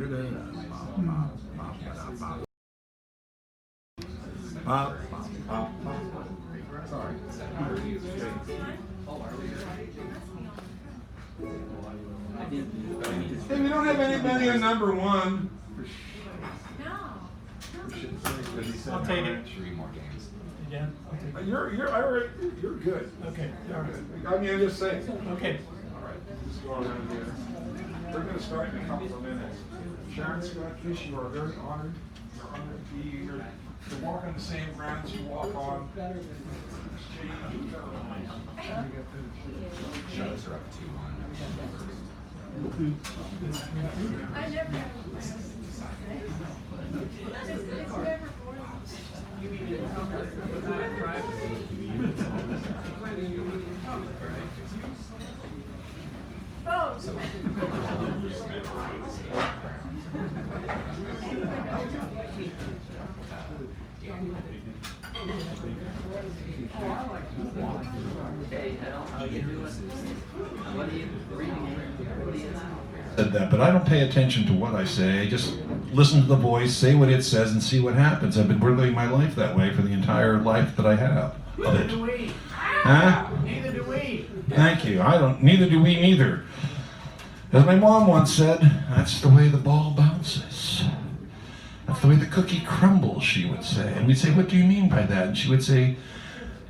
Sorry. Hey, we don't have anybody on number one. I'll take it. 3 more games. Again? You're good. Okay, all right. I mean, I'm just saying. Okay. All right, just go around here. We're going to start in a couple of minutes. Sharon Scott Fish, you are very honored. You're honored to be here. To walk on the same grounds you walk on. Shows are up 2-1. I never. Said that, but I don't pay attention to what I say. I just listen to the voice, say what it says, and see what happens. I've been living my life that way for the entire life that I have of it. Neither do we. Huh? Neither do we. Thank you. Neither do we neither. As my mom once said, that's the way the ball bounces. That's the way the cookie crumbles, she would say. And we'd say, what do you mean by that? And she would say,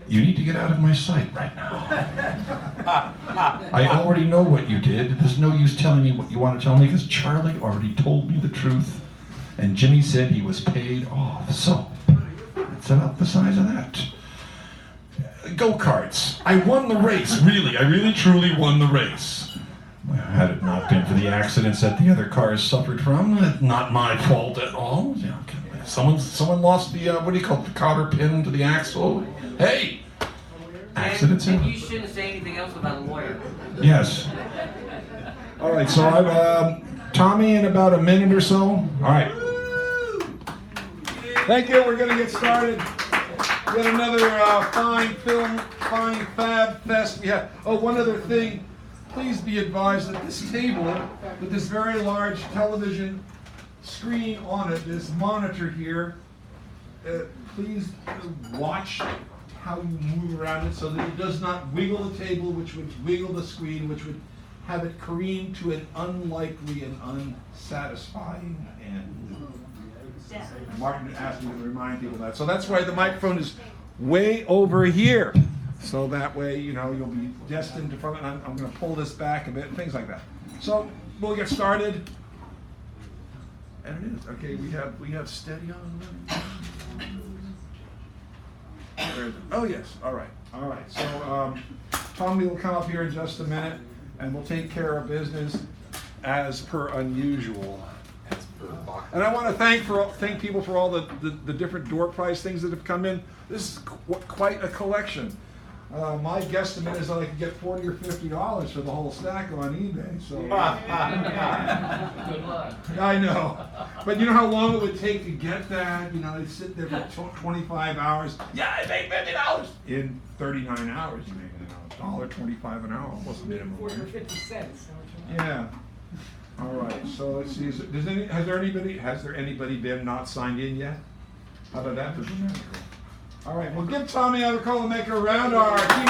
you need to get out of my sight right now. I already know what you did. There's no use telling me what you want to tell me because Charlie already told me the truth. And Jimmy said he was paid off. So, that's about the size of that. Go-karts. I won the race, really. I really, truly won the race. Had it not been for the accidents that the other cars suffered from, not my fault at all. Someone lost the, what do you call it, the cotter pin to the axle. Hey! Accidents. And you shouldn't say anything else about a lawyer. Yes. All right, so I'm Tommy in about a minute or so. All right. Thank you. We're going to get started. We got another fine fab fest. We have. Oh, one other thing. Please be advised that this table with this very large television screen on it, this monitor here, please watch how you move around it so that it does not wiggle the table, which would wiggle the screen, which would have it careen to an unlikely and unsatisfying end. Martin asked me to remind people of that. So that's why the microphone is way over here. So that way, you know, you'll be destined to front, and I'm going to pull this back a bit and things like that. So we'll get started. And it is. Okay, we have steady on. Oh yes, all right. So Tommy will come up here in just a minute, and we'll take care of business as per unusual. And I want to thank people for all the different door prize things that have come in. This is quite a collection. My guesstimate is that I could get $40 or $50 for the whole stack on eBay. So Good luck. I know, but you know how long it would take to get that? You know, they'd sit there for 25 hours. Yeah, I made $50 in 39 hours. You make $1.25 an hour, almost minimum. 40 or 50 cents. Yeah. All right. So let's see. Has there anybody been not signed in yet? How about that? All right. Well, give Tommy another call and make her around our team.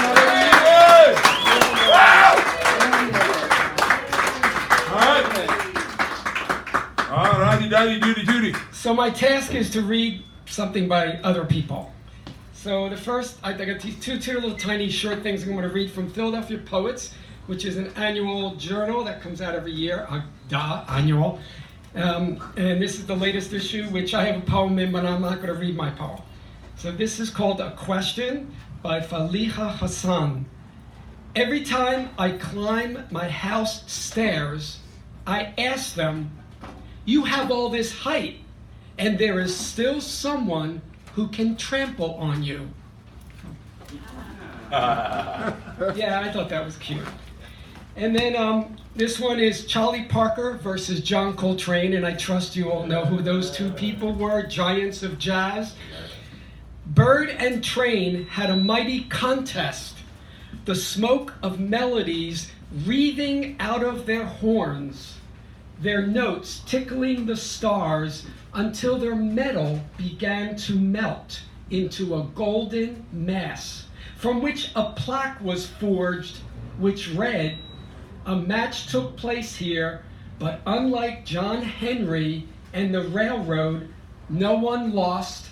All righty, daddy, duty. So my task is to read something by other people. So the first, I got these two little tiny short things I'm going to read from Philadelphia Poets, which is an annual journal that comes out every year, annual. And this is the latest issue, which I have a poem in, but I'm not going to read my poem. So this is called A Question by Faliha Hassan. Every time I climb my house stairs, I ask them, you have all this height, and there is still someone who can trample on you. Yeah, I thought that was cute. And then this one is Charlie Parker versus John Coltrane, and I trust you all know who those two people were, giants of jazz. Bird and Train had a mighty contest, the smoke of melodies wreathing out of their horns. their notes tickling the stars until their metal began to melt into a golden mass, from which a plaque was forged which read, "A match took place here, but unlike John Henry and the railroad, no one lost,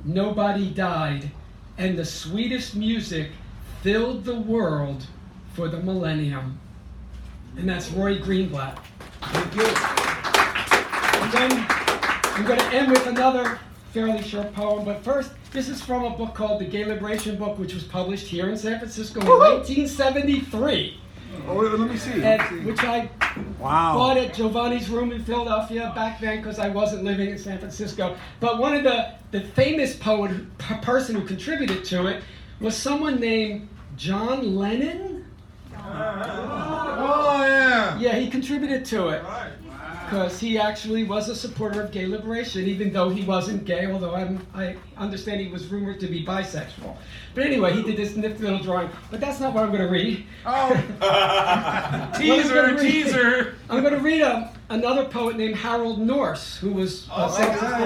nobody died, and the sweetest music filled the world for the millennium." And that's Roy Greenblatt. Thank you. And then I'm going to end with another fairly short poem, but first, this is from a book called The Gay Liberation Book, which was published here in San Francisco in 1973, Oh, let me see. and which I Wow. bought at Giovanni's room in Philadelphia back then because I wasn't living in San Francisco. But one of the famous person who contributed to it was someone named John Lennon. Oh, yeah. Yeah, he contributed to it because he actually was a supporter of gay liberation, even though he wasn't gay, although I understand he was rumored to be bisexual. But anyway, he did this nifty little drawing. But that's not what I'm going to read. Oh. Teaser. I'm going to read another poet named Harold Norse, who was San Francisco.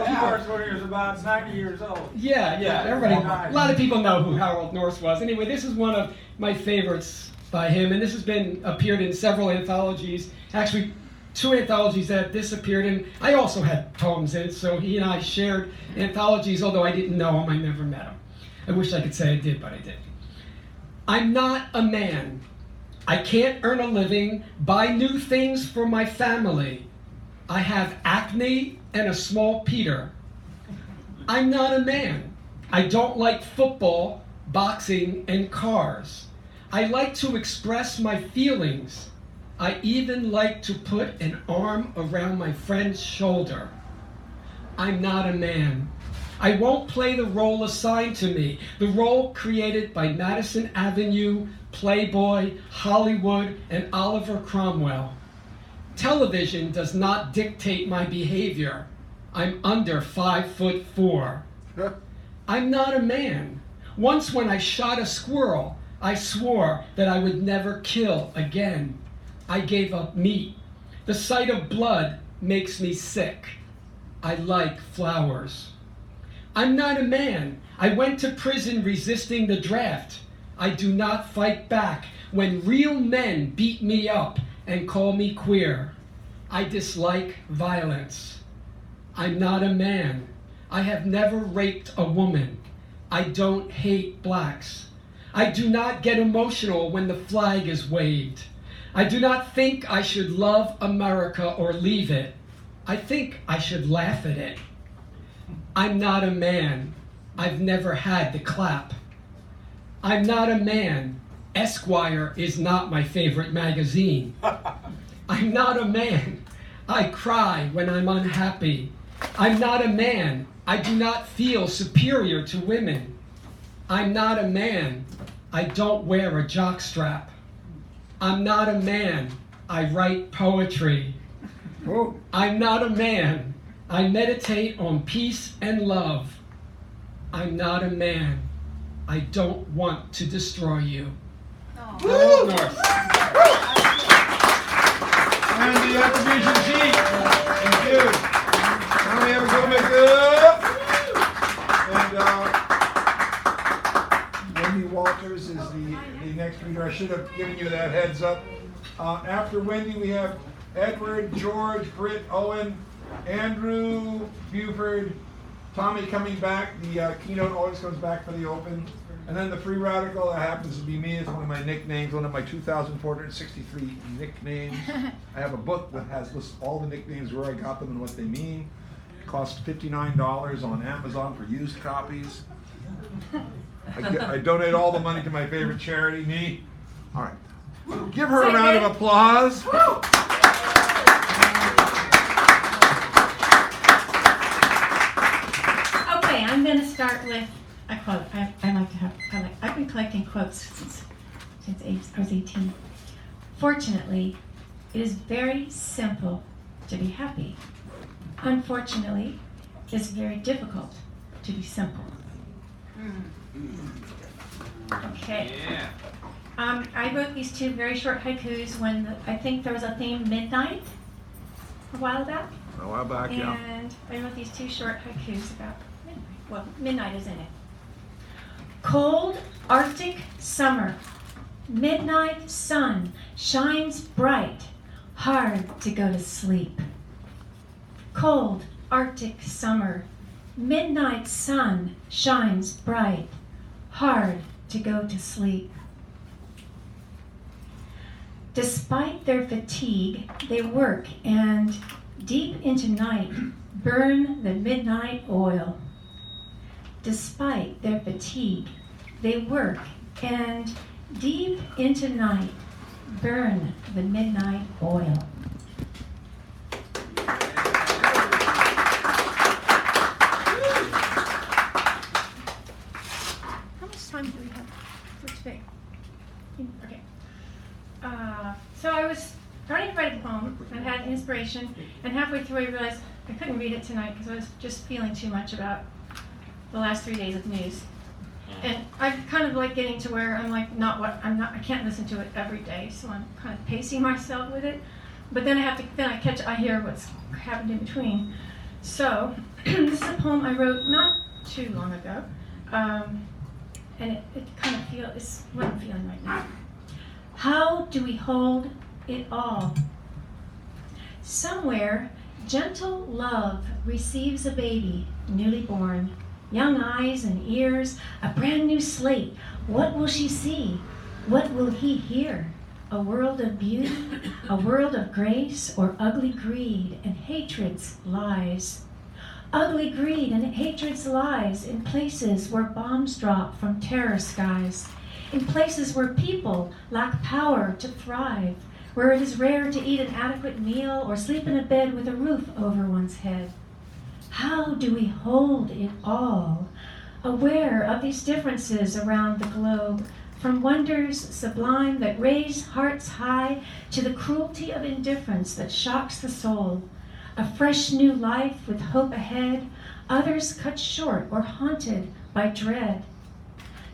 Of course, when he was about 90 years old. Yeah. Everybody, a lot of people know who Harold Norse was. Anyway, this is one of my favorites by him, and this has appeared in several anthologies. Actually, 2 anthologies that this appeared in. I also had poems in it, so he and I shared anthologies, although I didn't know him, I never met him. I wish I could say I did, but I didn't. I'm not a man. I can't earn a living, buy new things for my family. I have acne and a small Peter. I'm not a man. I don't like football, boxing, and cars. I like to express my feelings. I even like to put an arm around my friend's shoulder. I'm not a man. I won't play the role assigned to me, the role created by Madison Avenue, Playboy, Hollywood, and Oliver Cromwell. Television does not dictate my behavior. I'm under 5'4". I'm not a man. Once when I shot a squirrel, I swore that I would never kill again. I gave up meat. The sight of blood makes me sick. I like flowers. I'm not a man. I went to prison resisting the draft. I do not fight back when real men beat me up and call me queer. I dislike violence. I'm not a man. I have never raped a woman. I don't hate blacks. I do not get emotional when the flag is waved. I do not think I should love America or leave it. I think I should laugh at it. I'm not a man. I've never had the clap. I'm not a man. Esquire is not my favorite magazine. I'm not a man. I cry when I'm unhappy. I'm not a man. I do not feel superior to women. I'm not a man. I don't wear a jockstrap. I'm not a man. I write poetry. I'm not a man. I meditate on peace and love. I'm not a man. I don't want to destroy you. Harold Norse. And the attribution sheet. Thank you. Now we have a go make up. And Wendy Walters is the next reader. I should have given you that heads up. After Wendy, we have Edward, George, Britt, Owen, Andrew, Buford, Tommy coming back. The keynote always comes back for the open. And then the free radical, that happens to be me. It's one of my nicknames, one of my 2,463 nicknames. I have a book that lists all the nicknames, where I got them and what they mean. It costs $59 on Amazon for used copies. I donate all the money to my favorite charity, me. All right. Give her a round of applause. Okay, I'm going to start with a quote. I've been collecting quotes since I was 18. Fortunately, it is very simple to be happy. Unfortunately, it's very difficult to be simple. Okay. I wrote these two very short haikus when I think there was a theme midnight a while back. A while back, yeah. And I wrote these two short haikus about midnight. Well, midnight is in it. Cold Arctic summer. Midnight sun shines bright. Hard to go to sleep. Cold Arctic summer. Midnight sun shines bright. Hard to go to sleep. Despite their fatigue, they work and deep into night burn the midnight oil. Despite their fatigue, they work and deep into night burn the midnight oil. How much time do we have for today? Okay. So I was starting to write a poem and had inspiration, and halfway through I realized I couldn't read it tonight because I was just feeling too much about the last 3 days of news. And I'm kind of like getting to where I'm like I can't listen to it every day, so I'm kind of pacing myself with it. But then I hear what's happened in between. So this is a poem I wrote not too long ago, and it kind of it's what I'm feeling right now. How do we hold it all? Somewhere, gentle love receives a baby, newly born. Young eyes and ears, a brand new slate. What will she see? What will he hear? A world of beauty, a world of grace, or ugly greed and hatred's lies? Ugly greed and hatred's lies in places where bombs drop from terror skies, in places where people lack power to thrive, where it is rare to eat an adequate meal or sleep in a bed with a roof over one's head. How do we hold it all, aware of these differences around the globe, from wonders sublime that raise hearts high to the cruelty of indifference that shocks the soul? A fresh new life with hope ahead, others cut short or haunted by dread.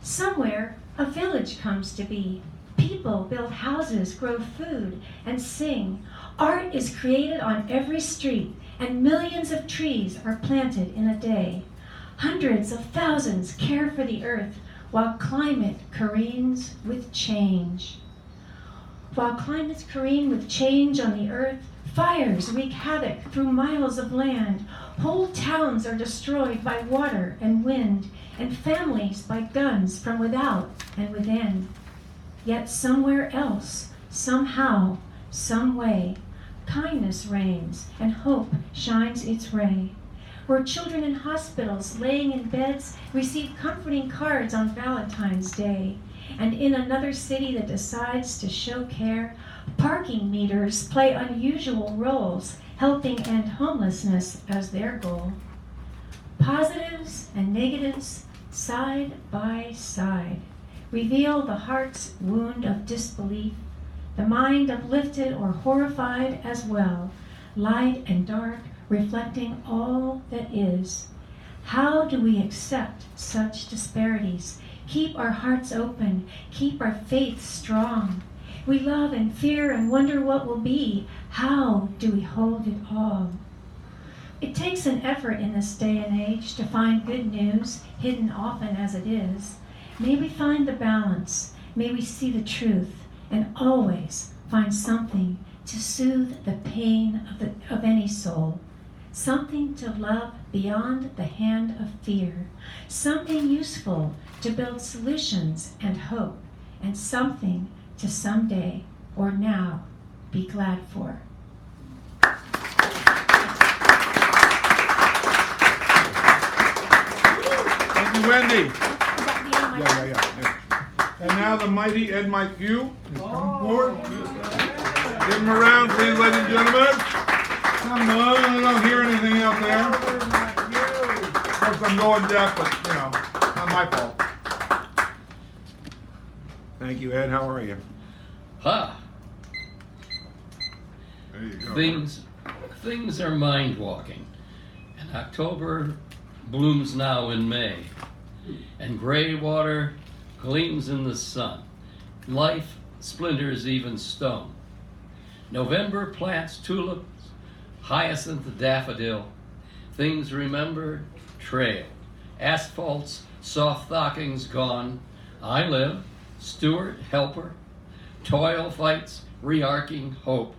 Somewhere, a village comes to be. People build houses, grow food, and sing. Art is created on every street, and millions of trees are planted in a day. Hundreds of thousands care for the earth, while climate careens with change. While climates careen with change on the earth, fires wreak havoc through miles of land. Whole towns are destroyed by water and wind, and families by guns from without and within. Yet somewhere else, somehow, some way, kindness reigns and hope shines its ray. Where children in hospitals laying in beds receive comforting cards on Valentine's Day. And in another city that decides to show care, parking meters play unusual roles, helping end homelessness as their goal. Positives and negatives, side by side, reveal the heart's wound of disbelief, the mind uplifted or horrified as well, light and dark, reflecting all that is. How do we accept such disparities? Keep our hearts open, keep our faith strong. We love and fear and wonder what will be. How do we hold it all? It takes an effort in this day and age to find good news, hidden often as it is. May we find the balance, may we see the truth, and always find something to soothe the pain of any soul. Something to love beyond the hand of fear. Something useful to build solutions and hope, and something to someday or now be glad for. Thank you, Wendy. Is that the end of my Yeah. And now the mighty Ed Mike Hugh has come forward. Give him a round, please, ladies and gentlemen. Come on, I don't hear anything out there. Of course, I'm going deaf, but, not my fault. Thank you, Ed. How are you? Ha! There you go. Things are mind-walking, and October blooms now in May, and gray water gleams in the sun, life splinters even stone. November plants tulips, hyacinth daffodil, things remembered, trail, asphalt's soft stockings gone. I live, steward, helper, toil fights, re-arcing hope.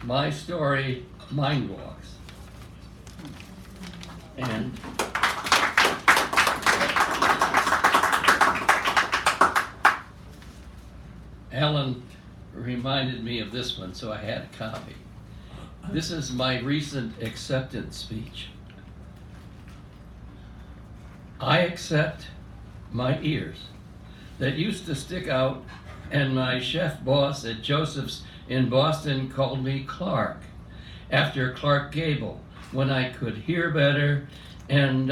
My story, mind walks. And Ellen reminded me of this one, so I had a copy. This is my recent acceptance speech. I accept my ears that used to stick out, and my chef boss at Joseph's in Boston called me Clark, after Clark Gable, when I could hear better, and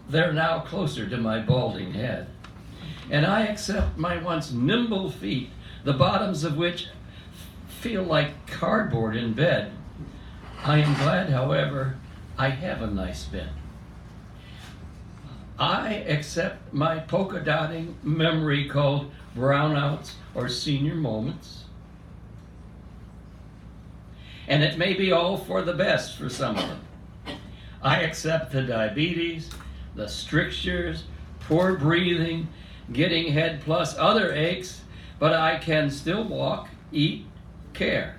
they're now closer to my balding head. And I accept my once nimble feet, the bottoms of which feel like cardboard in bed. I am glad, however, I have a nice bed. I accept my polka dotting memory called brownouts or senior moments. And it may be all for the best for some of them. I accept the diabetes, the strictures, poor breathing, getting head plus other aches, but I can still walk, eat, care.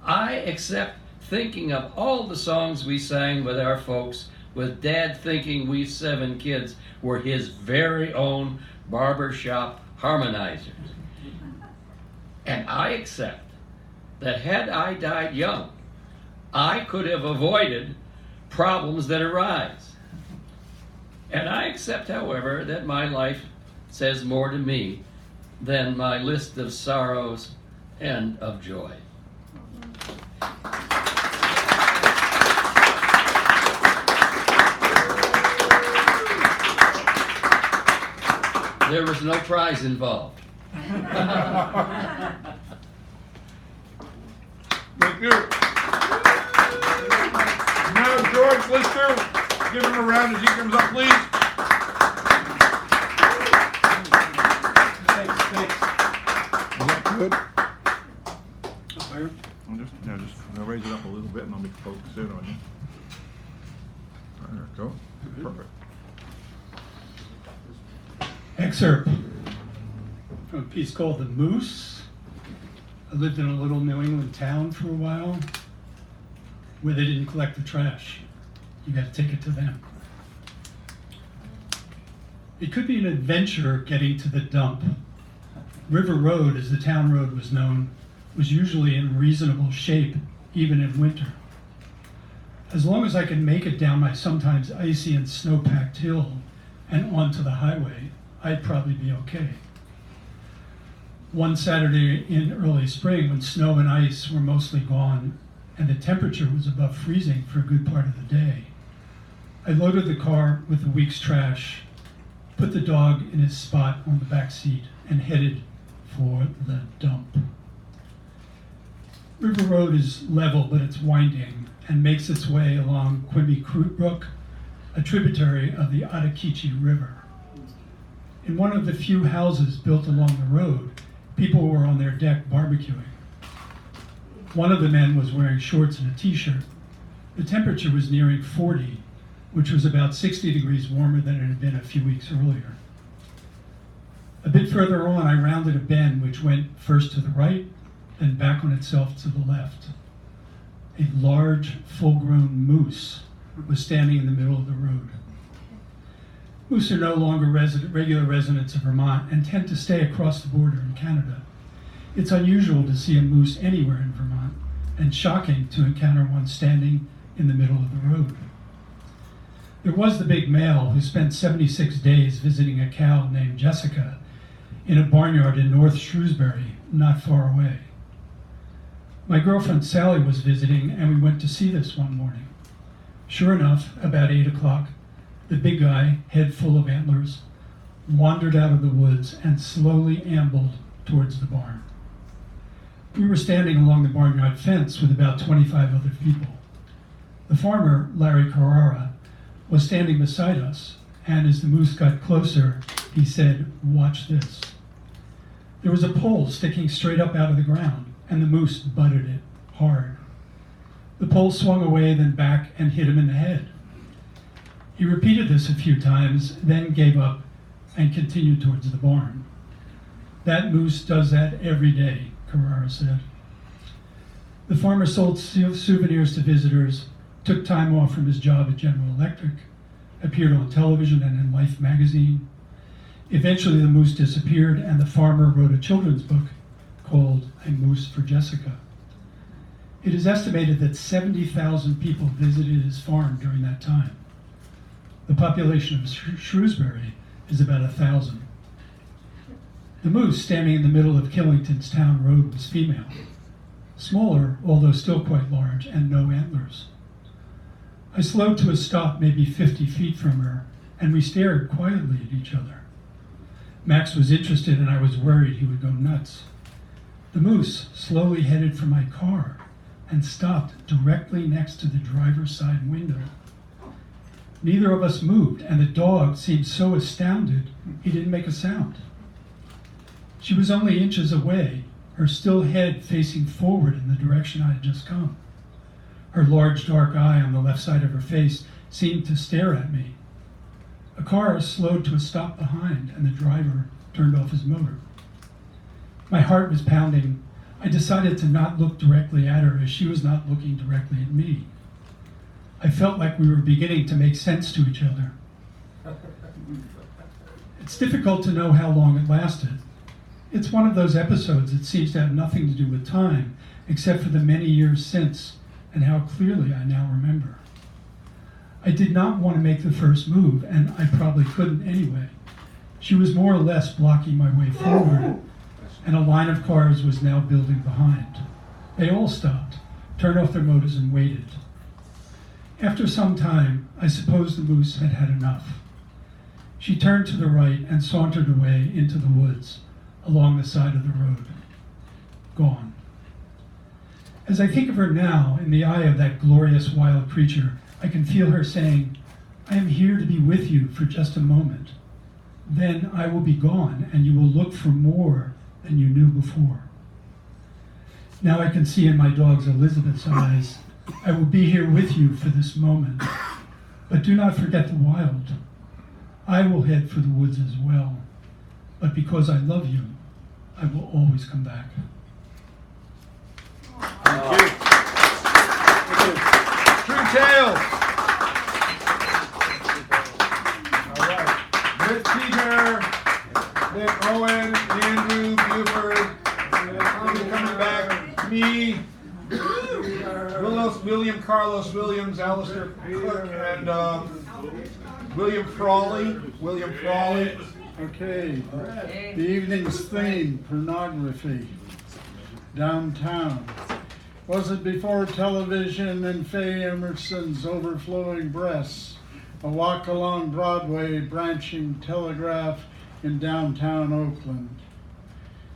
I accept thinking of all the songs we sang with our folks, with Dad thinking we 7 kids were his very own barbershop harmonizers. And I accept that had I died young, I could have avoided problems that arise. And I accept, however, that my life says more to me than my list of sorrows and of joy. There was no prize involved. Thank you. Now, George Lister, give him a round as he comes up, please. Thanks. Is that good? Fire. I'll raise it up a little bit and I'll make focus in on you. There we go. Perfect. Excerpt from a piece called The Moose. I lived in a little New England town for a while where they didn't collect the trash. You got to take it to them. It could be an adventure getting to the dump. River Road, as the town road was known, was usually in reasonable shape, even in winter. As long as I could make it down my sometimes icy and snow-packed hill and onto the highway, I'd probably be okay. One Saturday in early spring, when snow and ice were mostly gone and the temperature was above freezing for a good part of the day, I loaded the car with the week's trash, put the dog in his spot on the back seat, and headed for the dump. River Road is level, but it's winding and makes its way along Quimby Brook, a tributary of the Ottauquechee River. In one of the few houses built along the road, people were on their deck barbecuing. One of the men was wearing shorts and a t-shirt. The temperature was nearing 40, which was about 60 degrees warmer than it had been a few weeks earlier. A bit further on, I rounded a bend which went first to the right, then back on itself to the left. A large, full-grown moose was standing in the middle of the road. Moose are no longer regular residents of Vermont and tend to stay across the border in Canada. It's unusual to see a moose anywhere in Vermont, and shocking to encounter one standing in the middle of the road. There was the big male who spent 76 days visiting a cow named Jessica in a barnyard in North Shrewsbury, not far away. My girlfriend Sally was visiting, and we went to see this one morning. Sure enough, about 8 o'clock, the big guy, head full of antlers, wandered out of the woods and slowly ambled towards the barn. We were standing along the barnyard fence with about 25 other people. The farmer, Larry Carrara, was standing beside us, and as the moose got closer, he said, "Watch this." There was a pole sticking straight up out of the ground, and the moose butted it hard. The pole swung away, then back, and hit him in the head. He repeated this a few times, then gave up and continued towards the barn. That moose does that every day, Carrara said. The farmer sold souvenirs to visitors, took time off from his job at General Electric, appeared on television and in Life magazine. Eventually the moose disappeared, and the farmer wrote a children's book called A Moose for Jessica. It is estimated that 70,000 people visited his farm during that time. The population of Shrewsbury is about 1,000. The moose standing in the middle of Killington's town road was female, smaller, although still quite large, and no antlers. I slowed to a stop maybe 50 feet from her, and we stared quietly at each other. Max was interested, and I was worried he would go nuts. The moose slowly headed for my car and stopped directly next to the driver's side window. Neither of us moved, and the dog seemed so astounded he didn't make a sound. She was only inches away, her still head facing forward in the direction I had just come. Her large dark eye on the left side of her face seemed to stare at me. A car slowed to a stop behind, and the driver turned off his motor. My heart was pounding. I decided to not look directly at her as she was not looking directly at me. I felt like we were beginning to make sense to each other. It's difficult to know how long it lasted. It's one of those episodes that seems to have nothing to do with time, except for the many years since, and how clearly I now remember. I did not want to make the first move, and I probably couldn't anyway. She was more or less blocking my way forward, and a line of cars was now building behind. They all stopped, turned off their motors, and waited. After some time, I suppose the moose had had enough. She turned to the right and sauntered away into the woods, along the side of the road. Gone. As I think of her now, in the eye of that glorious wild creature, I can feel her saying, "I am here to be with you for just a moment. Then I will be gone, and you will look for more than you knew before." Now I can see in my dog's Elizabeth's eyes, I will be here with you for this moment. But do not forget the wild. I will head for the woods as well. But because I love you, I will always come back. Thank you. True Tales. All right. With Peter, with Owen, Andrew, Buford, Tommy coming back, me, William Carlos Williams, Alistair Cook, and William Frawley. Okay, the evening's theme, pornography, downtown. Was it before television and Faye Emerson's overflowing breasts, a walk along Broadway branching telegraph in downtown Oakland?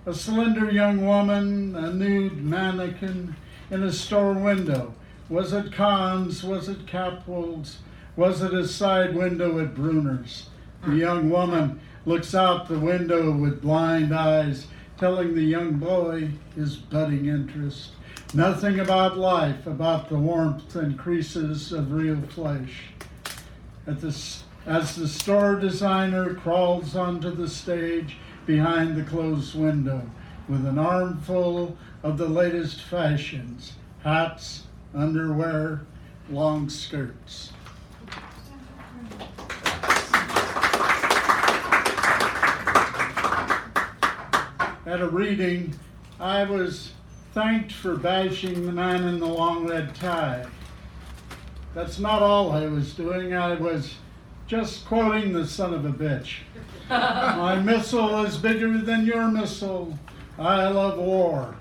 A slender young woman, a nude mannequin in a store window. Was it Conn's? Was it Capwell's? Was it a side window at Bruner's? The young woman looks out the window with blind eyes, telling the young boy his budding interest. Nothing about life, about the warmth and creases of real flesh. As the store designer crawls onto the stage behind the closed window with an armful of the latest fashions, hats, underwear, long skirts. At a reading, I was thanked for bashing the man in the long red tie. That's not all I was doing. I was just quoting the son of a bitch. My missile is bigger than your missile. I love war.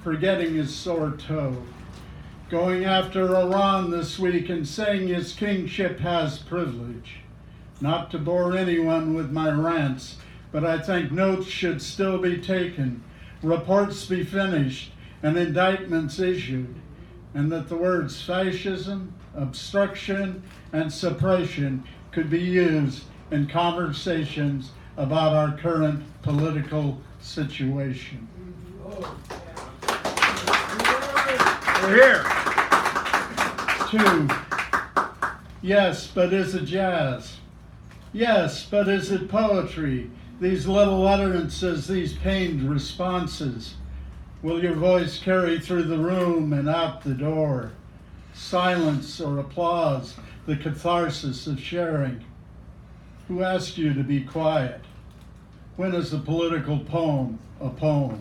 Forgetting his sore toe. Going after Iran this week and saying his kingship has privilege. Not to bore anyone with my rants, but I think notes should still be taken, reports be finished, and indictments issued, and that the words fascism, obstruction, and suppression could be used in conversations about our current political situation. We're here. 2. Yes, but is it jazz? Yes, but is it poetry? These little utterances, these pained responses. Will your voice carry through the room and out the door? Silence or applause, the catharsis of sharing. Who asked you to be quiet? When is a political poem a poem?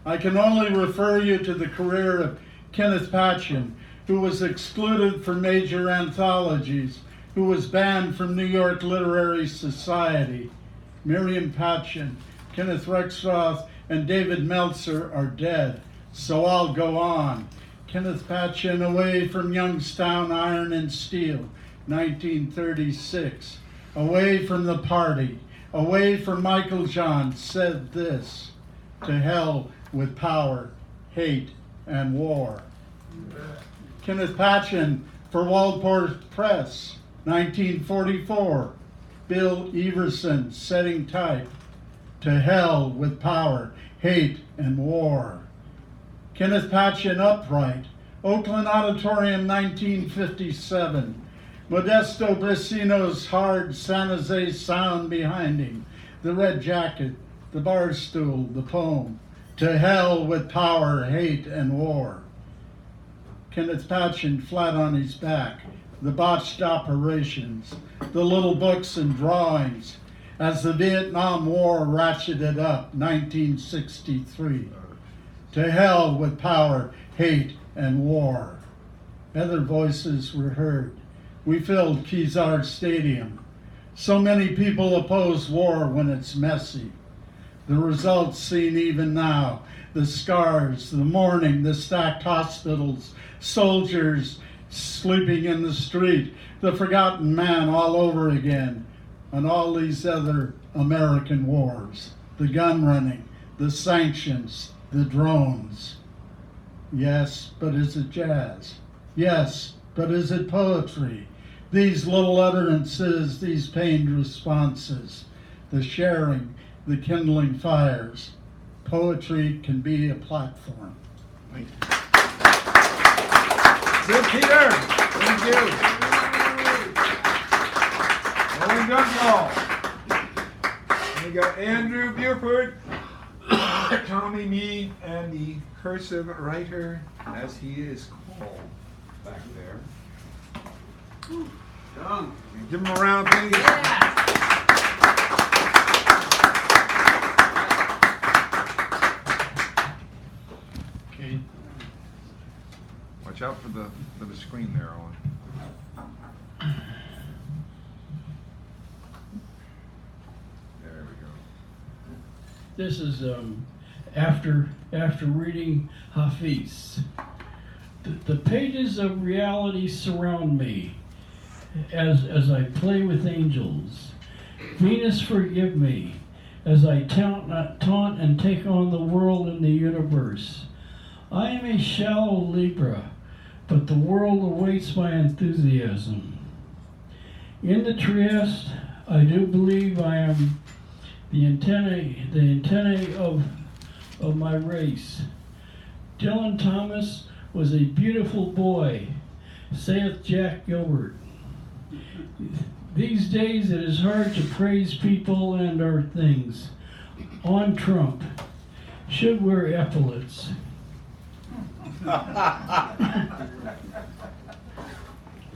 I can only refer you to the career of Kenneth Patchen, who was excluded from major anthologies, who was banned from New York Literary Society. Miriam Patchen, Kenneth Rexroth, and David Meltzer are dead, so I'll go on. Kenneth Patchen, away from Youngstown Iron and Steel, 1936. Away from the party, away from Michael John, said this: to hell with power, hate, and war. Kenneth Patchen for Waldport Press, 1944. Bill Everson, setting type: to hell with power, hate, and war. Kenneth Patchen, upright, Oakland Auditorium, 1957. Modesto Brasino's hard San Jose sound behind him. The red jacket, the bar stool, the poem: to hell with power, hate, and war. Kenneth Patchen, flat on his back, the botched operations, the little books and drawings, as the Vietnam War ratcheted up, 1963. To hell with power, hate, and war. Other voices were heard. We filled Kezar Stadium. So many people oppose war when it's messy. The results seen even now: the scars, the mourning, the stacked hospitals, soldiers sleeping in the street, the forgotten man all over again, and all these other American wars, the gun running, the sanctions, the drones. Yes, but is it jazz? Yes, but is it poetry? These little utterances, these pained responses, the sharing, the kindling fires. Poetry can be a platform. Good, Peter. Thank you. Owen Gunwall. We got Andrew Buford, Tommy Mead, and the cursive writer, as he is called, back there. Give him a round, please. Okay. Watch out for the screen there, Owen. There we go. This is after reading Hafiz. The pages of reality surround me as I play with angels. Venus, forgive me as I taunt and take on the world and the universe. I am a shallow Libra, but the world awaits my enthusiasm. In the Trieste, I do believe I am the antennae of my race. Dylan Thomas was a beautiful boy, saith Jack Gilbert. These days it is hard to praise people and our things. On Trump, should wear epaulets.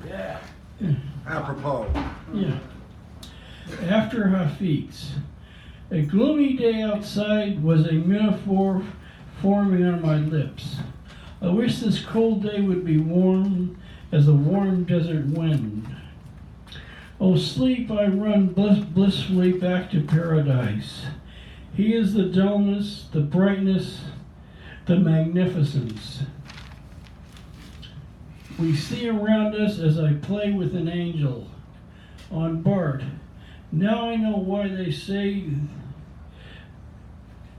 Yeah. Apropos. Yeah. After Hafiz, a gloomy day outside was a metaphor forming on my lips. I wish this cold day would be warm as a warm desert wind. Oh, sleep, I run blissfully back to paradise. He is the dullness, the brightness, the magnificence. We see around us as I play with an angel. On Bart, now I know why they say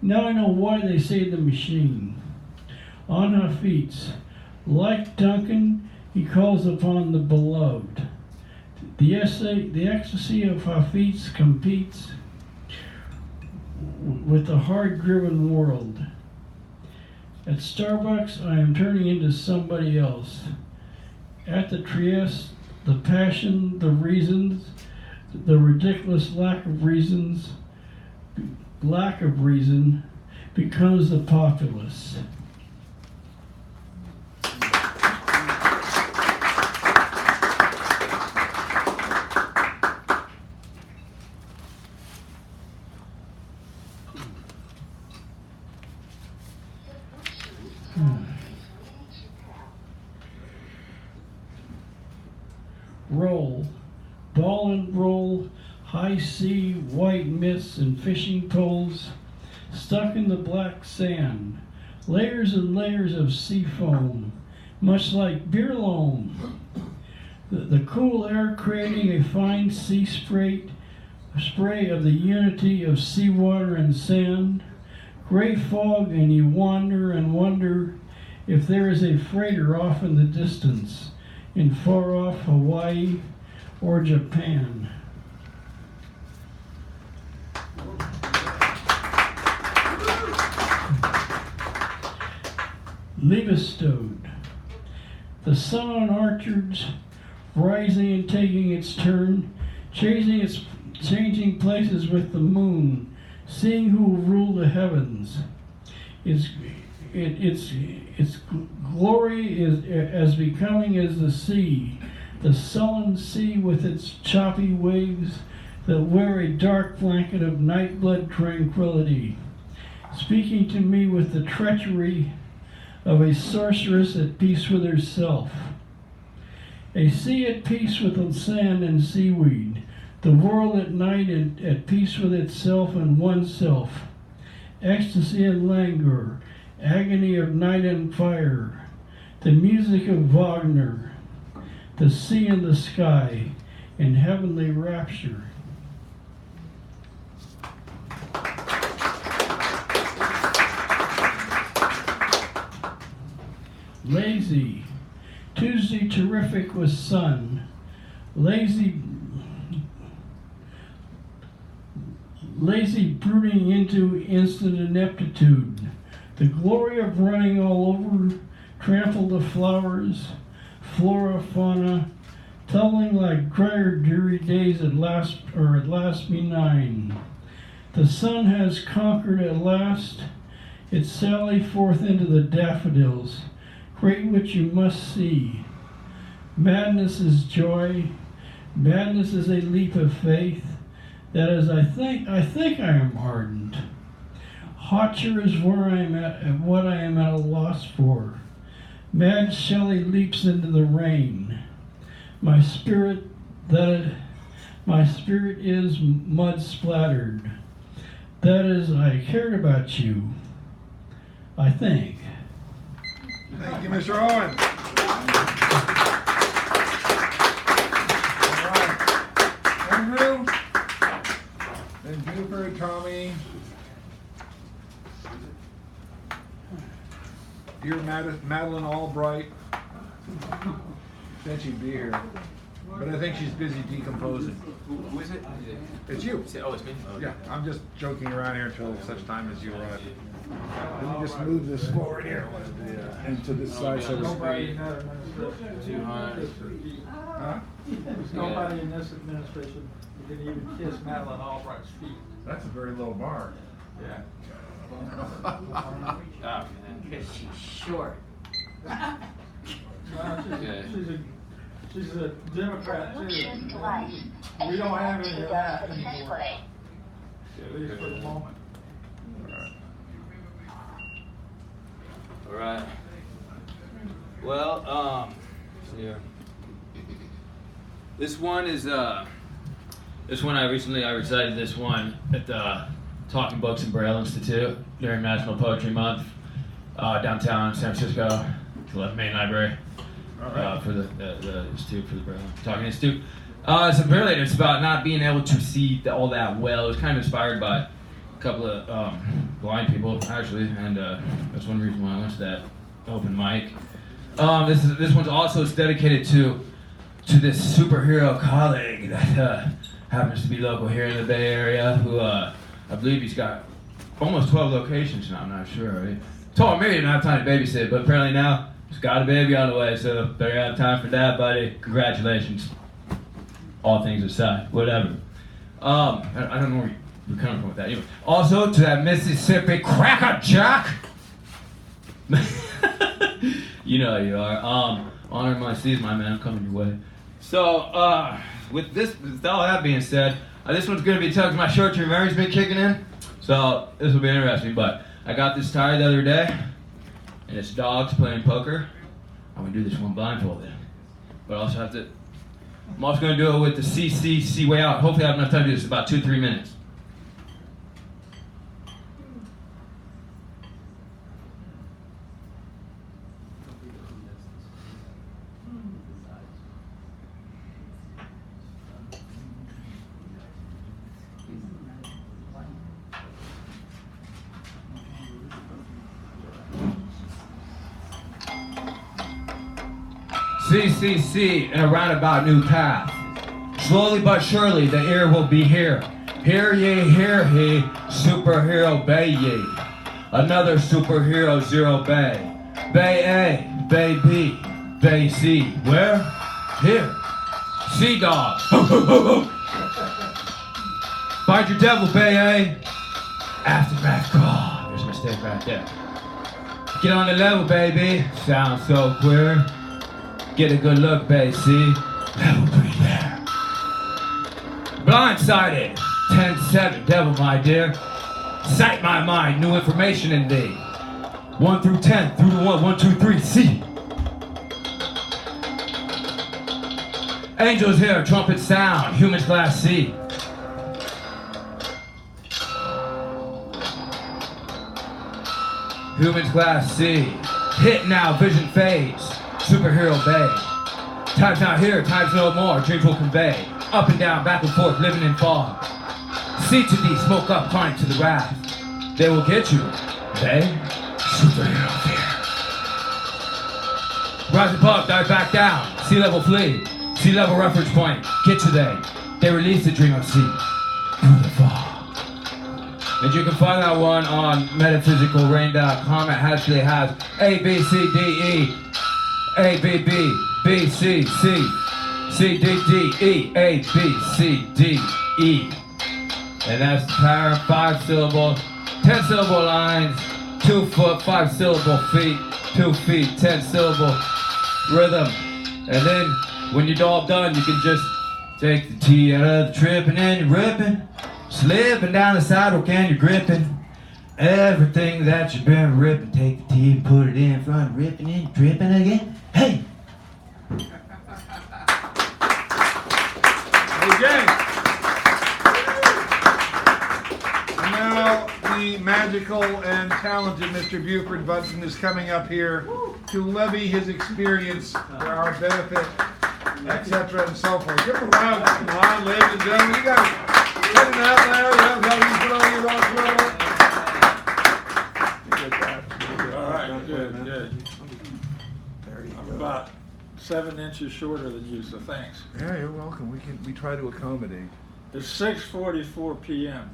the machine. On Hafiz, like Duncan, he calls upon the beloved. The ecstasy of Hafiz competes with the hard-driven world. At Starbucks, I am turning into somebody else. At the Trieste, the passion, the reasons, the ridiculous lack of reason becomes the populace. Roll, ball and roll, high sea, white mists and fishing poles, stuck in the black sand, layers and layers of sea foam, much like beer loam. The cool air creating a fine sea spray of the unity of seawater and sand, gray fog, and you wander and wonder if there is a freighter off in the distance, in far-off Hawaii or Japan. Liebestod. The sun on orchards, rising and taking its turn, changing places with the moon, seeing who will rule the heavens. Its glory is as becoming as the sea, the sullen sea with its choppy waves that wear a dark blanket of night blood tranquility, speaking to me with the treachery of a sorceress at peace with herself. A sea at peace with the sand and seaweed, the world at night at peace with itself and oneself, ecstasy and languor, agony of night and fire, the music of Wagner, the sea and the sky, in heavenly rapture. Lazy, Tuesday terrific with sun, lazy brooding into instant ineptitude, the glory of running all over, trample the flowers, flora, fauna, tumbling like drier dreary days at last benign. The sun has conquered at last, it sally forth into the daffodils, great which you must see. Madness is joy, madness is a leap of faith, that is I think I am ardent. Hotcher is where I am at what I am at a loss for. Mad Shelley leaps into the rain. My spirit is mud splattered. That is, I cared about you, I think. Thank you, Mr. Owen. All right. Andrew. And Buford, Tommy. Dear Madeline Albright. Said she'd be here. But I think she's busy decomposing. Who is it? It's you. Oh, it's me? Oh, Yeah, I'm just joking around here until such time as you arrive. Let me just move this forward here into this side so to Nobody in speak. that administration. Huh? There's nobody in this administration who can even kiss Madeline Albright's feet. That's a very low bar. Yeah. Because she's short. Well, she's a Democrat too. We don't have any of that anymore. At least for the moment. All right. Well, so yeah. This one is this one I recited this one at the Talking Books and Braille Institute during National Poetry Month downtown San Francisco, to the main library for the Institute for the Braille Talking Institute. It's really it's about not being able to see all that well. It was kind of inspired by a couple of blind people actually, and that's one reason why I went to that open mic. This one's also dedicated to this superhero colleague that happens to be local here in the Bay Area, who I believe he's got almost 12 locations now, I'm not sure. Right? Told me I didn't have time to babysit, but apparently now just got a baby on the way, so better have time for that, buddy. Congratulations. All things aside, whatever. I don't know where you're coming from with that. Anyway, also to that Mississippi Cracker Jack. You know you are. Honor my seas, my man. I'm coming your way. So, with all that being said, this one's gonna be tough because my short-term memory's been kicking in. So this will be interesting. But I got this tire the other day, and it's dogs playing poker. I'm gonna do this one blindfolded, but I also have to. I'm also gonna do it with the CCC way out. Hopefully, I have enough time to do this. About 2-3 minutes. CCC in a roundabout new path. Slowly but surely the ear will be here. Hear ye, hear he, superhero bay ye. Another superhero zero bay. Bay A, Bay B, Bay C. Where? Here. Sea dog. Find your devil, Bay A. Aftermath call. There's a mistake right there. Get on the level, baby. Sounds so queer. Get a good look, babe, see? Level 3 there. Blindsided. 10-7, devil, my dear. Sight my mind, new information in thee. 1 through 10, through the 1, 1, 2, 3, see. Angels here, trumpet sound, humans class C. Humans class C. Hit now, vision fades. Superhero bay. Time's not here, time's no more, dreams will convey. Up and down, back and forth, living in fog. See to thee, smoke up, climb to the raft. They will get you, they. Superhero fear. Rise above, dive back down. Sea level flee. Sea level reference point. Get you they. They release the dream of sea. Through the fog. And you can find that one on metaphysicalrain.com. It actually has A, B, C, D, E. A, B, B, B, C, C, C, D, D, E, A, B, C, D, E. And that's the power, 5 syllable, 10 syllable lines, 2 foot, 5 syllable feet, 2 feet, 10 syllable rhythm. And then when you're all done, you can just take the T out of the tripping and you're ripping, slipping down the sidewalk and you're gripping. Everything that you've been ripping, take the T and put it in front, ripping and dripping again. Hey! Okay. And now the magical and talented Mr. Buford Bunsen is coming up here to levy his experience for our benefit, etc. and so forth. Give him a round, come on, ladies and gentlemen. You guys put it out there. That's how you put on your rock. All right, good. I'm about 7 inches shorter than you, so thanks. Yeah, you're welcome. We try to accommodate. It's 6:44 p.m.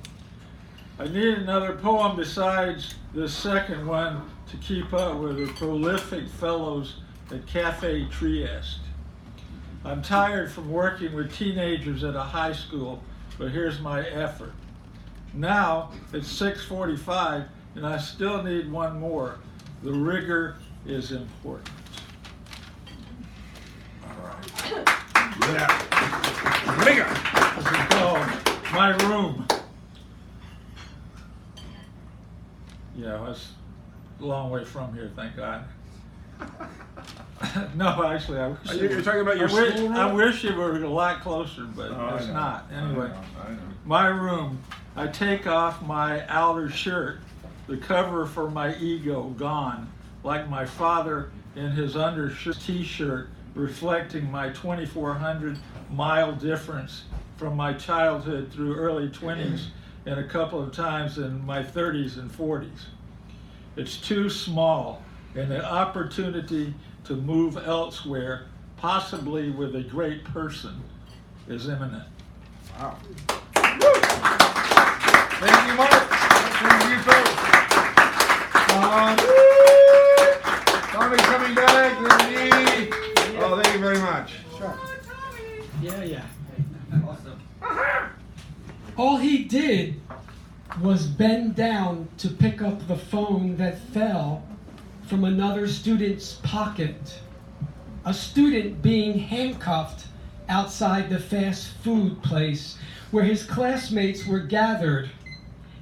I need another poem besides this second one to keep up with the prolific fellows at Cafe Trieste. I'm tired from working with teenagers at a high school, but here's my effort. Now it's 6:45 and I still need one more. The rigor is important. All right. Yeah. Rigor. This is called My Room. Yeah, that's a long way from here, thank God. No, actually, I wish. You're talking about your school room? I wish it were a lot closer, but it's not. Anyway, I know. my room. I take off my outer shirt, the cover for my ego gone, like my father in his undershirt t-shirt, reflecting my 2,400-mile difference from my childhood through early 20s and a couple of times in my 30s and 40s. It's too small, and the opportunity to move elsewhere, possibly with a great person, is imminent. Wow. Thank you, Mark. Thank you, folks. Tommy's coming back. Andy. Oh, thank you very much. Yeah. All he did was bend down to pick up the phone that fell from another student's pocket. A student being handcuffed outside the fast food place where his classmates were gathered.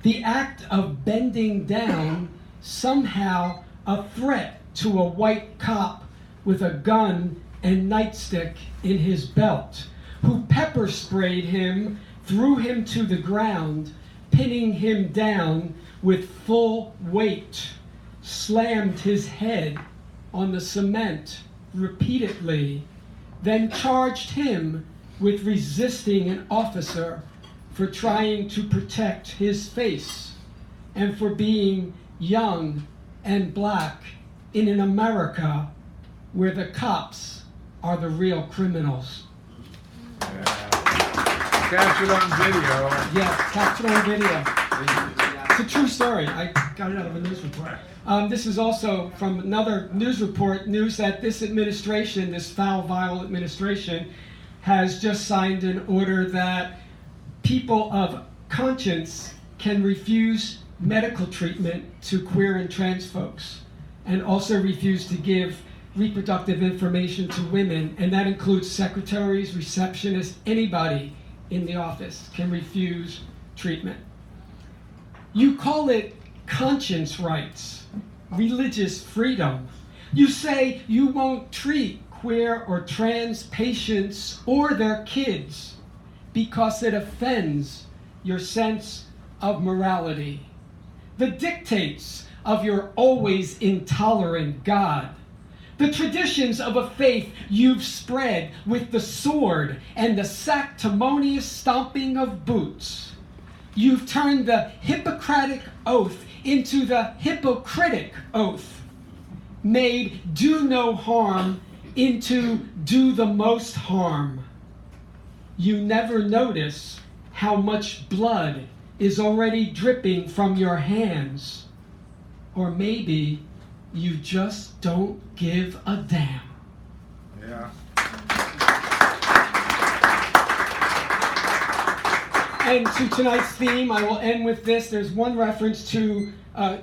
The act of bending down, somehow a threat to a white cop with a gun and nightstick in his belt, who pepper sprayed him, threw him to the ground, pinning him down with full weight, slammed his head on the cement repeatedly, then charged him with resisting an officer for trying to protect his face and for being young and black in an America where the cops are the real criminals. Captured on video. Yes, captured on video. It's a true story. I got it out of a news report. This is also from another news report, news that this administration, this foul, vile administration, has just signed an order that people of conscience can refuse medical treatment to queer and trans folks, and also refuse to give reproductive information to women, and that includes secretaries, receptionists, anybody in the office can refuse treatment. You call it conscience rights, religious freedom. You say you won't treat queer or trans patients or their kids because it offends your sense of morality, the dictates of your always intolerant God, the traditions of a faith you've spread with the sword and the sanctimonious stomping of boots. You've turned the Hippocratic oath into the hypocritic oath, made do no harm into do the most harm. You never notice how much blood is already dripping from your hands. Or maybe you just don't give a damn. Yeah. And to tonight's theme, I will end with this. There's one reference to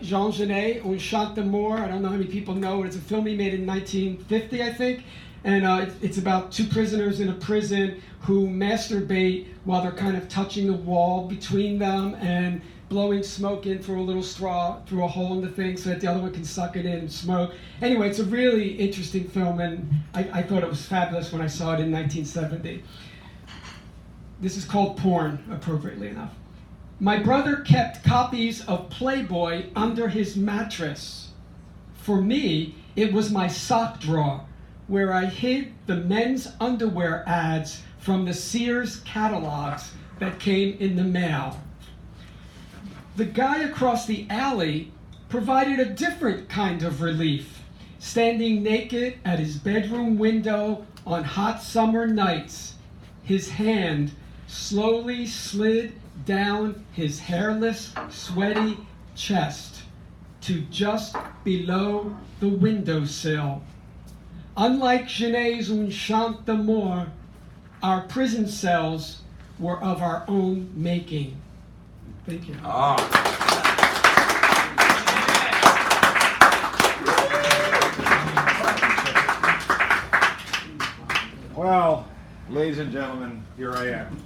Jean Genet, Un Chant d'Amour. I don't know how many people know it. It's a film he made in 1950, I think. And it's about two prisoners in a prison who masturbate while they're kind of touching the wall between them and blowing smoke in through a little straw through a hole in the thing so that the other one can suck it in and smoke. Anyway, it's a really interesting film, and I thought it was fabulous when I saw it in 1970. This is called Porn, appropriately enough. My brother kept copies of Playboy under his mattress. For me, it was my sock drawer, where I hid the men's underwear ads from the Sears catalogs that came in the mail. The guy across the alley provided a different kind of relief, standing naked at his bedroom window on hot summer nights. His hand slowly slid down his hairless, sweaty chest to just below the windowsill. Unlike Genet's Un Chant d'Amour, our prison cells were of our own making. Thank you. Well, ladies and gentlemen, here I am.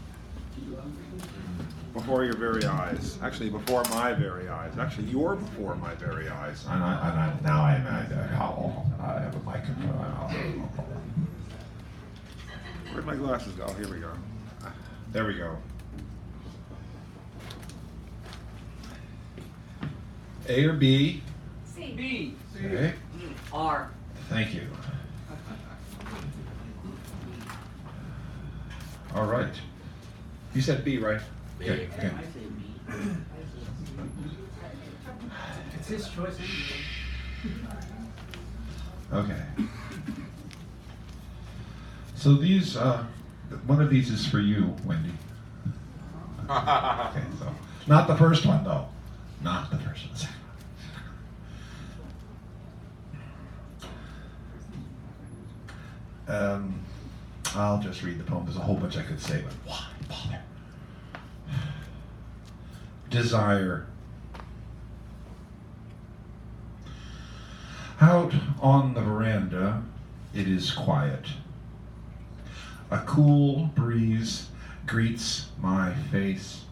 Before your very eyes. Actually, before my very eyes. Actually, you're before my very eyes. Now I have a microphone. Where'd my glasses go? Here we go. There we go. A or B? C. B. Okay. R. Thank you. All right. You said B, right? Okay. Okay. It's his choice. Okay. So these, one of these is for you, Wendy. Okay, so Not the first one, though. Not the first one. The second one. I'll just read the poem. There's a whole bunch I could say, but why bother? Desire. Out on the veranda, it is quiet. A cool breeze greets my face.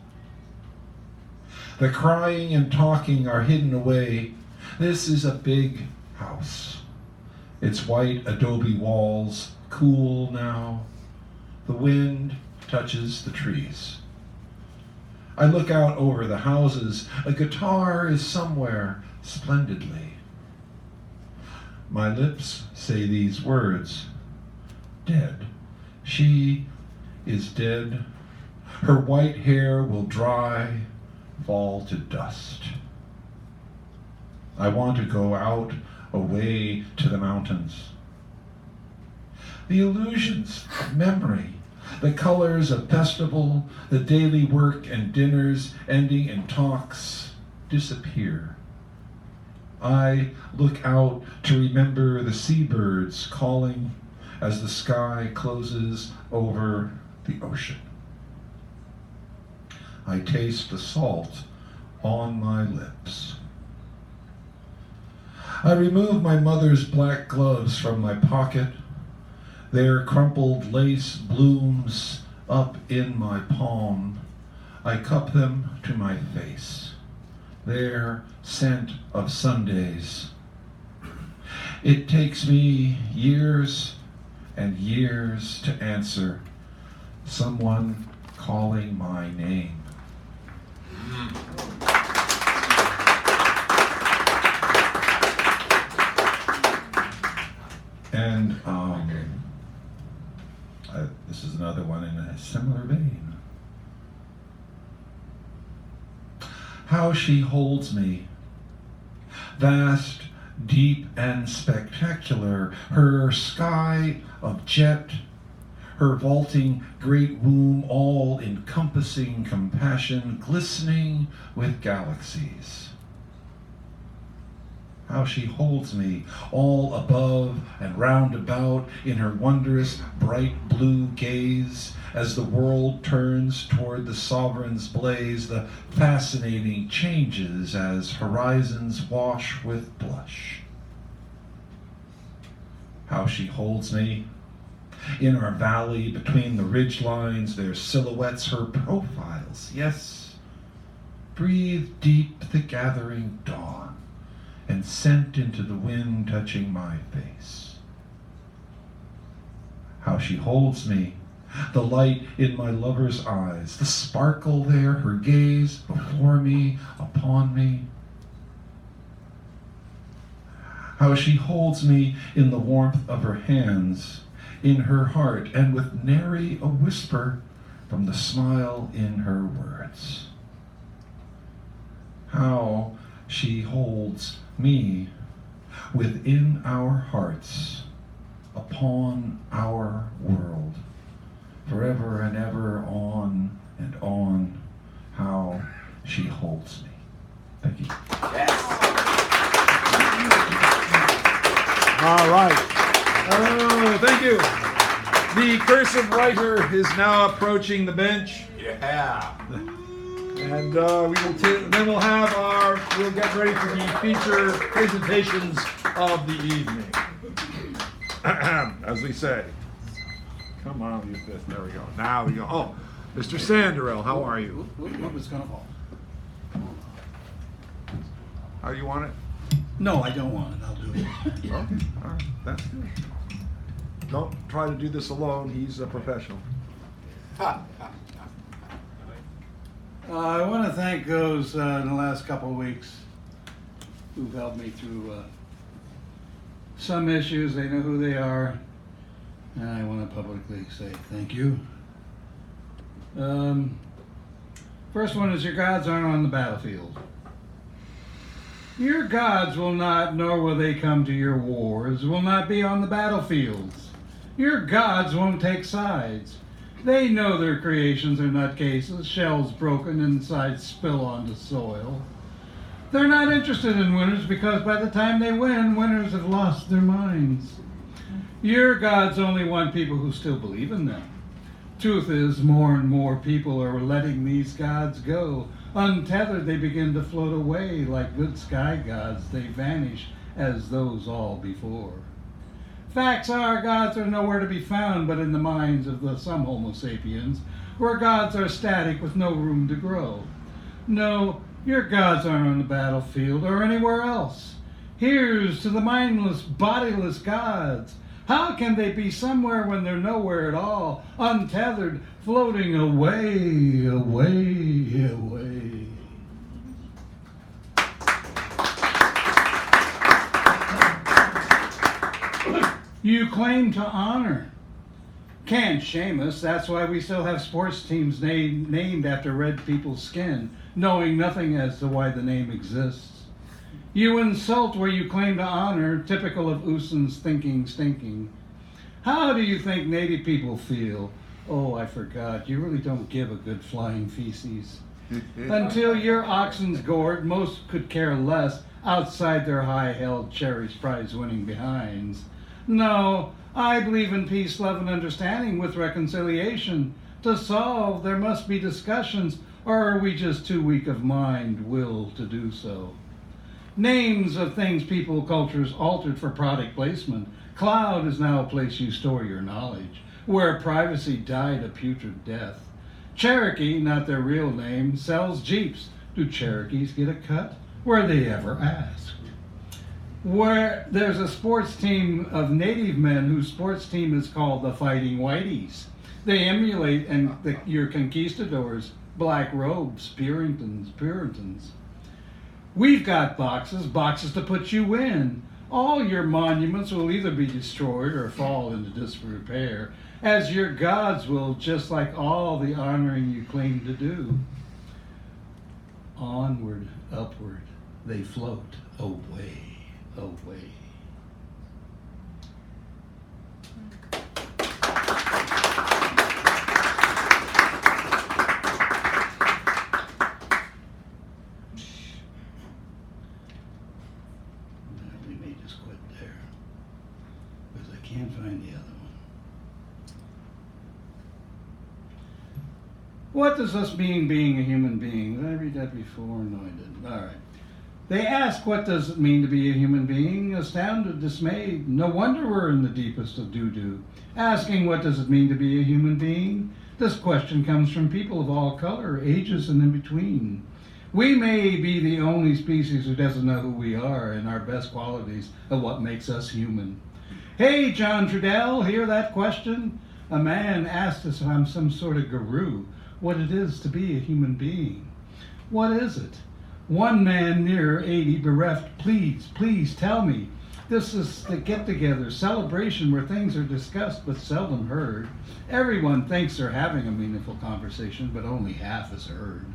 The crying and talking are hidden away. This is a big house. Its white adobe walls cool now. The wind touches the trees. I look out over the houses. A guitar is somewhere splendidly. My lips say these words, dead. She is dead. Her white hair will dry, fall to dust. I want to go out, away to the mountains. The illusions of memory, the colors of festival, the daily work and dinners ending in talks disappear. I look out to remember the seabirds calling as the sky closes over the ocean. I taste the salt on my lips. I remove my mother's black gloves from my pocket. Their crumpled lace blooms up in my palm. I cup them to my face. Their scent of Sundays. It takes me years and years to answer someone calling my name. And this is another one in a similar vein. How she holds me, vast, deep, and spectacular, her sky of jet, her vaulting great womb, all-encompassing compassion, glistening with galaxies. How she holds me, all above and round about in her wondrous bright blue gaze, as the world turns toward the sovereign's blaze, the fascinating changes as horizons wash with blush. How she holds me, in our valley between the ridge lines, their silhouettes, her profiles, yes, breathe deep the gathering dawn, and scent into the wind touching my face. How she holds me, the light in my lover's eyes, the sparkle there, her gaze before me, upon me. How she holds me in the warmth of her hands, in her heart, and with nary a whisper from the smile in her words. How she holds me within our hearts, upon our world, forever and ever, on and on, how she holds me. Thank you. All right. Oh, thank you. The cursive writer is now approaching the bench. Yeah. And then we'll get ready for the feature presentations of the evening. As we say. Come on, use this. There we go. Now we go. Oh, Mr. Sanderell, how are you? What was gonna fall? How you want it? No, I don't want it. I'll do it. Okay, all right, that's good. Don't try to do this alone. He's a professional. I want to thank those in the last couple of weeks who've helped me through some issues. They know who they are, and I want to publicly say thank you. First one is your gods aren't on the battlefield. Your gods will not, nor will they come to your wars, will not be on the battlefields. Your gods won't take sides. They know their creations are nutcases, shells broken, inside spill onto soil. They're not interested in winners because by the time they win, winners have lost their minds. Your gods only want people who still believe in them. Truth is, more and more people are letting these gods go. Untethered, they begin to float away like good sky gods. They vanish as those all before. Facts are, gods are nowhere to be found but in the minds of some Homo sapiens, where gods are static with no room to grow. No, your gods aren't on the battlefield or anywhere else. Here's to the mindless, bodiless gods. How can they be somewhere when they're nowhere at all, untethered, floating away, away, away? You claim to honor. Can't shame us. That's why we still have sports teams named after red people's skin, knowing nothing as to why the name exists. You insult where you claim to honor, typical of Uson's thinking stinking. How do you think native people feel? Oh, I forgot. You really don't give a good flying feces. Until your oxen's gored, most could care less outside their high-held, cherished, prize-winning behinds. No, I believe in peace, love, and understanding with reconciliation. To solve, there must be discussions, or are we just too weak of mind, will to do so? Names of things, people, cultures altered for product placement. Cloud is now a place you store your knowledge, where privacy died a putrid death. Cherokee, not their real name, sells Jeeps. Do Cherokees get a cut? Were they ever asked? Where there's a sports team of native men whose sports team is called the Fighting Whiteys. They emulate your conquistadors, black robes, Puritans. We've got boxes to put you in. All your monuments will either be destroyed or fall into disrepair, as your gods will, just like all the honoring you claim to do. Onward, upward, they float away. Away. We may just quit there because I can't find the other one. What does this mean, being a human being? Did I read that before? No, I didn't. All right. They ask, what does it mean to be a human being? Astounded, dismayed. No wonder we're in the deepest of doo-doo. Asking, what does it mean to be a human being? This question comes from people of all color, ages, and in between. We may be the only species who doesn't know who we are and our best qualities of what makes us human. Hey, John Trudell, hear that question? A man asked us if I'm some sort of guru what it is to be a human being. What is it? One man near 80 bereft, please tell me. This is the get-together, celebration where things are discussed but seldom heard. Everyone thinks they're having a meaningful conversation, but only half is heard.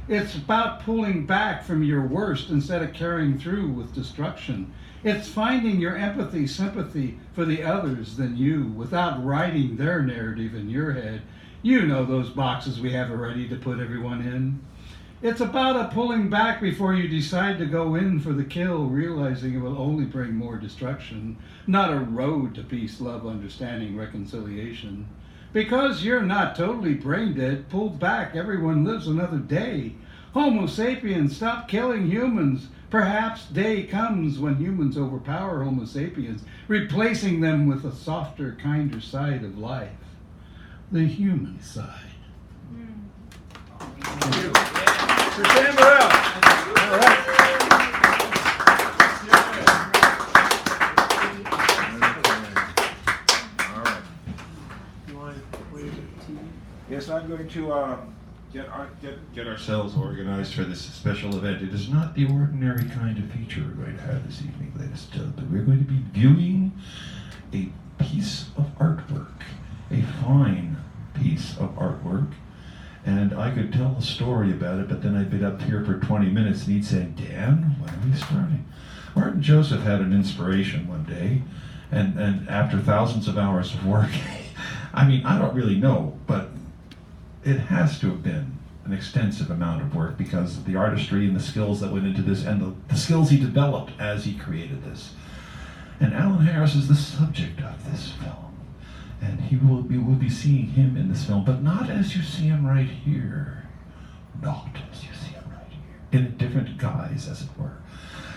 It's about pulling back from your worst instead of carrying through with destruction. It's finding your empathy, sympathy for the others than you without writing their narrative in your head. You know those boxes we have ready to put everyone in. It's about a pulling back before you decide to go in for the kill, realizing it will only bring more destruction, not a road to peace, love, understanding, reconciliation. Because you're not totally brain dead, pull back, everyone lives another day. Homo sapiens, stop killing humans. Perhaps day comes when humans overpower Homo sapiens, replacing them with a softer, kinder side of life. The human side. Thank you. For Dan Burrell. All right. All right. Yes, I'm going to get ourselves organized for this special event. It is not the ordinary kind of feature we're going to have this evening, ladies and gentlemen. We're going to be viewing a piece of artwork, a fine piece of artwork. And I could tell a story about it, but then I'd been up here for 20 minutes and he'd say, Dan, when are we starting? Martin Joseph had an inspiration one day, and after thousands of hours of work, I mean, I don't really know, but it has to have been an extensive amount of work because of the artistry and the skills that went into this and the skills he developed as he created this. And Alan Harris is the subject of this film. And we will be seeing him in this film, but not as you see him right here. Not as you see him right here. In a different guise, as it were.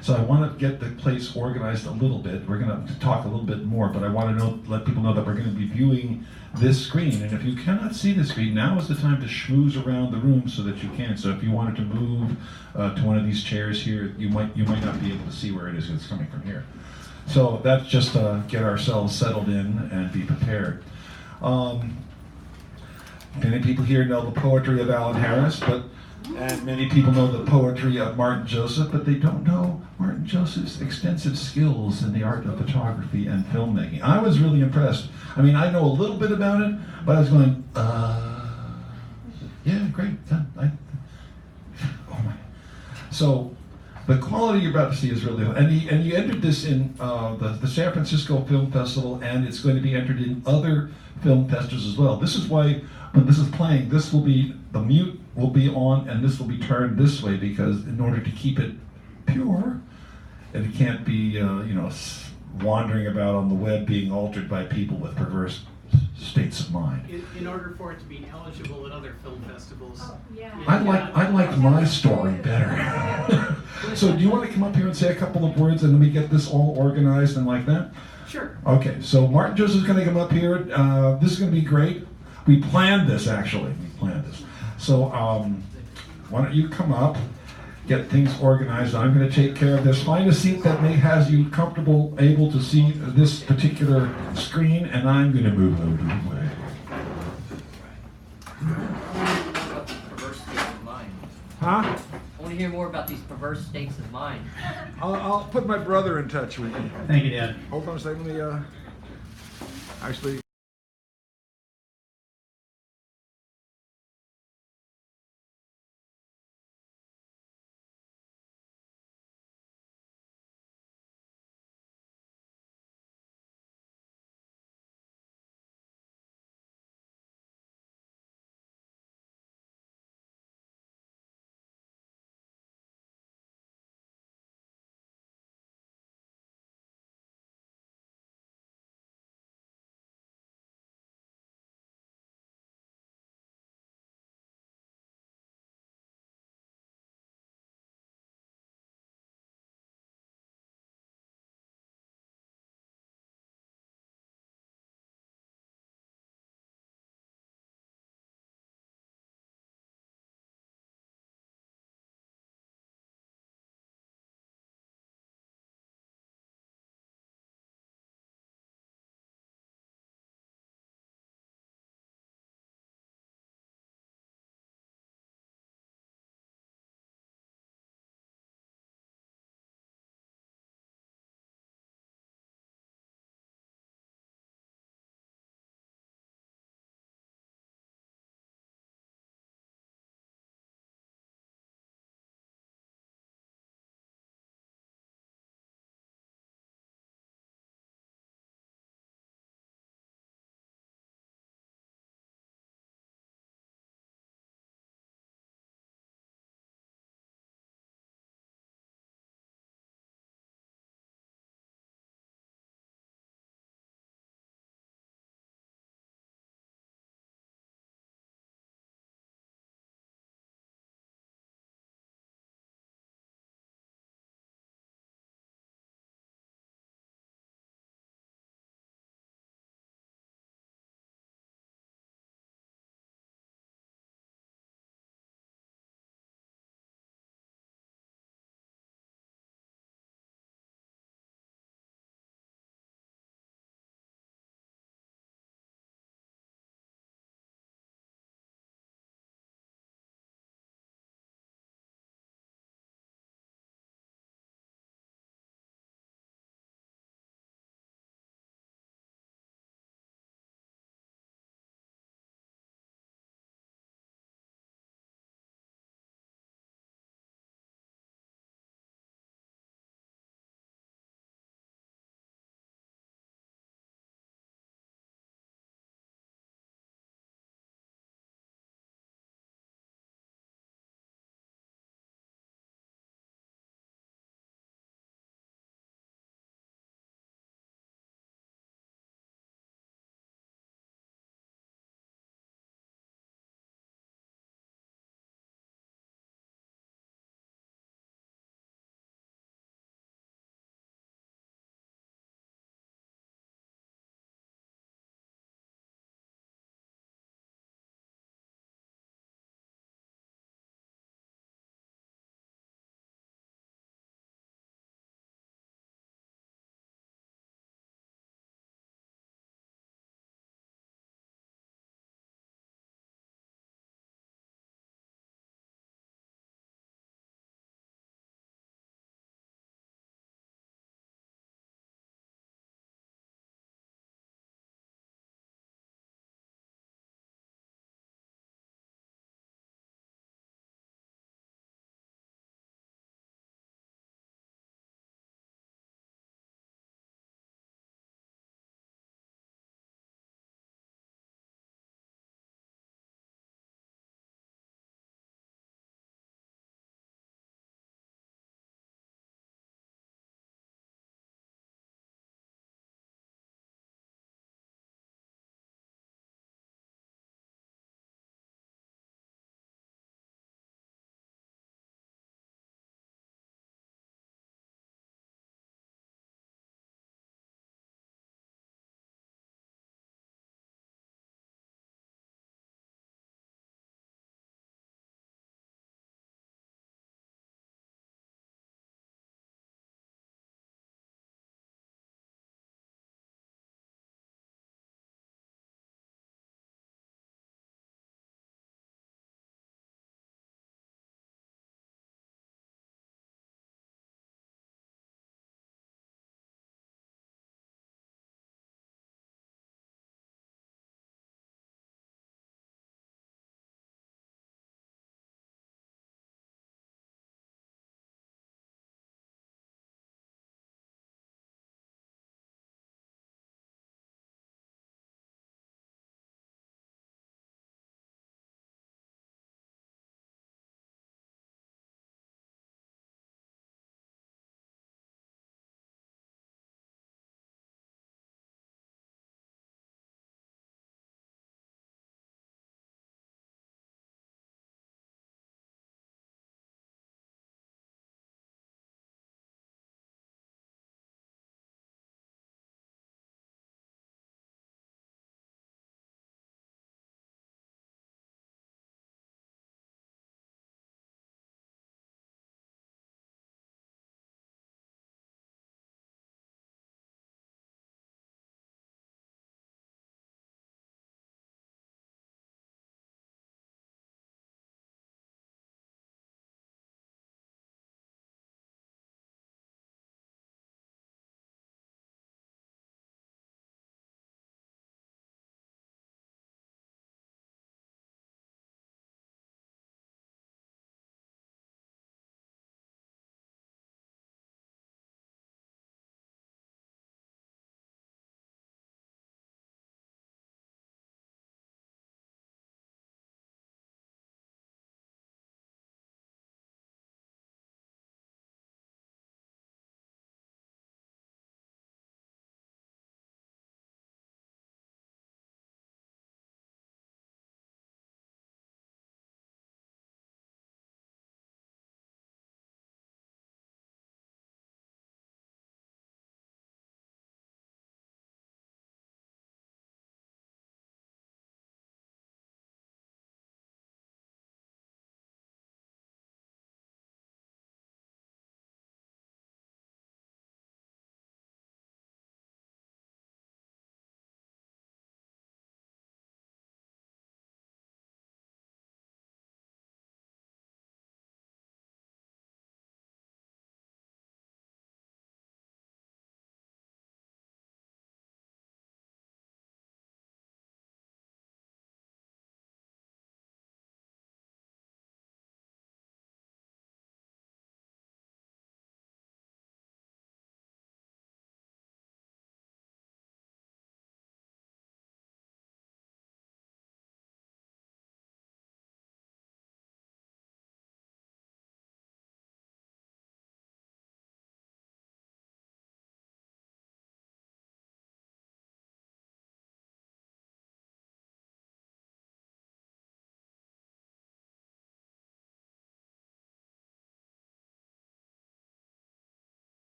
So I want to get the place organized a little bit. We're going to talk a little bit more, but I want to let people know that we're going to be viewing this screen. And if you cannot see the screen, now is the time to schmooze around the room so that you can. So if you wanted to move to one of these chairs here, you might not be able to see where it is. It's coming from here. So that's just to get ourselves settled in and be prepared. Many people here know the poetry of Alan Harris, and many people know the poetry of Martin Joseph, but they don't know Martin Joseph's extensive skills in the art of photography and filmmaking. I was really impressed. I mean, I know a little bit about it, but I was going, yeah, great, done. Oh my. So, the quality you're about to see is really, and you entered this in the San Francisco Film Festival, and it's going to be entered in other film festivals as well. This is why when this is playing, this will be, the mute will be on, and this will be turned this way, because in order to keep it pure, and it can't be, wandering about on the web being altered by people with perverse states of mind. In order for it to be eligible at other film festivals. I like my story better. So do you want to come up here and say a couple of words and let me get this all organized and like that? Sure. Okay, so Martin Joseph's going to come up here. This is going to be great. We planned this, actually. We planned this. So why don't you come up, get things organized. I'm going to take care of this. Find a seat that has you comfortable, able to see this particular screen, and I'm going to move out of the way. Perverse states of mind. Huh? I want to hear more about these perverse states of mind. I'll put my brother in touch with you. Thank you, Dad. Hold on a second. Let me, actually.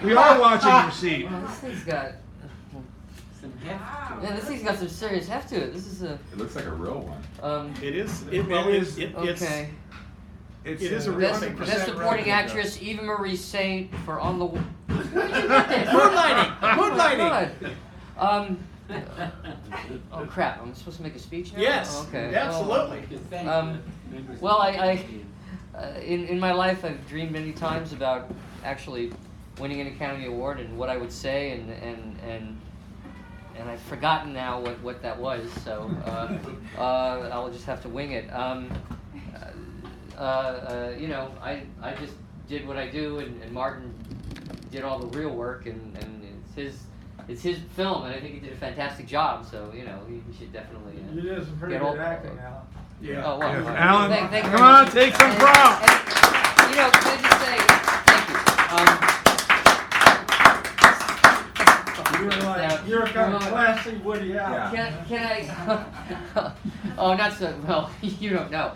We are watching your seat. Well, this thing's got some heft. Yeah, this thing's got some serious heft to it. This is a. It looks like a real one. It is. Okay. It is a real thing. Best supporting actress Eva Marie Saint for On the. Where did you get this? Moonlighting. Moonlighting. Oh crap! I'm supposed to make a speech now. Yes. Oh, okay. Absolutely. Well, in my life, I've dreamed many times about actually winning an Academy Award and what I would say, and I've forgotten now what that was. So I'll just have to wing it. You know, I just did what I do, and Martin did all the real work, and it's his film, and I think he did a fantastic job. So you know, he should definitely. You did some pretty good acting, Alan. Yeah. Oh, well, Yeah. Alan, thank you come very on, much. take some And- props. and, you know, can I just say thank you? You're kind of classy Woody Allen. Can I? Oh, not so. Well, you don't know.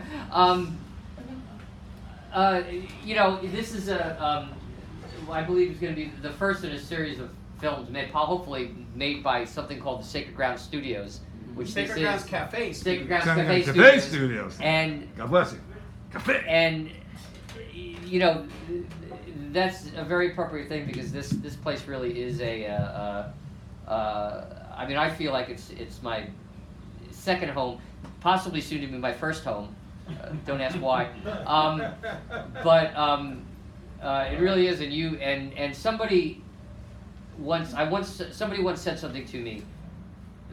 You know, this is I believe it's going to be the first in a series of films made, hopefully made by something called the Sacred Ground Studios, which Sacred this Grounds is Cafe. Sacred Grounds Cafe Cafe Studios. And God bless you. Cafe. and you know, that's a very appropriate thing because this place really is a. I mean, I feel like it's my second home, possibly soon to be my first home. Don't ask why. But it really is, and somebody once said something to me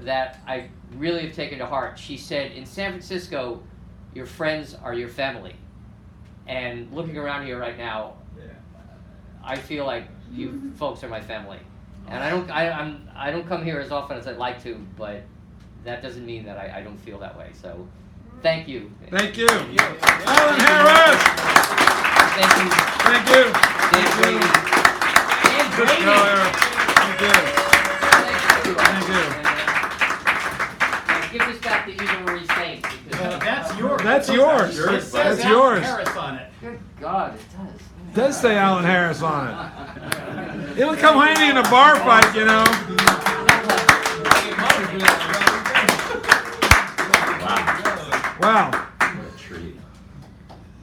that I really have taken to heart. She said, "In San Francisco, your friends are your family." And looking around here right now, I feel like you folks are my family. And I don't come here as often as I'd like to, but that doesn't mean that I don't feel that way. So, thank you. Thank you. Alan Harris. Thank you. Thank you. Dan Brady. Dan Brady. Thank you. Thank you. Give this back to Eva Marie Saint. That's yours. That's yours. It says That's Alan yours. Harris on it. Good God, it does. It does say Alan Harris on it. It'll come handy in a bar fight, you know. Wow. What a treat.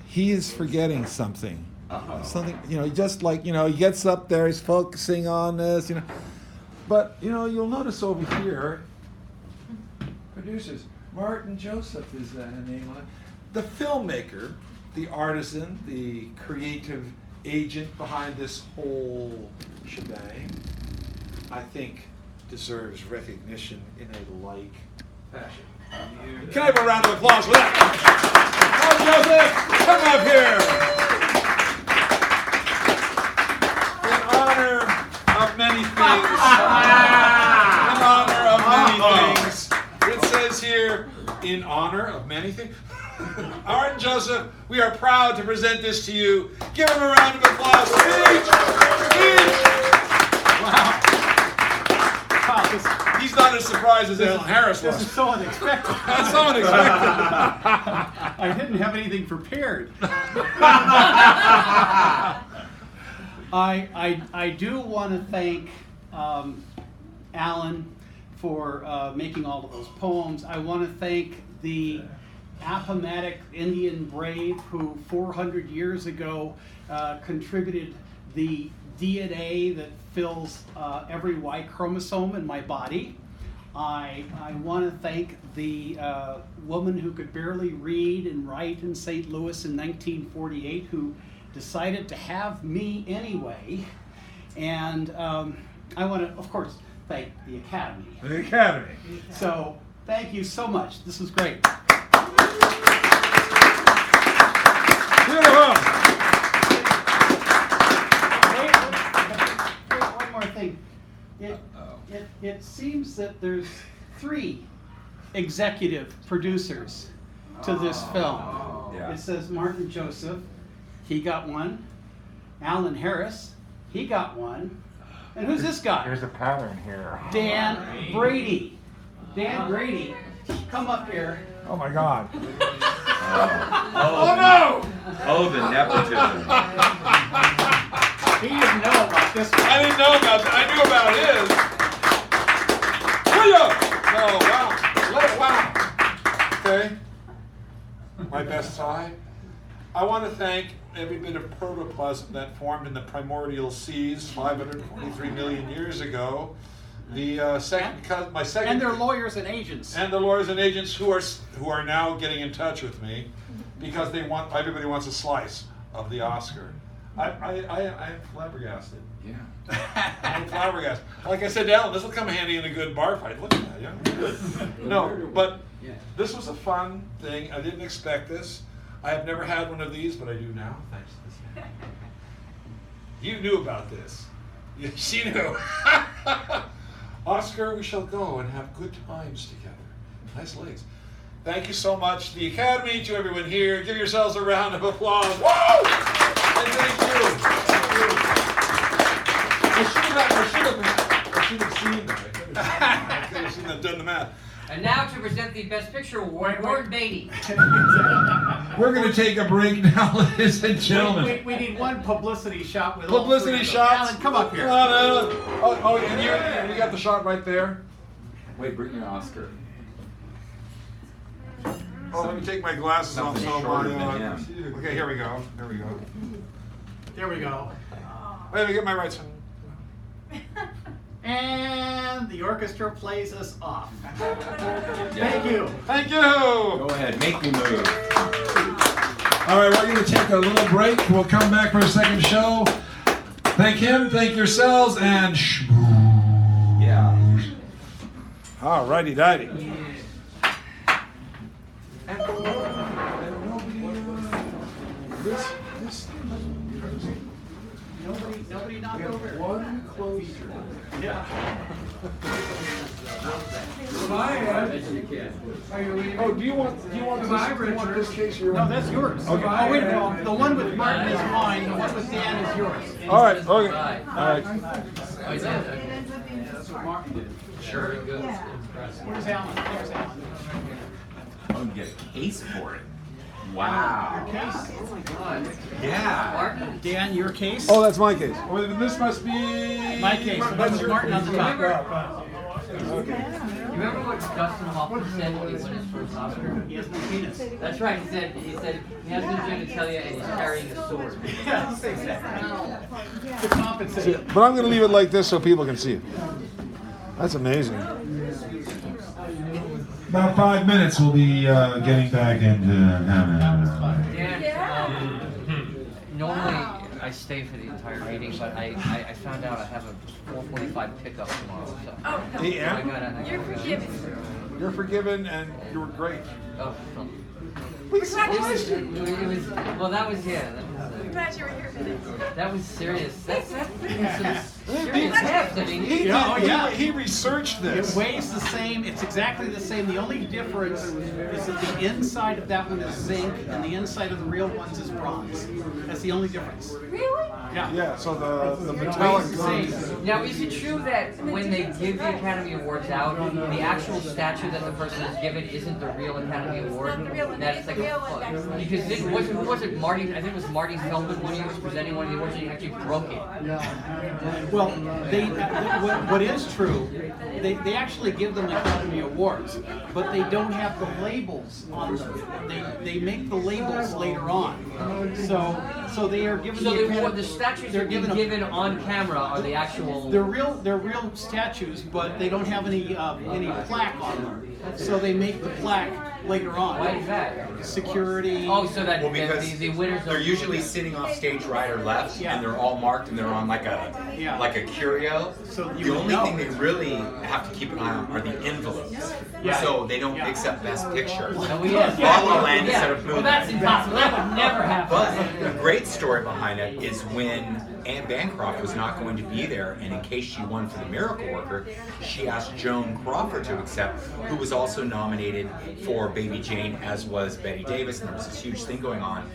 He is forgetting something. Uh-oh. Something, you know, just like, you know, he gets up there, he's focusing on this, you know. But, you know, you'll notice over here, producers, Martin Joseph is a name on it. The filmmaker, the artisan, the creative agent behind this whole shebang, I think deserves recognition in a like fashion. Can I have a round of applause for that? Martin Joseph, come up here. In honor of many things. In honor of many things. It says here, in honor of many things. Martin Joseph, we are proud to present this to you. Give him a round of applause. Each. Wow. He's not as surprised as Alan Harris was. This is so unexpected. That's so unexpected. I didn't have anything prepared. I do want to thank Alan for making all of those poems. I want to thank the Appomattox Indian brave who 400 years ago contributed the DNA that fills every Y chromosome in my body. I want to thank the woman who could barely read and write in St. Louis in 1948 who decided to have me anyway. And I want to, of course, thank the Academy. The Academy. So thank you so much. This was great. Beautiful. Wait, one more thing. It seems that there's 3 executive producers to this film. Yeah. It says Martin Joseph, he got one. Alan Harris, he got one. And who's this guy? There's a pattern here. Dan Brady. Dan Brady, come up here. Oh my God. Oh no! Oh, the nepotism. He didn't know about this one. I didn't know about that. I knew about his. William! No, wow. Okay. My best tie. I want to thank every bit of protoplasm that formed in the primordial seas 543 million years ago. The my second, And their lawyers and agents. and the lawyers and agents who are now getting in touch with me because everybody wants a slice of the Oscar. I am flabbergasted. Yeah. I'm flabbergasted. Like I said to Ellen, this will come handy in a good bar fight. Look at that, yeah. No, but this was a fun thing. I didn't expect this. I have never had one of these, but I do now, thanks to this. You knew about this. Yeah, she knew. Oscar, we shall go and have good times together. Nice legs. Thank you so much, the Academy, to everyone here. Give yourselves a round of applause. Whoa! And thank you. I should have seen that. I could have seen that, done the math. And now to present the Best Picture Award, Warren Beatty. We're going to take a break now, ladies and gentlemen. We need one publicity shot with Publicity all three of them. shots. Alan, come up here. Come on, Alan. Oh, and you got the shot right there. Wait, bring your Oscar. Oh, let me take my glasses off. Something So shorter my, than him. okay, here we go. There we go. There we go. Wait, let me get my right side. And the orchestra plays us off. Thank you. Thank you. Go ahead, make me move. All right, we're going to take a little break. We'll come back for a second show. Thank him, thank yourselves, and shmoo. Yeah. All righty, righty. Nobody knocked over. One closer. Yeah. Oh, do you want this case? No, that's yours. Okay. Oh, wait a minute. The one with Martin is mine. The one with Dan is yours. All right, okay. All right. That's what Martin did. Sure. Where's Alan? There's Alan. Oh, you get a case for it. Wow. Your case. Yeah. Dan, your case. Oh, that's my case. Oh, this must be My case. That's Martin on the top. You remember what Dustin Hoffman said when he won his first Oscar? He has no penis. That's right. He said he has no genitalia and he's carrying a sword. Yes, exactly. To compensate. But I'm going to leave it like this so people can see it. That's amazing. About 5 minutes, we'll be getting back into. Dan, normally I stay for the entire meeting, but I found out I have a 4:45 pickup tomorrow. So. Oh, no. You're forgiven. You're forgiven, and you were great. Oh, no. Congratulations. It was, well, that was, yeah. I'm glad you were here for this. That was serious. That's some serious heft. I mean, He researched this. It weighs the same. It's exactly the same. The only difference is that the inside of that one is zinc and the inside of the real ones is bronze. That's the only difference. Really? Yeah. Yeah, so the It metallic weighs the same. Now, is it true that when they give the Academy Awards out, the actual statue that the person is given isn't the real Academy Award? Not the real one. That's like because who was it? Marty? I think it was Marty Feldman when he was presenting one of the awards, and he actually broke it. Well, what is true, they actually give them Academy Awards, but they don't have the labels on them. They make the labels later on. So they are given So the Academy. the statues they're that are given on camera are the actual. They're real statues, but they don't have any plaque on them. So they make the plaque later on. Why is that? Security. Oh, so that because the winners. they're usually sitting off stage right or left, and they're all marked, and they're on like a curio. So the only thing they really have to keep an eye on are the envelopes. Yeah. So they don't mix up Best Picture. Oh, yes. La La Land instead of Well, Moonlight. that's impossible. That would never happen. But the great story behind it is when Anne Bancroft was not going to be there, and in case she won for The Miracle Worker, she asked Joan Crawford to accept, who was also nominated for Baby Jane, as was Betty Davis, and there was this huge thing going on.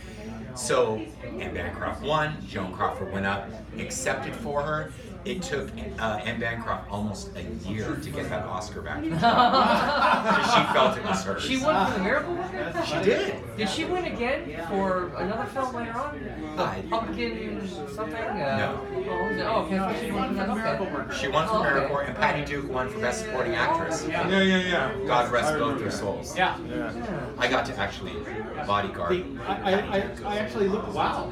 So Anne Bancroft won, Joan Crawford went up, accepted for her, it took Anne Bancroft almost a year to get that Oscar back. Because she felt it was hers. She won for The Miracle Worker? She did. Did she win again for another film later on? Pumpkin something? No. Oh, okay. I thought she won for The Miracle Worker. She won for The Miracle Worker, and Patty Duke won for Best Supporting Actress. Yeah. God rest both their souls. Yeah. I got to actually bodyguard. I actually looked. Wow.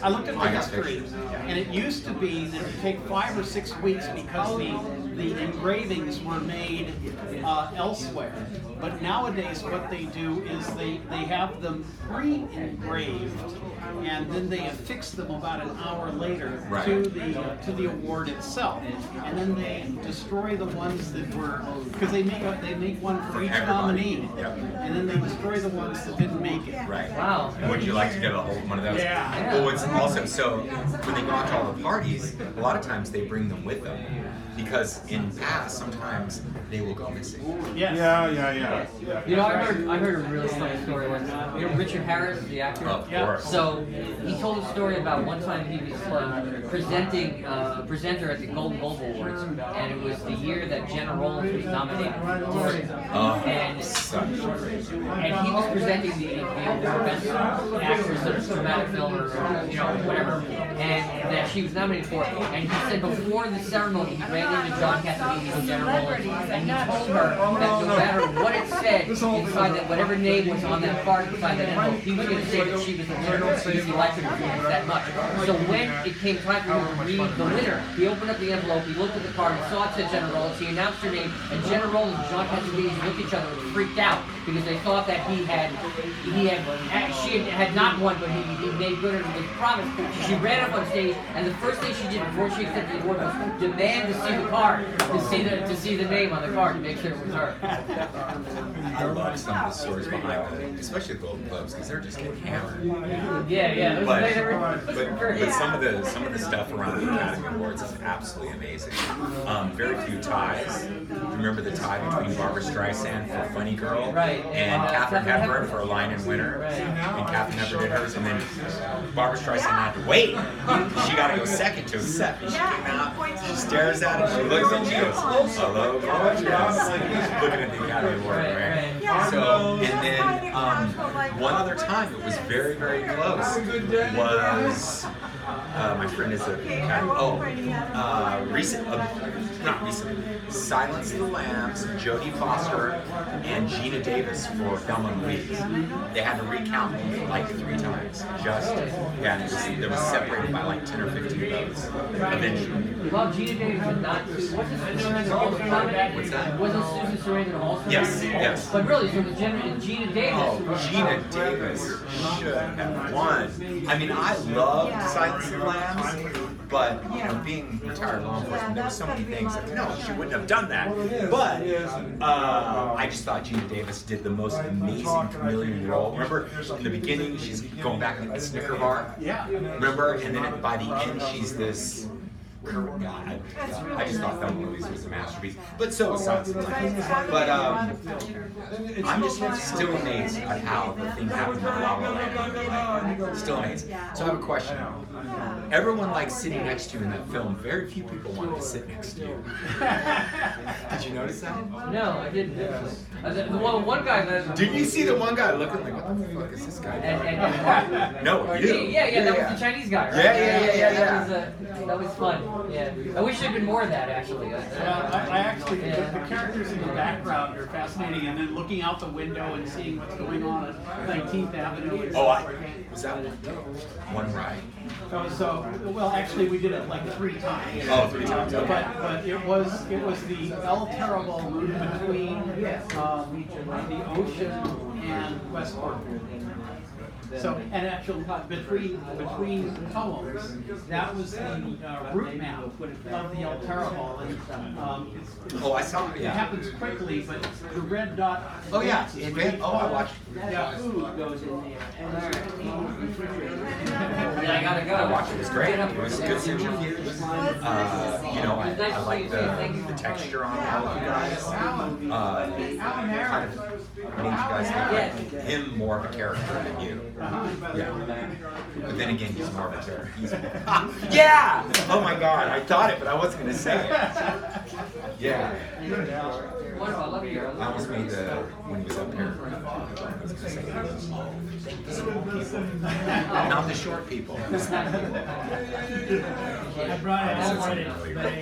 I looked at the I got history, pictures. and it used to be that it would take 5 or 6 weeks because the engravings were made elsewhere. But nowadays, what they do is they have them pre-engraved, and then they affix them about an hour later to the award itself, and then they destroy the ones that were, because they make one for each nominee, and then they destroy the ones that didn't make it. Right. Wow. Would you like to get a hold of one of those? Yeah. Well, it's also, so when they go out to all the parties, a lot of times they bring them with them. Because in past, sometimes they will go missing. Yes. Yeah. You know, I heard a really funny story once. You know Richard Harris, the actor? Of course. So he told a story about one time he was presenting a presenter at the Golden Globe Awards, and it was the year that Jenna Rollins was nominated for it. And he was presenting the award best actress of dramatic film or whatever, and that she was nominated for it. And he said before the ceremony he ran into John Cassavetes and Jenna Rollins, and he told her that no matter what it said inside that, whatever name was on that card inside that envelope, he was going to say that she was the winner because he liked her performance that much. So when it came time for him to read the winner, he opened up the envelope, he looked at the card, he saw it said Jenna Rollins, he announced her name, and Jenna Rollins and John Cassavetes looked at each other and freaked out because they thought that she had not won, but he made good on his promise. She ran up on stage, and the first thing she did before she accepted the award was demand to see the card, to see the name on the card to make sure it was her. I love some of the stories behind it, especially the Golden Globes, because they're just getting hammered. Yeah. But some of the stuff around the Academy Awards is absolutely amazing. Very few ties. Remember the tie between Barbra Streisand for Funny Girl and Katharine Hepburn for A Line in Winter? And Katharine Hepburn did hers, and then Barbra Streisand had to wait. She got to go second to accept. And she came out, she stares at it, she looks and she goes, hello, gorgeous. Looking at the Academy Award, right? So, and then one other time it was very, very close was my friend is not recently, Silence of the Lambs, Jodie Foster, and Gina Davis for Thelma and Louise. They had to recount them like 3 times. And it was separated by like 10 or 15 votes eventually. Well, Gina Davis was not. What's that? Wasn't Susan Sarandon also? Yes. But really, so Gina Davis. Oh, Gina Davis should have won. I mean, I loved Silence of the Lambs, but being retired law enforcement, there were so many things that no, she wouldn't have done that. But I just thought Gina Davis did the most amazing chameleon role. Remember in the beginning, she's going back to the Snicker bar. Yeah. Remember, and then by the end, she's this. I just thought Thelma and Louise was a masterpiece, but so was Silence of the Lambs. But I'm just still amazed at how the thing happened in La La Land. Still amazed. So I have a question. Everyone likes sitting next to you in that film. Very few people wanted to sit next to you. Did you notice that? No, I didn't. The one guy that. Did you see the one guy looking like, what the fuck is this guy doing? No, you. Yeah, that was the Chinese guy, right? Yeah. That was fun. Yeah, I wish there'd been more of that actually. I actually, the characters in the background are fascinating, and then looking out the window and seeing what's going on at 19th Avenue. Was that one ride? Well, actually, we did it like 3 times. Oh, 3 times. Okay. But it was the El Terrible between the ocean and Westport. So, and actually, between poems, that was the route map of the El Terrible. And, I saw it. It happens quickly, but the red dot. Oh yeah, I watched. Yeah, food goes in there. Yeah, I gotta go. I watched it. It was great. It was a good centrifuge. I like the texture on all of you guys. Kind of made you guys think like him more of a character than you. Yeah. But then again, he's more of a terror. Yeah! Oh my god, I thought it, but I wasn't going to say it. Yeah. I almost made the, when he was up here, I was going to say, the small people. Not the short people. I brought it home, but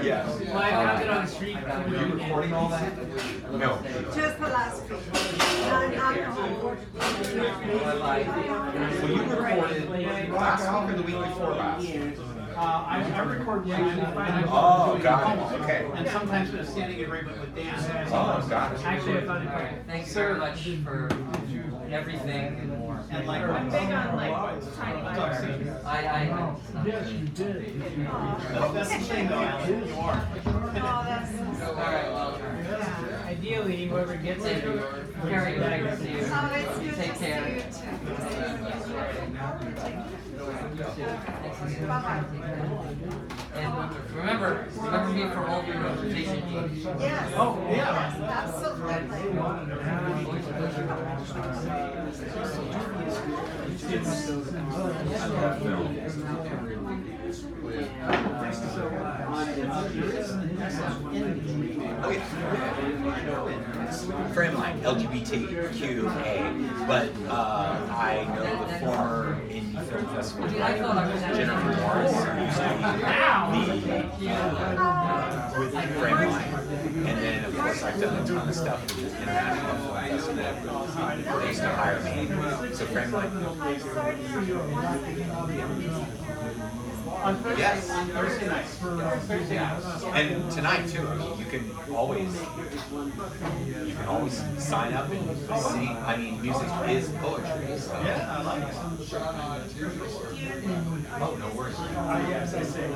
Yeah. well, I found it on the street. Were you recording all that? No. Just the last week. So you recorded last week or the week before last? I record when I'm finding Oh, got it. Okay. and sometimes with a standing agreement with Dan. Oh, got it. Actually, I found it perfect. Thank you very much for everything and more. And like, I'm big on like tiny bites. Yes, you did. That's the thing though, Alan, you are. Oh, that's All right, well, Ideally, whoever gets it, carry back to you. Oh, it's good Take to care. see you too. Bye-bye. And remember me for all your notification needs. Yes. Oh, yeah. Absolutely. Oh yeah. Frame line, LGBTQA, but I know the former indie film festival director, Jennifer Morris, used to be with Frame line, and then of course I've done a ton of stuff with the International Film Festival. They used to hire me, so Frame line. On Thursday, Yes. on Thursday nights. Thursday nights. And tonight too. I mean, you can always sign up and sing. I mean, music is poetry. So. Yeah, I like it. Oh, no worries. Yes, I say.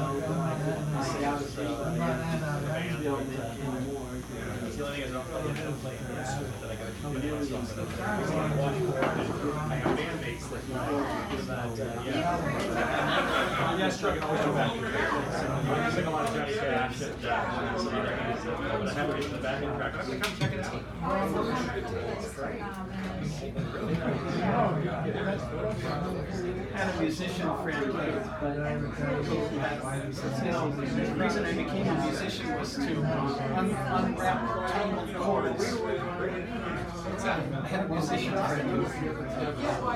Yes, sure, I can always go back. I sing a lot of Johnny Cash and I have it in the backing track. I'm gonna come check it out. I had a musician friend who the reason I became a musician was to unwrap tangled chords. I had a musician friend who was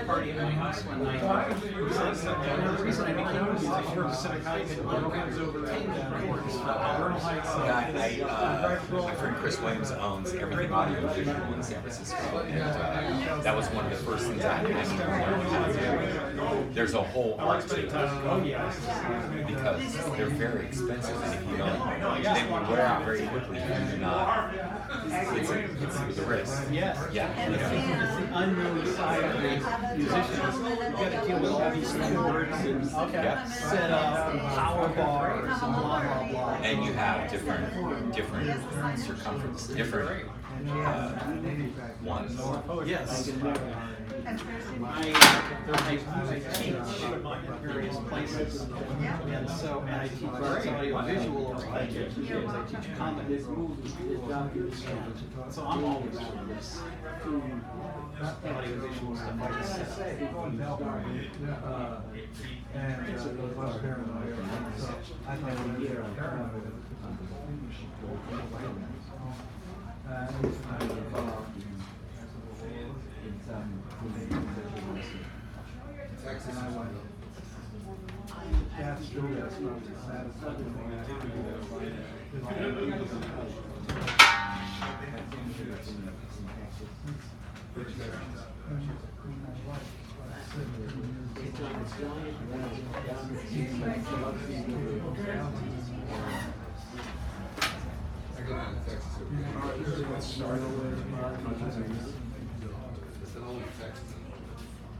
party at my house one night. The reason I became a musician was so I could unwrap tangled chords. My friend Chris Williams owns everything audio visual in San Francisco, and that was one of the first things I had to learn how to do. There's a whole art to it because they're very expensive, and if you don't, they will wear out very quickly if you do not. It's the risk. Yes. Yeah. And it's the unknown side of the musicians. You've got to deal with all these chords and set up power bars and blah blah blah. And you have different circumference, different ones. Yes. I teach at various places, and so I teach audio visual, I teach comedy. So I'm always doing this audio visual stuff. I just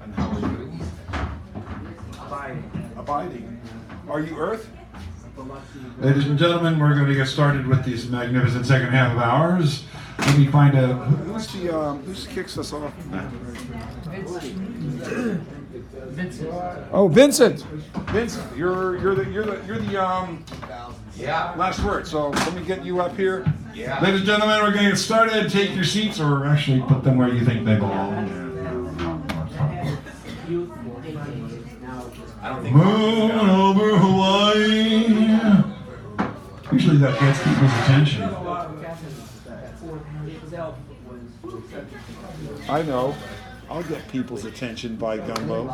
And how are you? Abiding. Are you Earth? Ladies and gentlemen, we're going to get started with this magnificent second half of ours. Let me find a... Who kicks us off? Vincent. Oh, Vincent. Vincent, you're the last word. So let me get you up here. Yeah. Ladies and gentlemen, we're going to get started. Take your seats, or actually put them where you think they belong. I don't think Moon over Hawaii. Usually that gets people's attention. I know. I'll get people's attention by gumbo.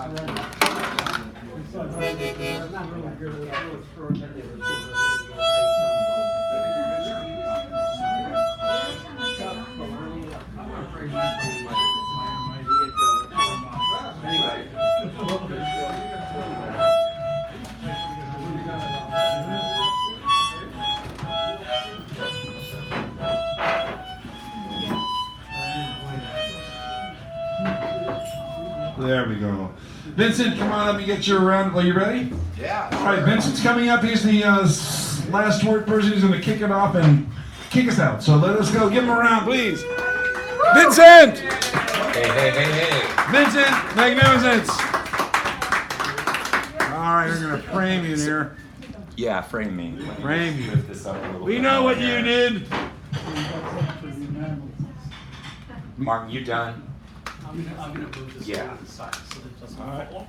There we go. Vincent, come on up and get your round. Are you ready? Yeah. All right, Vincent's coming up. He's the last word person. He's going to kick it off and kick us out. So let us go. Give him a round, please. Vincent! Hey. Vincent, magnificence! All right, we're going to frame you here. Yeah, frame me. Frame you. Lift this up a little We bit know more what you here. did. Martin, you done? I'm gonna move this Yeah. over to the side so that it doesn't All right. fall.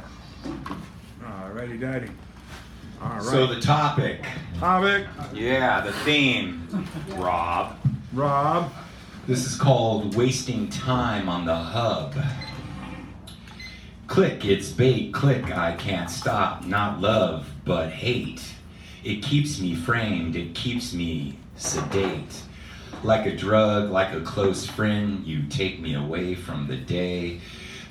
All righty, daddy. All right. So the topic. Topic. Yeah, the theme. Rob. Rob. This is called Wasting Time on the Hub. Click, it's bait. Click, I can't stop. Not love, but hate. It keeps me framed. It keeps me sedate. Like a drug, like a close friend, you take me away from the day.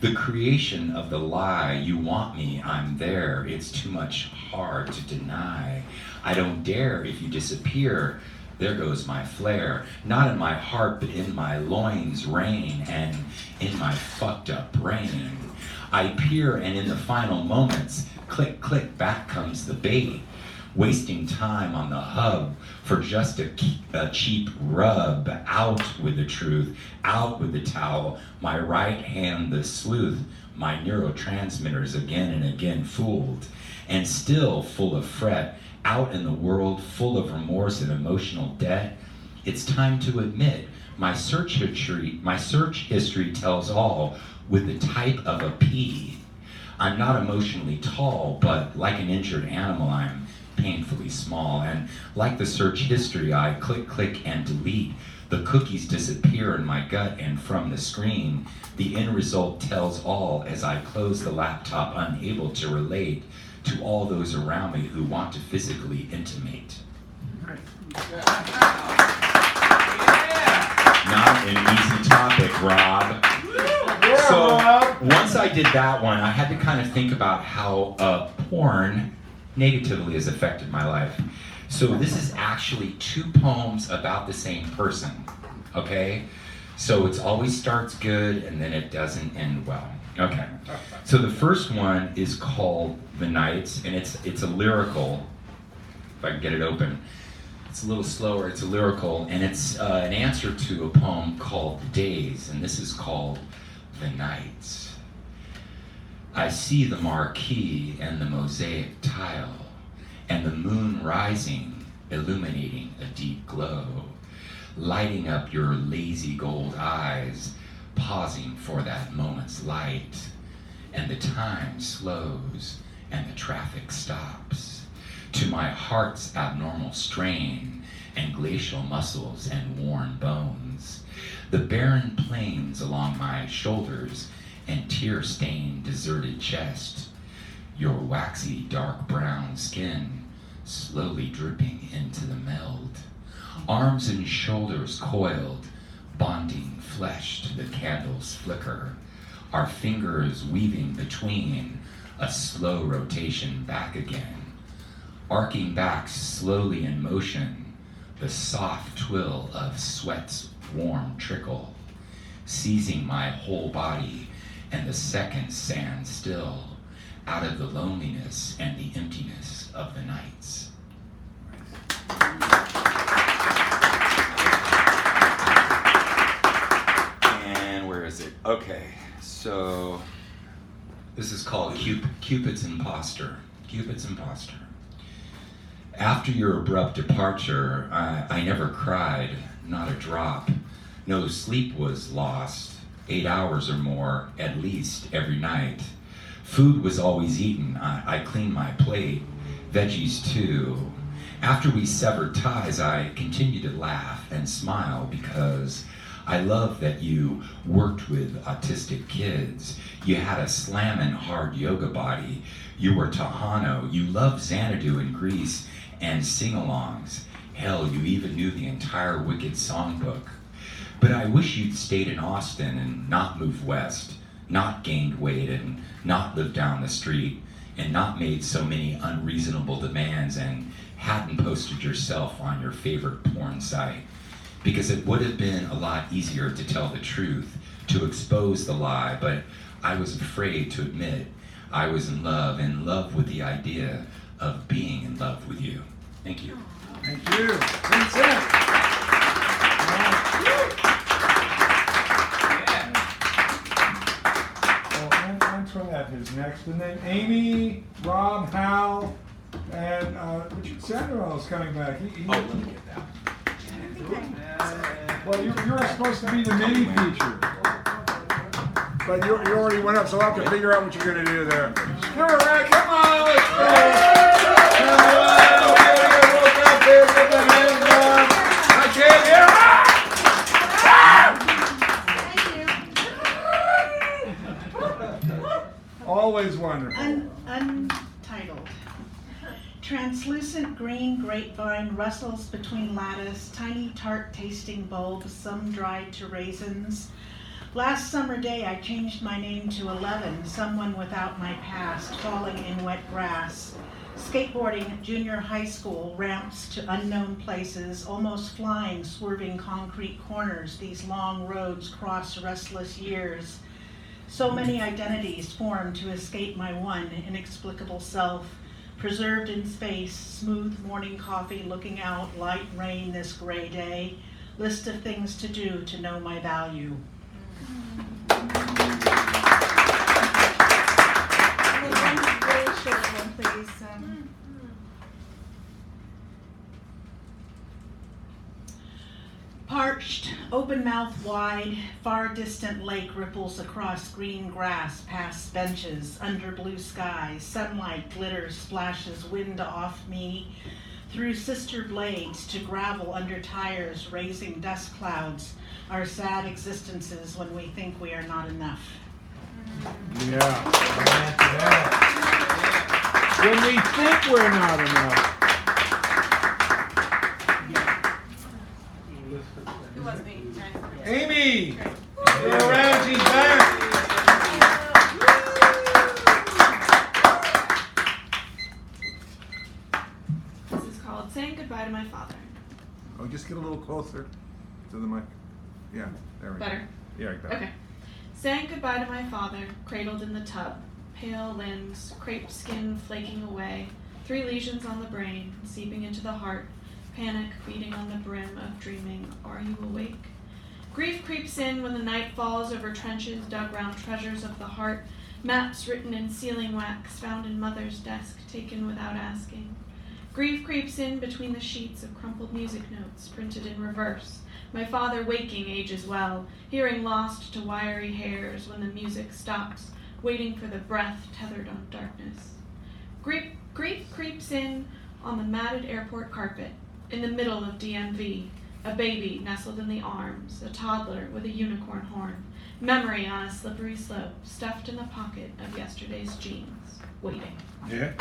The creation of the lie, you want me, I'm there. It's too much hard to deny. I don't dare if you disappear. There goes my flare. Not in my heart, but in my loins reign, and in my fucked up brain. I peer, and in the final moments, click, click, back comes the bait. Wasting time on the hub for just a cheap rub. Out with the truth, out with the towel. My right hand the sleuth, my neurotransmitters again and again fooled. And still full of fret, out in the world full of remorse and emotional debt. It's time to admit, my search history tells all with the type of a P. I'm not emotionally tall, but like an injured animal, I'm painfully small, and like the search history, I click, click, and delete. The cookies disappear in my gut, and from the screen, the end result tells all as I close the laptop, unable to relate to all those around me who want to physically intimate. Not an easy topic, Rob. So once I did that one, I had to kind of think about how porn negatively has affected my life. So this is actually two poems about the same person, okay? So it always starts good and then it doesn't end well. Okay, so the first one is called The Nights, and it's a lyrical, if I can get it open. It's a little slower, it's a lyrical, and it's an answer to a poem called The Days, and this is called The Nights. I see the marquee and the mosaic tile, and the moon rising, illuminating a deep glow, lighting up your lazy gold eyes, pausing for that moment's light, and the time slows and the traffic stops. To my heart's abnormal strain and glacial muscles and worn bones, the barren plains along my shoulders and tear-stained deserted chest, your waxy dark brown skin slowly dripping into the meld, arms and shoulders coiled, bonding flesh to the candle's flicker, our fingers weaving between a slow rotation back again, arcing back slowly in motion, the soft twill of sweat's warm trickle, seizing my whole body, and the seconds stand still, out of the loneliness and the emptiness of the nights. And where is it? Okay, so this is called Cupid's Imposter. Cupid's Imposter. After your abrupt departure, I never cried, not a drop. No sleep was lost, 8 hours or more, at least, every night. Food was always eaten. I cleaned my plate, veggies too. After we severed ties, I continued to laugh and smile because I love that you worked with autistic kids. You had a slammin' hard yoga body. You were Tahano. You loved Xanadu in Greece and sing-alongs. Hell, you even knew the entire Wicked songbook. But I wish you'd stayed in Austin and not moved west, not gained weight and not lived down the street, and not made so many unreasonable demands and hadn't posted yourself on your favorite porn site. Because it would have been a lot easier to tell the truth, to expose the lie, but I was afraid to admit I was in love with the idea of being in love with you. Thank you. Thank you. Vincent. Antoinette is next, and then Amy, Rob, Hal, and Richard Sandoval is coming back. Let me get that. Well, you're supposed to be the mini feature, but you already went up, so I'll have to figure out what you're going to do there. All right, come on, let's go. Look out there, put the hands up. I can't hear Always wonderful. Untitled. Translucent green grapevine rustles between lattice, tiny tart tasting bulbs, some dried to raisins. Last summer day I changed my name to 11, someone without my past, falling in wet grass. Skateboarding at junior high school, ramps to unknown places, almost flying, swerving concrete corners, these long roads cross restless years. So many identities formed to escape my one inexplicable self, preserved in space, smooth morning coffee looking out, light rain this gray day, list of things to do to know my value. Really short one, please. Parched, open mouth wide, far distant lake ripples across green grass, past benches, under blue skies, sunlight glitters, splashes wind off me, through sister blades to gravel under tires, raising dust clouds, our sad existences when we think we are not enough. Yeah. When we think we're not enough. It was me. Amy! You're around, she's back! This is called Saying Goodbye to My Father. Oh, just get a little closer to the mic. Yeah, there we go. Better? Yeah, better. Okay. Saying goodbye to my father, cradled in the tub, pale limbs, crepe skin flaking away, 3 lesions on the brain, seeping into the heart, panic beating on the brim of dreaming. Are you awake? Grief creeps in when the night falls over trenches dug round treasures of the heart, maps written in sealing wax found in mother's desk, taken without asking. Grief creeps in between the sheets of crumpled music notes, printed in reverse. My father waking ages well, hearing lost to wiry hairs when the music stops, waiting for the breath tethered on darkness. Grief creeps in on the matted airport carpet, in the middle of DMV, a baby nestled in the arms, a toddler with a unicorn horn, memory on a slippery slope, stuffed in the pocket of yesterday's jeans, waiting. Yeah.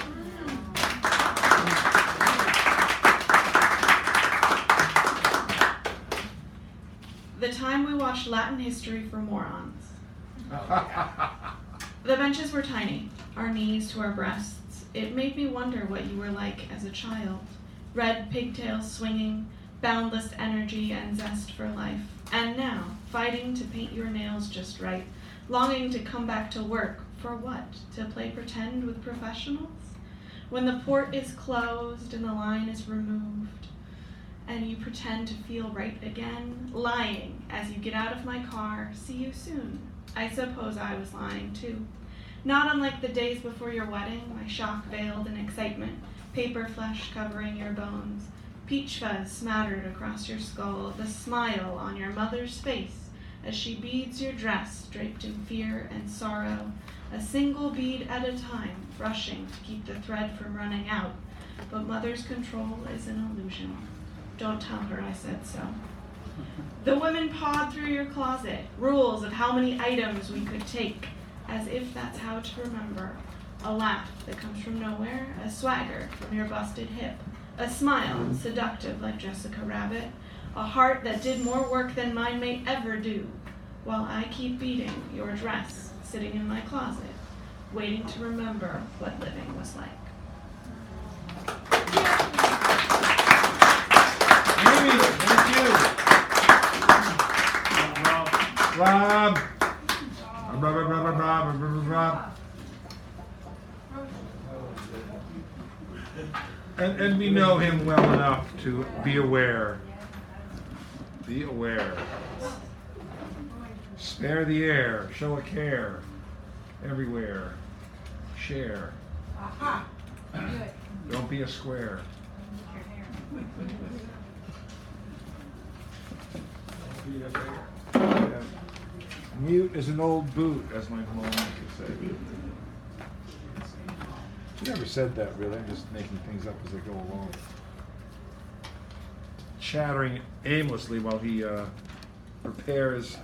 The time we watched Latin history for morons. The benches were tiny, our knees to our breasts. It made me wonder what you were like as a child. Red pigtails swinging, boundless energy and zest for life. And now, fighting to paint your nails just right, longing to come back to work. For what? To play pretend with professionals? When the port is closed and the line is removed, and you pretend to feel right again, lying as you get out of my car, see you soon. I suppose I was lying too. Not unlike the days before your wedding, my shock veiled in excitement, paper flesh covering your bones, peach fuzz smattered across your skull, the smile on your mother's face as she beads your dress draped in fear and sorrow, a single bead at a time, brushing to keep the thread from running out. But mother's control is an illusion. Don't tell her I said so. The women pawed through your closet, rules of how many items we could take, as if that's how to remember. A laugh that comes from nowhere, a swagger from your busted hip, a smile seductive like Jessica Rabbit, a heart that did more work than mine may ever do, while I keep beating your dress, sitting in my closet, waiting to remember what living was like. Amy, thank you. Rob. Rob. And we know him well enough to be aware. Be aware. Spare the air. Show a care. Everywhere. Share. Aha. Don't be a square. Yeah. Mute is an old boot, as my mom used to say. She never said that, really. I'm just making things up as I go along. Chattering aimlessly while he prepares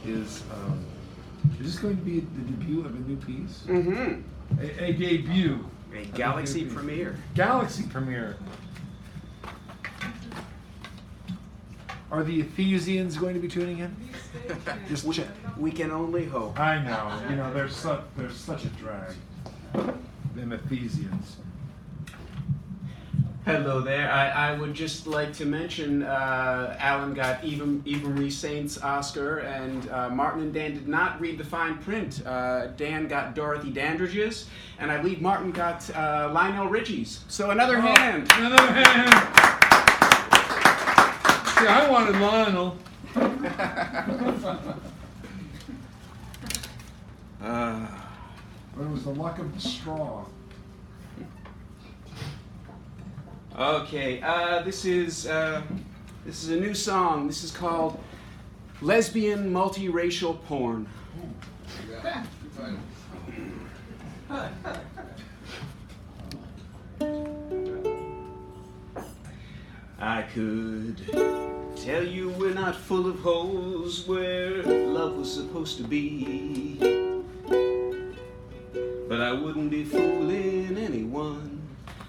his. Is this going to be the debut of a new piece? Mm-hmm. A debut. A Galaxy premiere. Galaxy premiere. Are the Ephesians going to be tuning in? Just check. We can only hope. I know. You know, there's such a drag. Them Ephesians. Hello there. I would just like to mention Alan got Eva Marie Saint's Oscar, and Martin and Dan did not read the fine print. Dan got Dorothy Dandridge's, and I believe Martin got Lionel Richie's. So another hand. Another hand. See, I wanted Lionel. But it was the luck of the straw. Okay, this is a new song. This is called Lesbian Multiracial Porn. I could tell you we're not full of holes where love was supposed to be, but I wouldn't be fooling anyone.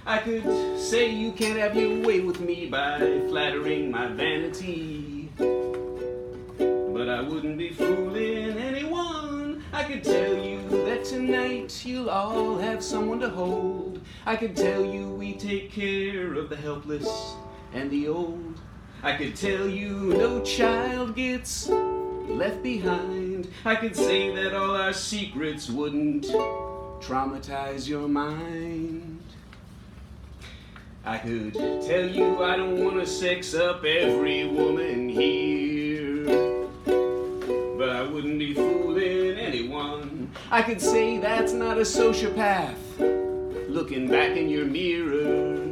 I could say you can't have your way with me by flattering my vanity, but I wouldn't be fooling anyone. I could tell you that tonight you'll all have someone to hold. I could tell you we take care of the helpless and the old. I could tell you no child gets left behind. I could say that all our secrets wouldn't traumatize your mind. I could tell you I don't want to sex up every woman here, but I wouldn't be fooling anyone. I could say that's not a sociopath looking back in your mirror,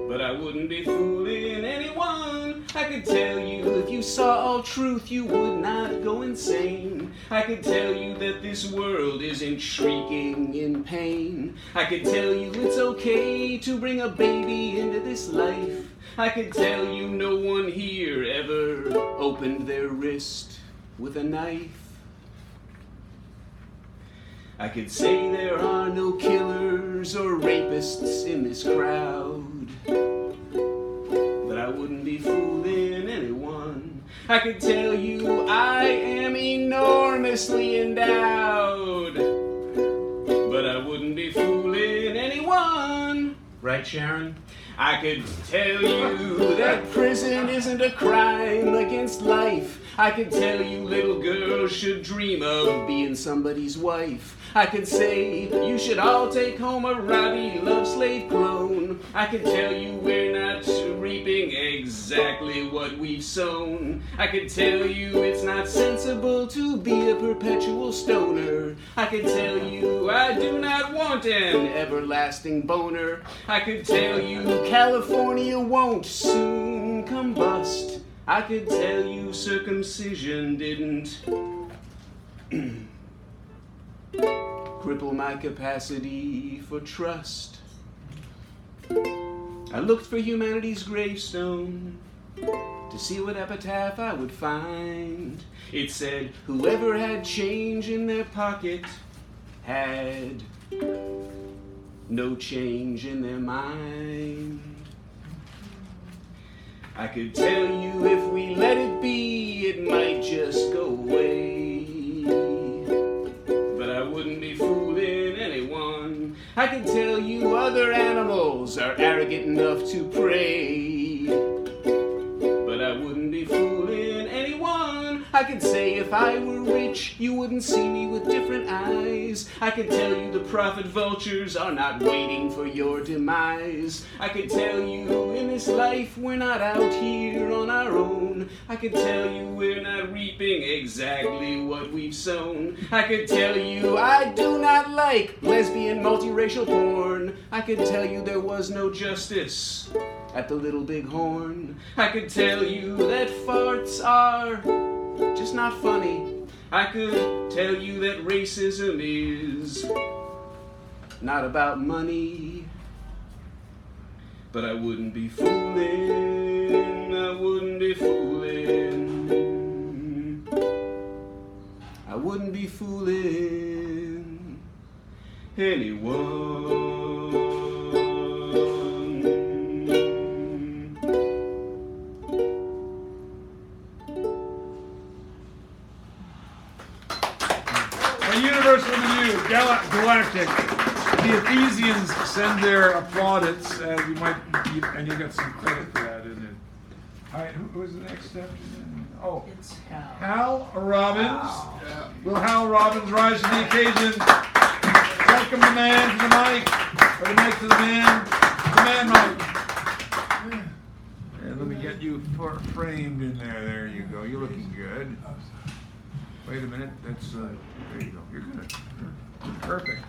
but I wouldn't be fooling anyone. I could tell you if you saw all truth you would not go insane. I could tell you that this world isn't shrieking in pain. I could tell you it's okay to bring a baby into this life. I could tell you no one here ever opened their wrist with a knife. I could say there are no killers or rapists in this crowd, but I wouldn't be fooling anyone. I could tell you I am enormously endowed, but I wouldn't be fooling anyone. Right, Sharon? I could tell you that prison isn't a crime against life. I could tell you little girls should dream of being somebody's wife. I could say you should all take home a Robbie Love slave clone. I could tell you we're not reaping exactly what we've sown. I could tell you it's not sensible to be a perpetual stoner. I could tell you I do not want an everlasting boner. I could tell you California won't soon combust. I could tell you circumcision didn't cripple my capacity for trust. I looked for humanity's gravestone to see what epitaph I would find. It said, whoever had change in their pocket had no change in their mind. I could tell you if we let it be, it might just go away. But I wouldn't be fooling anyone. I could tell you other animals are arrogant enough to pray. But I wouldn't be fooling anyone. I could say if I were rich, you wouldn't see me with different eyes. I could tell you the profit vultures are not waiting for your demise. I could tell you in this life we're not out here on our own. I could tell you we're not reaping exactly what we've sown. I could tell you I do not like lesbian multiracial porn. I could tell you there was no justice at the Little Big Horn. I could tell you that farts are just not funny. I could tell you that racism is not about money. But I wouldn't be fooling, I wouldn't be fooling. I wouldn't be fooling anyone. Universal to you, galactic. The Ephesians send their plaudits, and you got some credit for that, isn't it? All right, who was the next step? Oh, it's Hal. Hal Robbins. Will Hal Robbins rise to the occasion? Welcome the man to the mic, or the mic to the man mic. And let me get you framed in there. There you go. You're looking good. Wait a minute. That's there you go. You're good. Perfect.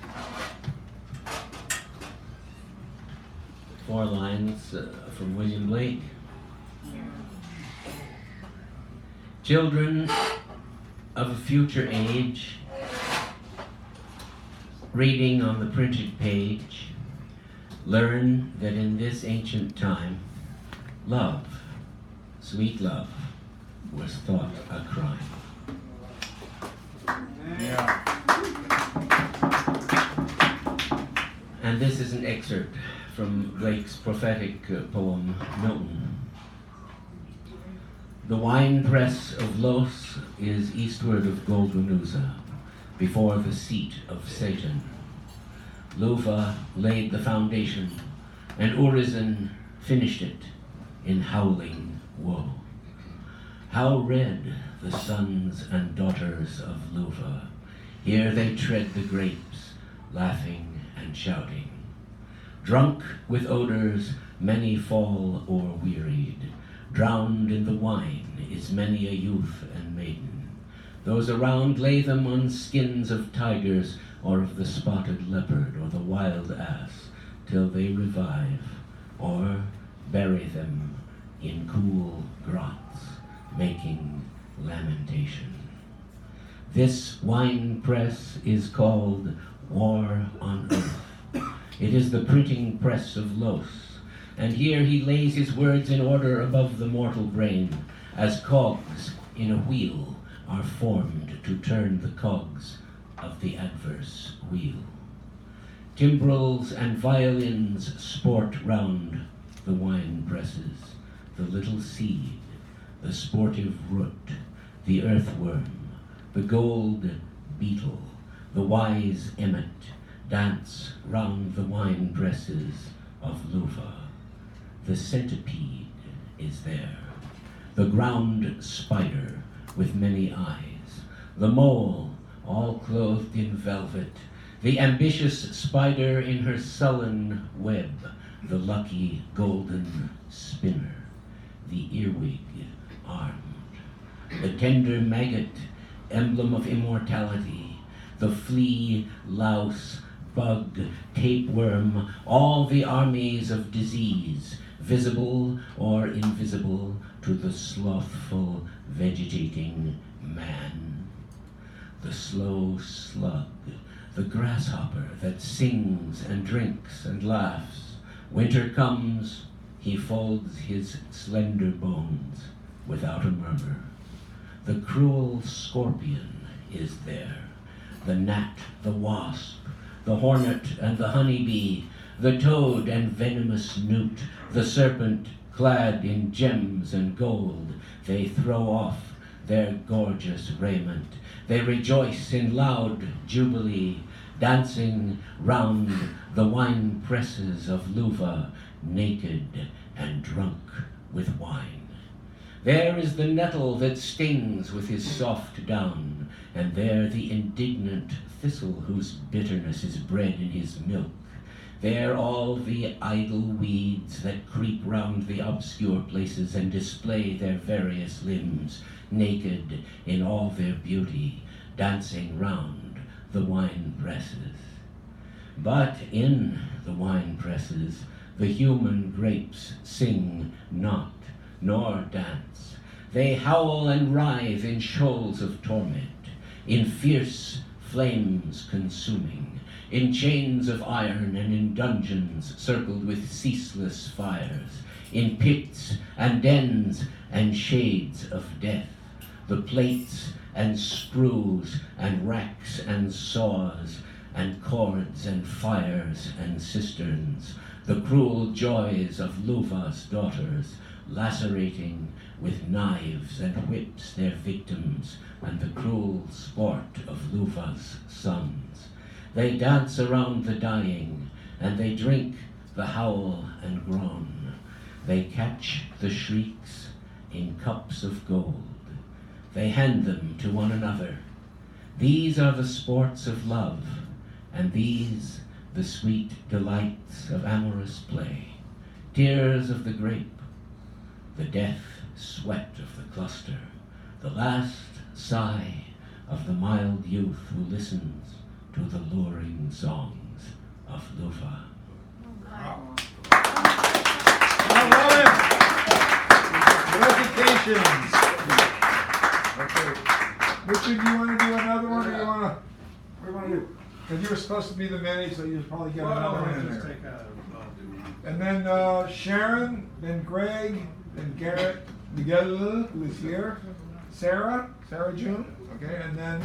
4 lines from William Blake. Children of a future age, reading on the printed page, learn that in this ancient time, love, sweet love, was thought a crime. Yeah. And this is an excerpt from Blake's prophetic poem, Milton. The winepress of Los is eastward of Golgonooza, before the seat of Satan. Luva laid the foundation, and Urizen finished it in howling woe. How red the sons and daughters of Luva. Here they tread the grapes, laughing and shouting. Drunk with odors, many fall o'er-wearied. Drowned in the wine is many a youth and maiden. Those around lay them on skins of tigers, or of the spotted leopard, or the wild ass, till they revive, or bury them in cool grots, making lamentation. This wine press is called War on Earth. It is the printing press of Los, and here he lays his words in order above the mortal brain, as cogs in a wheel are formed to turn the cogs of the adverse wheel. Timbrels and violins sport round the wine presses, the little seed, the sportive root, the earthworm, the gold beetle, the wise emmet dance round the wine presses of Luva. The centipede is there, the ground spider with many eyes, the mole all clothed in velvet, the ambitious spider in her sullen web, the lucky golden spinner, the earwig armed, the tender maggot, emblem of immortality, the flea, louse, bug, tapeworm, all the armies of disease, visible or invisible to the slothful, vegetating man. The slow slug, the grasshopper that sings and drinks and laughs. Winter comes, he folds his slender bones without a murmur. The cruel scorpion is there, the gnat, the wasp, the hornet and the honeybee, the toad and venomous newt, the serpent clad in gems and gold. They throw off their gorgeous raiment. They rejoice in loud jubilee, dancing round the wine presses of Luva, naked and drunk with wine. There is the nettle that stings with his soft down, and there the indignant thistle whose bitterness is bred in his milk. There all the idle weeds that creep round the obscure places and display their various limbs, naked in all their beauty, dancing round the wine presses. But in the wine presses the human grapes sing not, nor dance. They howl and writhe in shoals of torment, in fierce flames consuming, in chains of iron and in dungeons circled with ceaseless fires, in pits and dens and shades of death. The plates and screws and racks and saws and cords and fires and cisterns, the cruel joys of Luva's daughters, lacerating with knives and whips their victims, and the cruel sport of Luva's sons. They dance around the dying, and they drink the howl and groan. They catch the shrieks in cups of gold. They hand them to one another. These are the sports of love, and these the sweet delights of amorous play. Tears of the grape, the death sweat of the cluster, the last sigh of the mild youth who listens to the luring songs of Luva. Recitations. Okay. Richard, you want to do another one, or you want to? What do you want to do? Because you were supposed to be the many, so you'll probably get another one in there. And then Sharon, then Greg, then Garrett, Miguel, who is here, Sarah June, okay, and then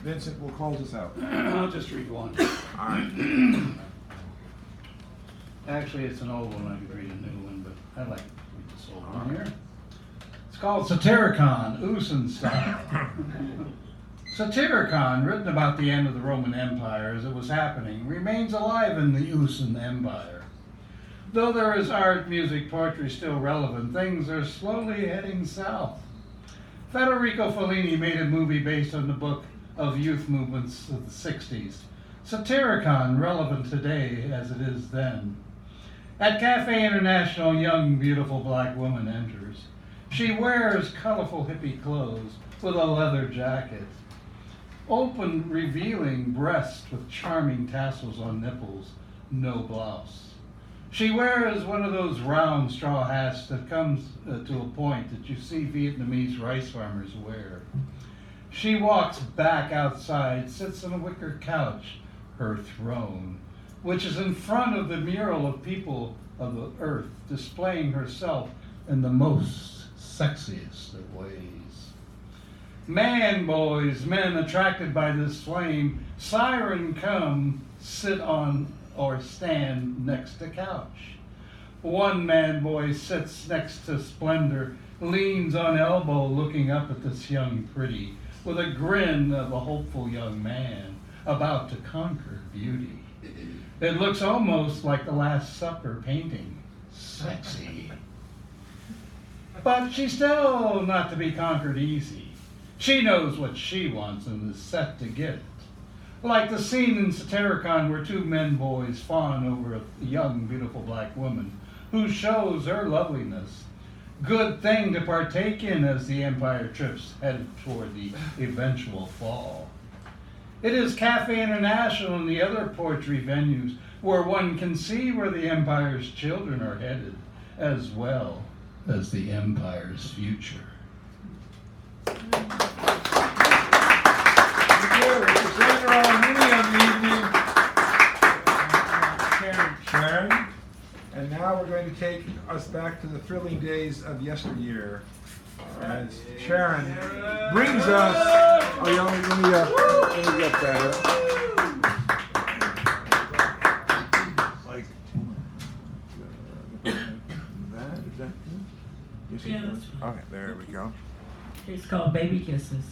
Vincent will close us out. I'll just read one. All right. Actually, it's an old one. I could read a new one, but I like to read this old one here. It's called Satyricon, Usan style. Satyricon, written about the end of the Roman Empire as it was happening, remains alive in the Usan Empire. Though there is art, music, poetry still relevant, things are slowly heading south. Federico Fellini made a movie based on the book of youth movements of the 60s. Satyricon, relevant today as it is then. At Cafe International, a young, beautiful black woman enters. She wears colorful hippie clothes with a leather jacket. Open, revealing breasts with charming tassels on nipples, no blouse. She wears one of those round straw hats that comes to a point that you see Vietnamese rice farmers wear. She walks back outside, sits on a wicker couch, her throne, which is in front of the mural of people of the earth, displaying herself in the most sexiest of ways. Man boys, men attracted by this flame, siren come, sit on or stand next to couch. One man boy sits next to Splendor, leans on elbow looking up at this young pretty, with a grin of a hopeful young man about to conquer beauty. It looks almost like the Last Supper painting. Sexy. But she's still not to be conquered easy. She knows what she wants and is set to get it. Like the scene in Satyricon where two men boys fawn over a young, beautiful black woman who shows her loveliness. Good thing to partake in as the Empire trips headed toward the eventual fall. It is Cafe International and the other poetry venues where one can see where the Empire's children are headed, as well as the Empire's future. Thank you. going to take us back to the thrilling days of yesteryear. As Sharon brings us. Oh, yeah, let me get that. Like that? Is that good? Yeah, that's fine. Okay, there we go. It's called Baby Kisses.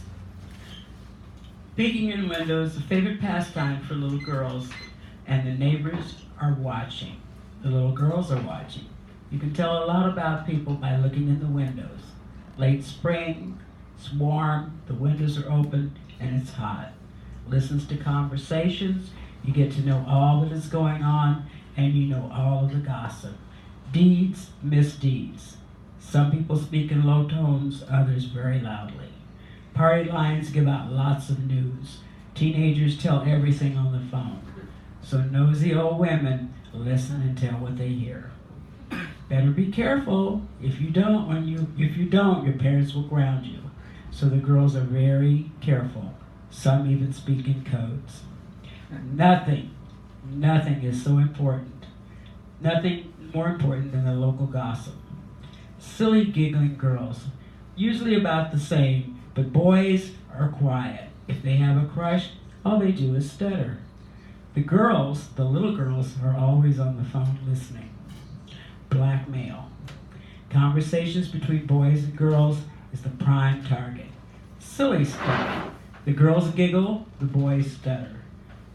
Peeking in windows, a favorite pastime for little girls, and the neighbors are watching. The little girls are watching. You can tell a lot about people by looking in the windows. Late spring, it's warm, the windows are open, and it's hot. Listens to conversations, you get to know all that is going on, and you know all of the gossip. Deeds, misdeeds. Some people speak in low tones, others very loudly. Party lines give out lots of news. Teenagers tell everything on the phone. So nosy old women listen and tell what they hear. Better be careful. If you don't, your parents will ground you. So the girls are very careful. Some even speak in codes. Nothing is so important. Nothing more important than the local gossip. Silly giggling girls, usually about the same, but boys are quiet. If they have a crush, all they do is stutter. The girls, the little girls, are always on the phone listening. Blackmail. Conversations between boys and girls is the prime target. Silly stuff. The girls giggle, the boys stutter.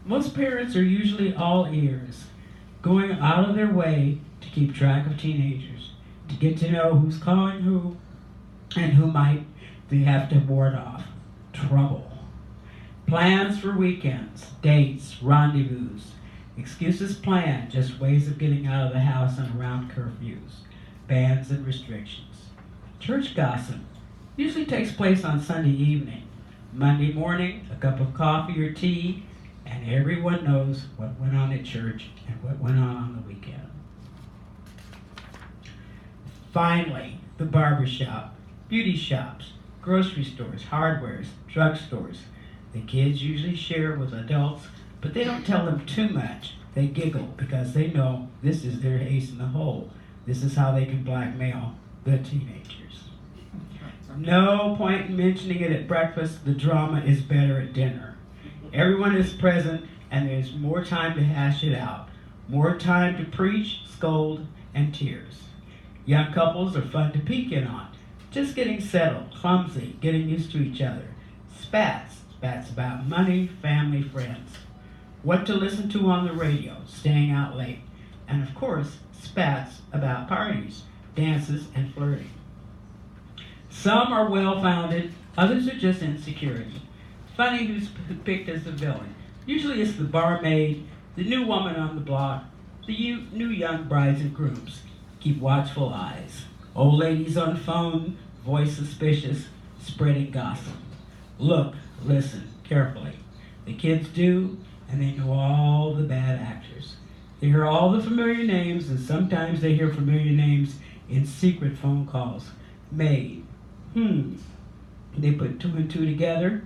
Most parents are usually all ears, going out of their way to keep track of teenagers, to get to know who's calling who, and who might they have to ward off. Trouble. Plans for weekends, dates, rendezvous. Excuses planned, just ways of getting out of the house and around curfews, bans and restrictions. Church gossip usually takes place on Sunday evening. Monday morning, a cup of coffee or tea, and everyone knows what went on at church and what went on the weekend. Finally, the barber shop, beauty shops, grocery stores, hardwares, drugstores. The kids usually share with adults, but they don't tell them too much. They giggle because they know this is their ace in the hole. This is how they can blackmail the teenagers. No point in mentioning it at breakfast. The drama is better at dinner. Everyone is present and there's more time to hash it out. More time to preach, scold, and tears. Young couples are fun to peek in on. Just getting settled, clumsy, getting used to each other. Spats about money, family, friends. What to listen to on the radio, staying out late. And of course, spats about parties, dances, and flirting. Some are well-founded, others are just insecurity. Funny who's picked as the villain. Usually it's the barmaid, the new woman on the block, the new young brides and grooms. Keep watchful eyes. Old ladies on phone, voice suspicious, spreading gossip. Look, listen carefully. The kids do, and they know all the bad actors. They hear all the familiar names, and sometimes they hear familiar names in secret phone calls. Maid. They put two and two together.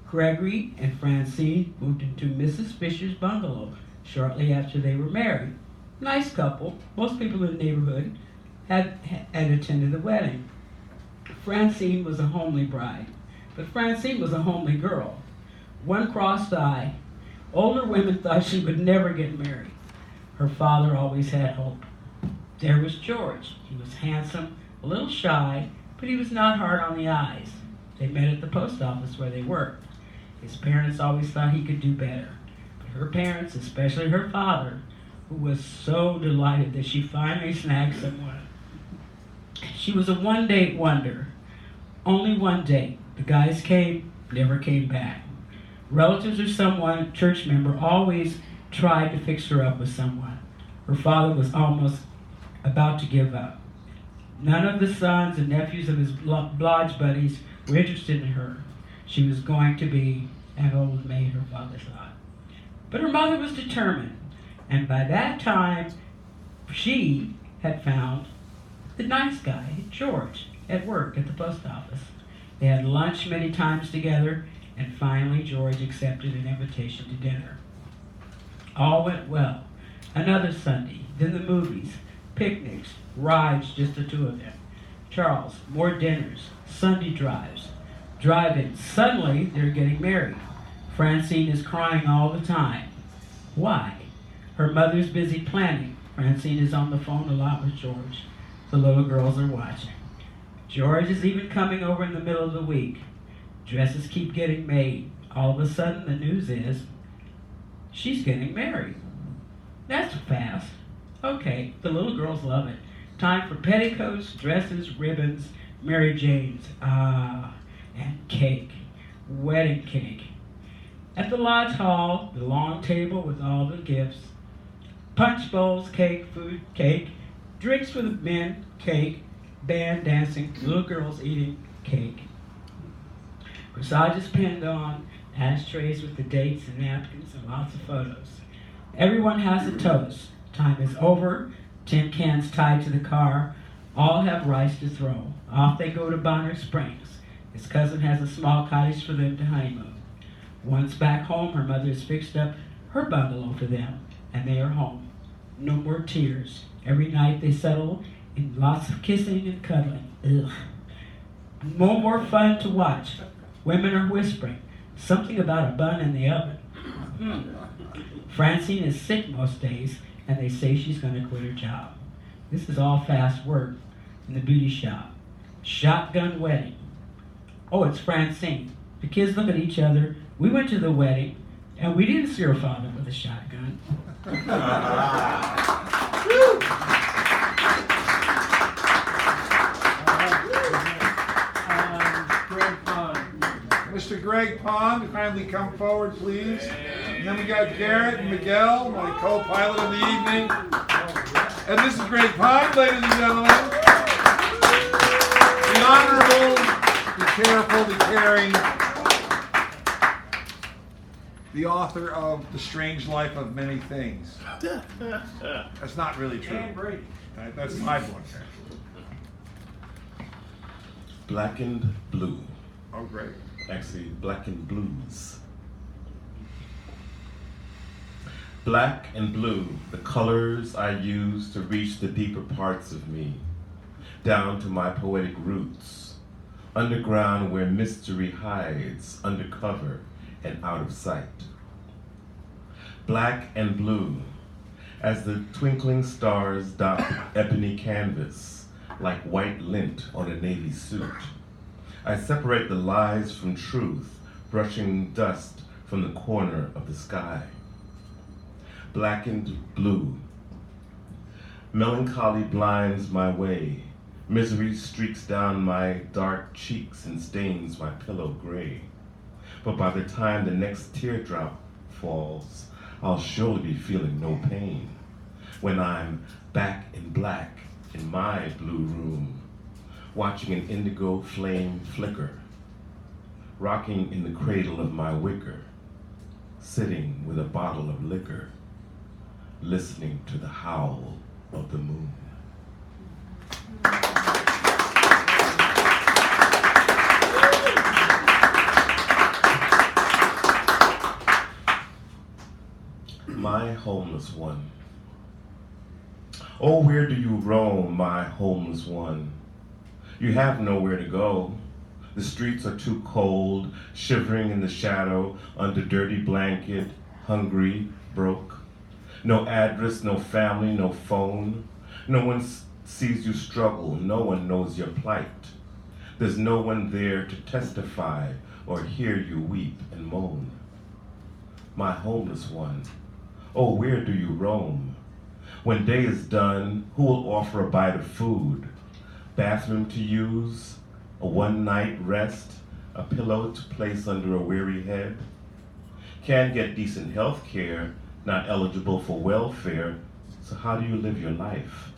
Gregory and Francine moved into Mrs. Fisher's bungalow shortly after they were married. Nice couple. Most people in the neighborhood had attended the wedding. Francine was a homely bride, but Francine was a homely girl. One crossed eye. Older women thought she would never get married. Her father always had hope. There was George. He was handsome, a little shy, but he was not hard on the eyes. They met at the post office where they worked. His parents always thought he could do better. But her parents, especially her father, who was so delighted that she finally snagged someone. She was a one-date wonder. Only one date. The guys came, never came back. Relatives or someone, church member, always tried to fix her up with someone. Her father was almost about to give up. None of the sons and nephews of his lodge buddies were interested in her. She was going to be an old maid, her father thought. But her mother was determined, and by that time, she had found the nice guy, George, at work at the post office. They had lunch many times together, and finally George accepted an invitation to dinner. All went well. Another Sunday, then the movies, picnics, rides, just the two of them. Charles, more dinners, Sunday drives, drive-ins. Suddenly, they're getting married. Francine is crying all the time. Why? Her mother's busy planning. Francine is on the phone a lot with George. The little girls are watching. George is even coming over in the middle of the week. Dresses keep getting made. All of a sudden, the news is she's getting married. That's fast. Okay, the little girls love it. Time for petticoats, dresses, ribbons, Mary Janes, and cake. Wedding cake. At the lodge hall, the long table with all the gifts. Punch bowls, cake, food, cake. Drinks for the men, cake. Band dancing, little girls eating cake. Corsages pinned on, ashtrays with the dates and napkins and lots of photos. Everyone has a toast. Time is over. Tin cans tied to the car. All have rice to throw. Off they go to Bonner Springs. His cousin has a small cottage for them to honeymoon. Once back home, her mother has fixed up her bungalow for them, and they are home. No more tears. Every night they settle in lots of kissing and cuddling. Ugh. No more fun to watch. Women are whispering. Something about a bun in the oven. Francine is sick most days, and they say she's going to quit her job. This is all fast work in the beauty shop. Shotgun wedding. Oh, it's Francine. The kids look at each other. We went to the wedding, and we didn't see her father with a shotgun. Mr. Greg Pond, kindly come forward, please. And then we got Garrett and Miguel, my co-pilot of the evening. And this is Greg Pond, ladies and gentlemen. The honorable, the careful, the caring, the author of The Strange Life of Many Things. That's not really true. And Brady. That's my book. Black and Blue. Oh, great. Actually, Black and Blues. Black and blue, the colors I use to reach the deeper parts of me, down to my poetic roots, underground where mystery hides, undercover and out of sight. Black and blue, as the twinkling stars dot ebony canvas, like white lint on a navy suit. I separate the lies from truth, brushing dust from the corner of the sky. Black and blue. Melancholy blinds my way. Misery streaks down my dark cheeks and stains my pillow gray. But by the time the next teardrop falls, I'll surely be feeling no pain when I'm back in black in my blue room, watching an indigo flame flicker, rocking in the cradle of my wicker, sitting with a bottle of liquor, listening to the howl of the moon. My homeless one. Oh, where do you roam, my homeless one? You have nowhere to go. The streets are too cold, shivering in the shadow, under dirty blanket, hungry, broke. No address, no family, no phone. No one sees you struggle, no one knows your plight. There's no one there to testify or hear you weep and moan. My homeless one, oh, where do you roam? When day is done, who will offer a bite of food? Bathroom to use, a one-night rest, a pillow to place under a weary head? Can't get decent health care, not eligible for welfare, so how do you live your life?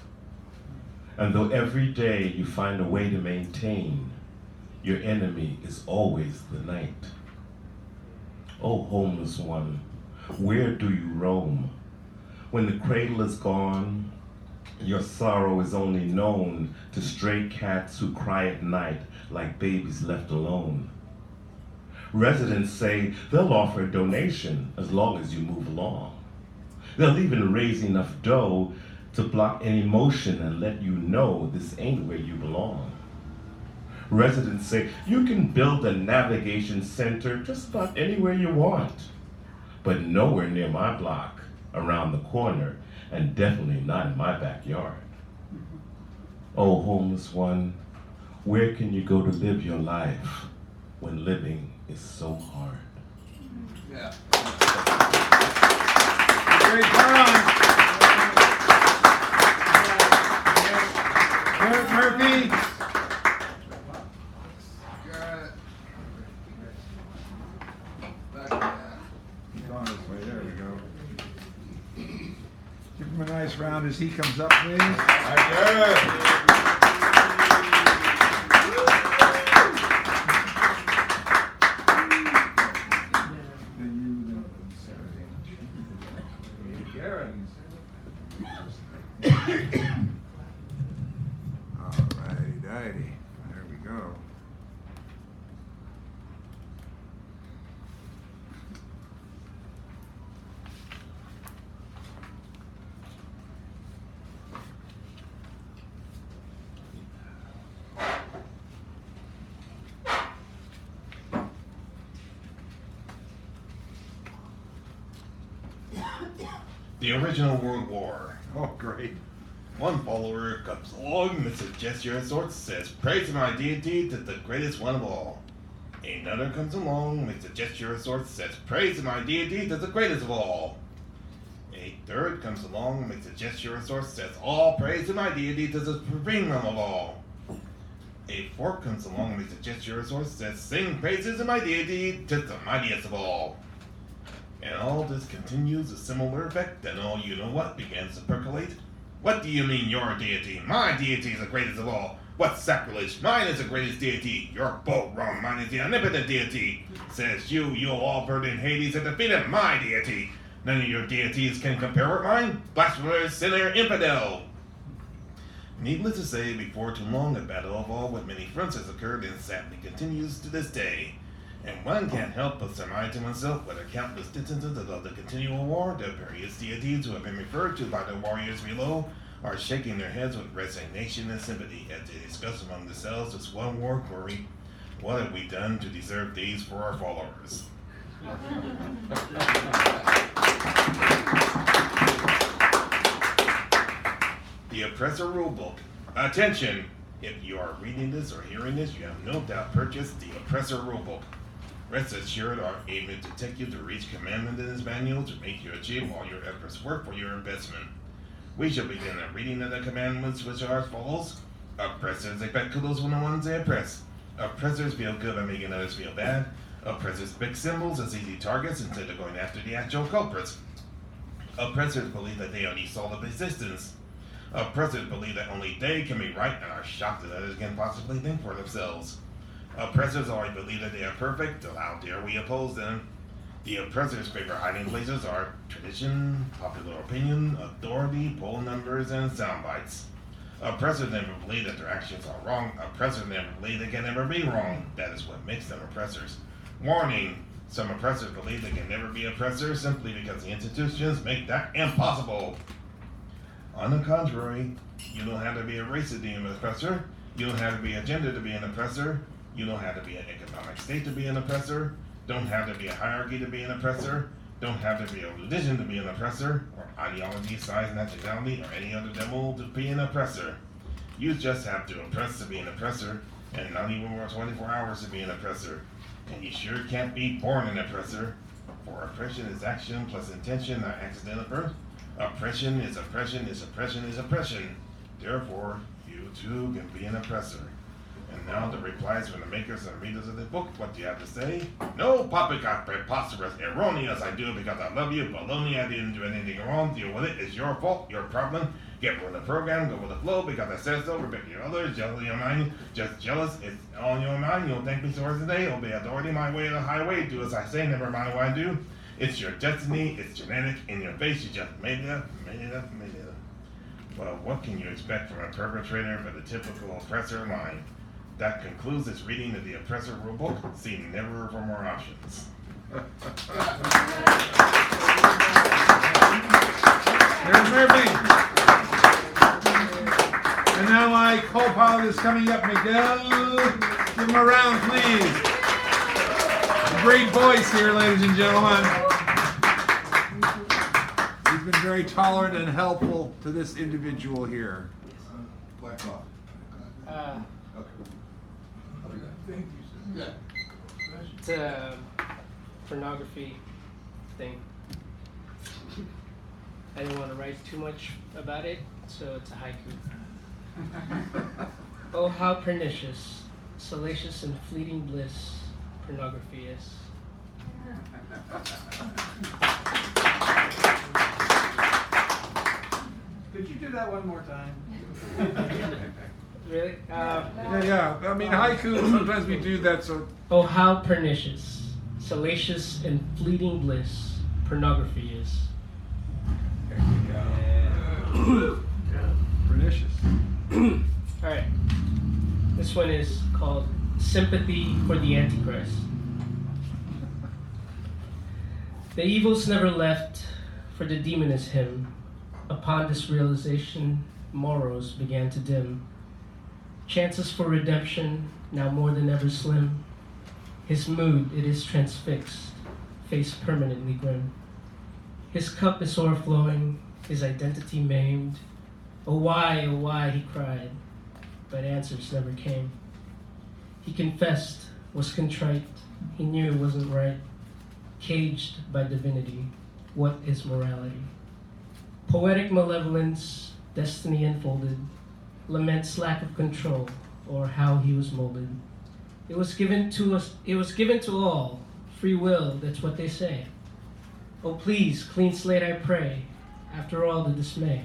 And though every day you find a way to maintain, your enemy is always the night. Oh, homeless one, where do you roam? When the cradle is gone, your sorrow is only known to stray cats who cry at night like babies left alone. Residents say they'll offer a donation as long as you move along. They'll even raise enough dough to block any motion and let you know this ain't where you belong. Residents say you can build a navigation center just about anywhere you want, but nowhere near my block, around the corner, and definitely not in my backyard. Oh, homeless one, where can you go to live your life when living is so hard? Yeah. Great Brown. Eric Murphy. Going this way. There we go. Give him a nice round as he comes up, please. Alrighty, there we go. The original World War. Oh, great. One follower comes along and with a gesture of sorts says, "Praise my deity to the greatest one of all." Another comes along with a gesture of sorts says, "Praise my deity to the greatest of all." A third comes along with a gesture of sorts says, "All praise to my deity to the supreme of all." A fourth comes along with a gesture of sorts says, "Sing praises to my deity to the mightiest of all." And all this continues a similar effect, and all you know what begins to percolate. What do you mean your deity? My deity is the greatest of all. What sacrilege? Mine is the greatest deity. You're both wrong. Mine is the omnipotent deity. Says you all bird in Hades have defeated my deity. None of your deities can compare with mine. Blasphemer, sinner, infidel. Needless to say, before too long, a battle of all with many fronts has occurred and sadly continues to this day. And one can't help but surmise to oneself whether countless instances of the continual war, the various deities who have been referred to by the warriors below, are shaking their heads with resignation and sympathy as they discuss among themselves this one war query: what have we done to deserve these for our followers? The Oppressor Rulebook. Attention! If you are reading this or hearing this, you have no doubt purchased the Oppressor Rulebook. Rest assured, our aim is to take you through each commandment in this manual to make you achieve all your efforts work for your investment. We shall begin a reading of the commandments, which are as follows. Oppressors expect kudos from the ones they oppress. Oppressors feel good by making others feel bad. Oppressors pick symbols as easy targets instead of going after the actual culprits. Oppressors believe that they are the soul of existence. Oppressors believe that only they can be right and are shocked that others can possibly think for themselves. Oppressors always believe that they are perfect, so how dare we oppose them? The oppressors' favorite hiding places are tradition, popular opinion, authority, poll numbers, and sound bites. Oppressors never believe that their actions are wrong. Oppressors never believe they can never be wrong. That is what makes them oppressors. Warning! Some oppressors believe they can never be oppressors simply because the institutions make that impossible. On the contrary, you don't have to be a race to be an oppressor. You don't have to be a gender to be an oppressor. You don't have to be an economic state to be an oppressor. Don't have to be a hierarchy to be an oppressor. Don't have to be a religion to be an oppressor, or ideology, size, nationality, or any other demo to be an oppressor. You just have to oppress to be an oppressor, and not even work 24 hours to be an oppressor. And you sure can't be born an oppressor, for oppression is action plus intention, not accident of birth. Oppression is oppression is oppression is oppression. Therefore, you too can be an oppressor. And now the replies from the makers and readers of the book. What do you have to say? No, poppycock, preposterous, erroneous. I do it because I love you. Baloney, I didn't do anything wrong. Deal with it. It's your fault, your problem. Get with the program, go with the flow because I said so. Respect your others, jealous of your mind. Just jealous, it's all in your mind. You'll thank me for today. Obey authority, my way or the highway. Do as I say, never mind what I do. It's your destiny, it's genetic, in your face. You just made it up, made it up, made it up. Well, what can you expect from a perpetrator for the typical oppressor line? That concludes this reading of the Oppressor Rulebook. See Never for more options. Here's Murphy. co-pilot is coming up, Miguel. Give him a round, please. A great voice here, ladies and gentlemen. He's been very tolerant and helpful to this individual here. It's a pornography thing. I didn't want to write too much about it, so it's a haiku. Oh, how pernicious, salacious and fleeting bliss pornography is. Could you do that one more time? Really? Yeah. I mean, haiku, sometimes we do that, so. Oh, how pernicious, salacious and fleeting bliss pornography is. There you go. Pernicious. Alright. This one is called Sympathy for the Antichrist. The evils never left, for the demon is him. Upon this realization, morals began to dim. Chances for redemption, now more than ever slim. His mood, it is transfixed, face permanently grim. His cup is o'erflowing, his identity maimed. Oh why, he cried, but answers never came. He confessed, was contrite, he knew it wasn't right. Caged by divinity, what is morality? Poetic malevolence, destiny unfolded, laments lack of control, or how he was molded. It was given to us, it was given to all, free will, that's what they say. Oh please, clean slate I pray, after all the dismay.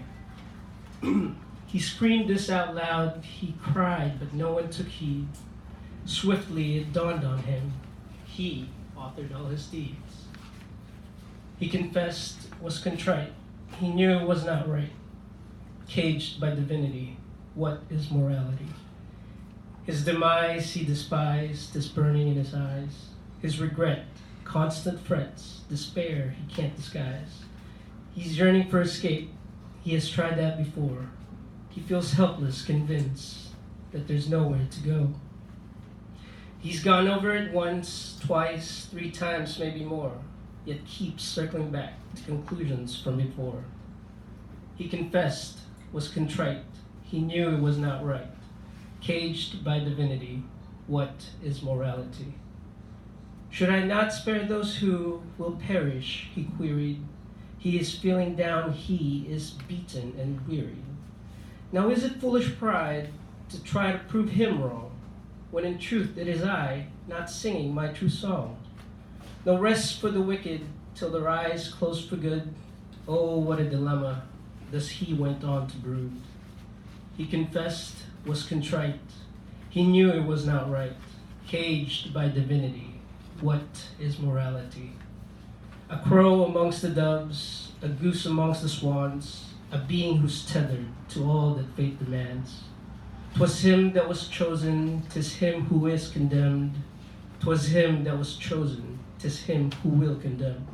He screamed this out loud, he cried, but no one took heed. Swiftly it dawned on him, he authored all his deeds. He confessed, was contrite, he knew it was not right. Caged by divinity, what is morality? His demise he despised, this burning in his eyes. His regret, constant frets, despair he can't disguise. He's yearning for escape, he has tried that before. He feels helpless, convinced that there's nowhere to go. He's gone over it once, twice, 3 times, maybe more, yet keeps circling back to conclusions from before. He confessed, was contrite, he knew it was not right. Caged by divinity, what is morality? Should I not spare those who will perish, he queried. He is feeling down, he is beaten and wearied. Now is it foolish pride to try to prove him wrong, when in truth it is I, not singing my true song? No rest for the wicked, till their eyes close for good. Oh, what a dilemma, thus he went on to brood. He confessed, was contrite, he knew it was not right. Caged by divinity, what is morality? A crow amongst the doves, a goose amongst the swans, a being who's tethered to all that fate demands. 'Twas him that was chosen, 'tis him who is condemned. 'Twas him that was chosen, 'tis him who will condemn.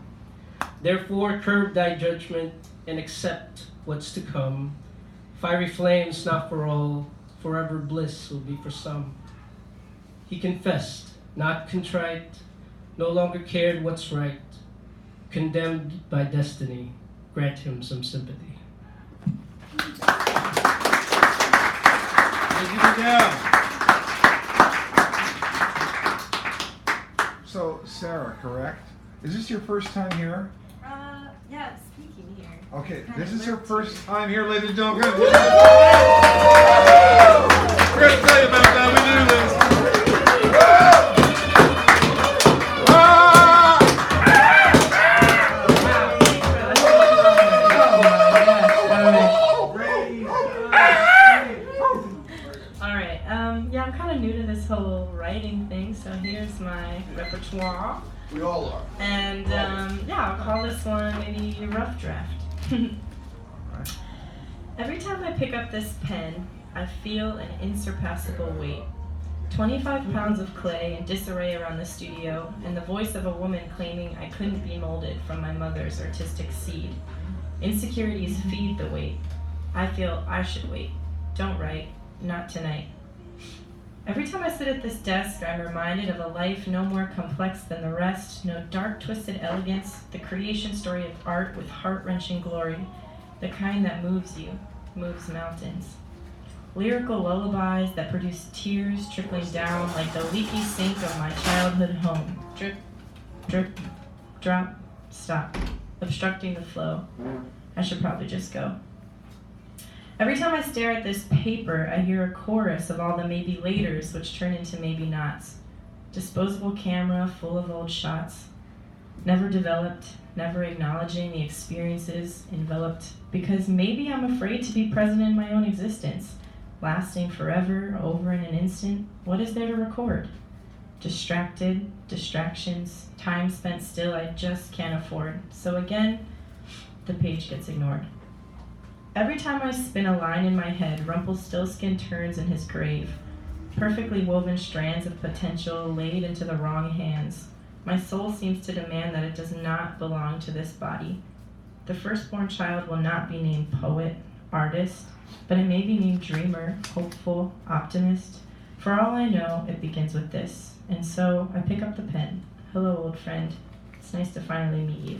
Therefore curb thy judgment and accept what's to come. Fiery flames not for all, forever bliss will be for some. He confessed, not contrite, no longer cared what's right. Condemned by destiny, grant him some sympathy. Thank you, Miguel. So, Sarah, correct? Is this your first time here? Yeah, speaking here. Okay, Kinda this is her lurked first here. time here, ladies and gentlemen. We're going to tell you about that. We knew this. Alright, yeah, I'm kind of new to this whole writing thing, so here's my repertoire. We all are. And yeah, I'll call this one maybe a rough draft. Every time I pick up this pen, I feel an insurpassable weight. 25 pounds of clay in disarray around the studio, and the voice of a woman claiming I couldn't be molded from my mother's artistic seed. Insecurities feed the weight. I feel I should wait. Don't write. not tonight. Every time I sit at this desk, I'm reminded of a life no more complex than the rest, no dark, twisted elegance, the creation story of art with heart-wrenching glory, the kind that moves you, moves mountains. Lyrical lullabies that produce tears trickling down like the leaky sink of my childhood home. Drip, drip, drop, stop, obstructing the flow. I should probably just go. Every time I stare at this paper, I hear a chorus of all the maybe laters which turn into maybe nots. Disposable camera full of old shots. Never developed, never acknowledging the experiences enveloped, because maybe I'm afraid to be present in my own existence. Lasting forever, over in an instant, what is there to record? Distracted, distractions, time spent still I just can't afford. So again, the page gets ignored. Every time I spin a line in my head, Rumpelstiltskin turns in his grave. Perfectly woven strands of potential laid into the wrong hands. My soul seems to demand that it does not belong to this body. The firstborn child will not be named poet, artist, but it may be named dreamer, hopeful, optimist. For all I know, it begins with this. And so I pick up the pen. Hello, old friend. It's nice to finally meet you.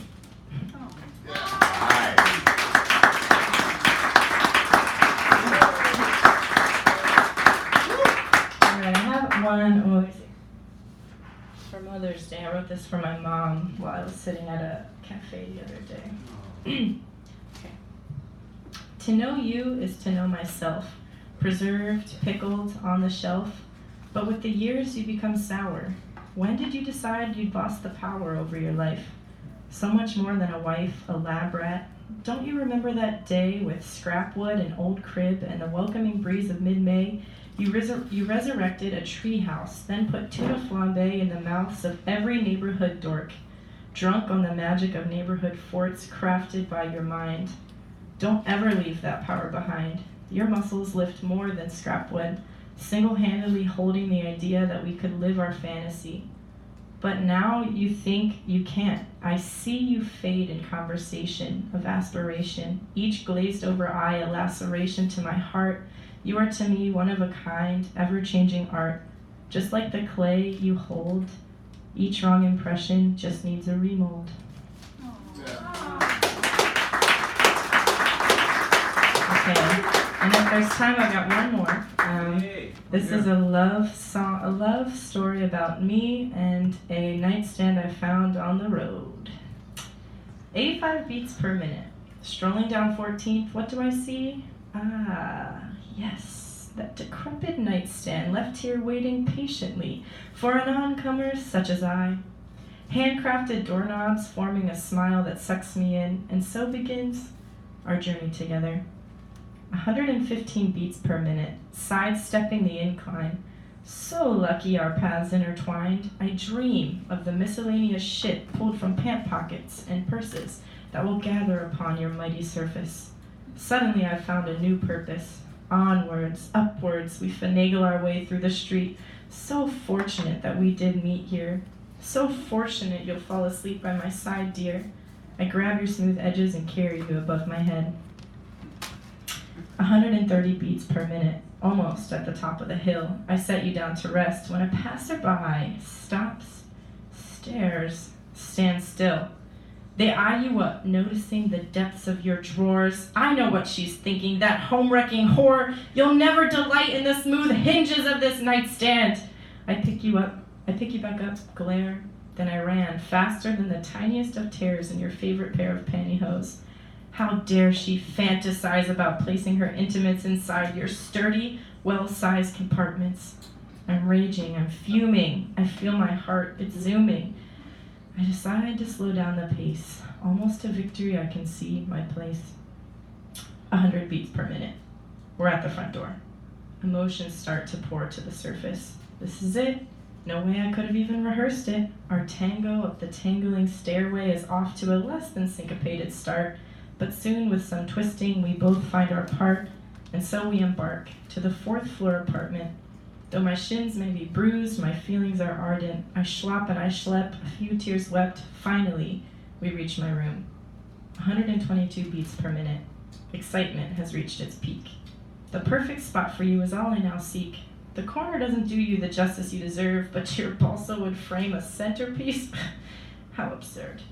Alright, I have one for Mother's Day. I wrote this for my mom while I was sitting at a cafe the other day. Okay. To know you is to know myself, preserved, pickled, on the shelf. But with the years you become sour. When did you decide you'd lost the power over your life? So much more than a wife, a lab rat. Don't you remember that day with scrap wood, an old crib, and the welcoming breeze of mid-May? You resurrected a treehouse, then put tuna flambe in the mouths of every neighborhood dork, drunk on the magic of neighborhood forts crafted by your mind. Don't ever leave that power behind. Your muscles lift more than scrap wood, single-handedly holding the idea that we could live our fantasy. But now you think you can't. I see you fade in conversation of aspiration, each glazed over eye a laceration to my heart. You are to me one of a kind, ever-changing art. Just like the clay you hold, each wrong impression just needs a remold. Okay, and if there's time, I've got one more. This is a love song, a love story about me and a nightstand I found on the road. 85 beats per minute. Strolling down 14th, what do I see? Ah, yes, that decrepit nightstand left here waiting patiently for an oncomer such as I. Handcrafted doorknobs forming a smile that sucks me in, and so begins our journey together. 115 beats per minute, sidestepping the incline. So lucky our paths intertwined. I dream of the miscellaneous shit pulled from pant pockets and purses that will gather upon your mighty surface. Suddenly I've found a new purpose. Onwards, upwards, we finagle our way through the street. So fortunate that we did meet here. So fortunate you'll fall asleep by my side, dear. I grab your smooth edges and carry you above my head. 130 beats per minute, almost at the top of the hill. I set you down to rest when a passerby stops, stares, stands still. They eye you up, noticing the depths of your drawers. I know what she's thinking, that home-wrecking whore. You'll never delight in the smooth hinges of this nightstand. I pick you back up, glare. Then I ran, faster than the tiniest of tears in your favorite pair of pantyhose. How dare she fantasize about placing her intimates inside your sturdy, well-sized compartments. I'm raging, I'm fuming. I feel my heart, it's zooming. I decide to slow down the pace. Almost to victory, I can see my place. 100 beats per minute. We're at the front door. Emotions start to pour to the surface. This is it. No way I could have even rehearsed it. Our tango up the tangling stairway is off to a less than syncopated start. But soon, with some twisting, we both find our part, and so we embark to the 4th floor apartment. Though my shins may be bruised, my feelings are ardent. I schlop and I schlep, a few tears wept. Finally, we reach my room. 122 beats per minute. Excitement has reached its peak. The perfect spot for you is all I now seek. The corner doesn't do you the justice you deserve, but your balsa would frame a centerpiece? How absurd.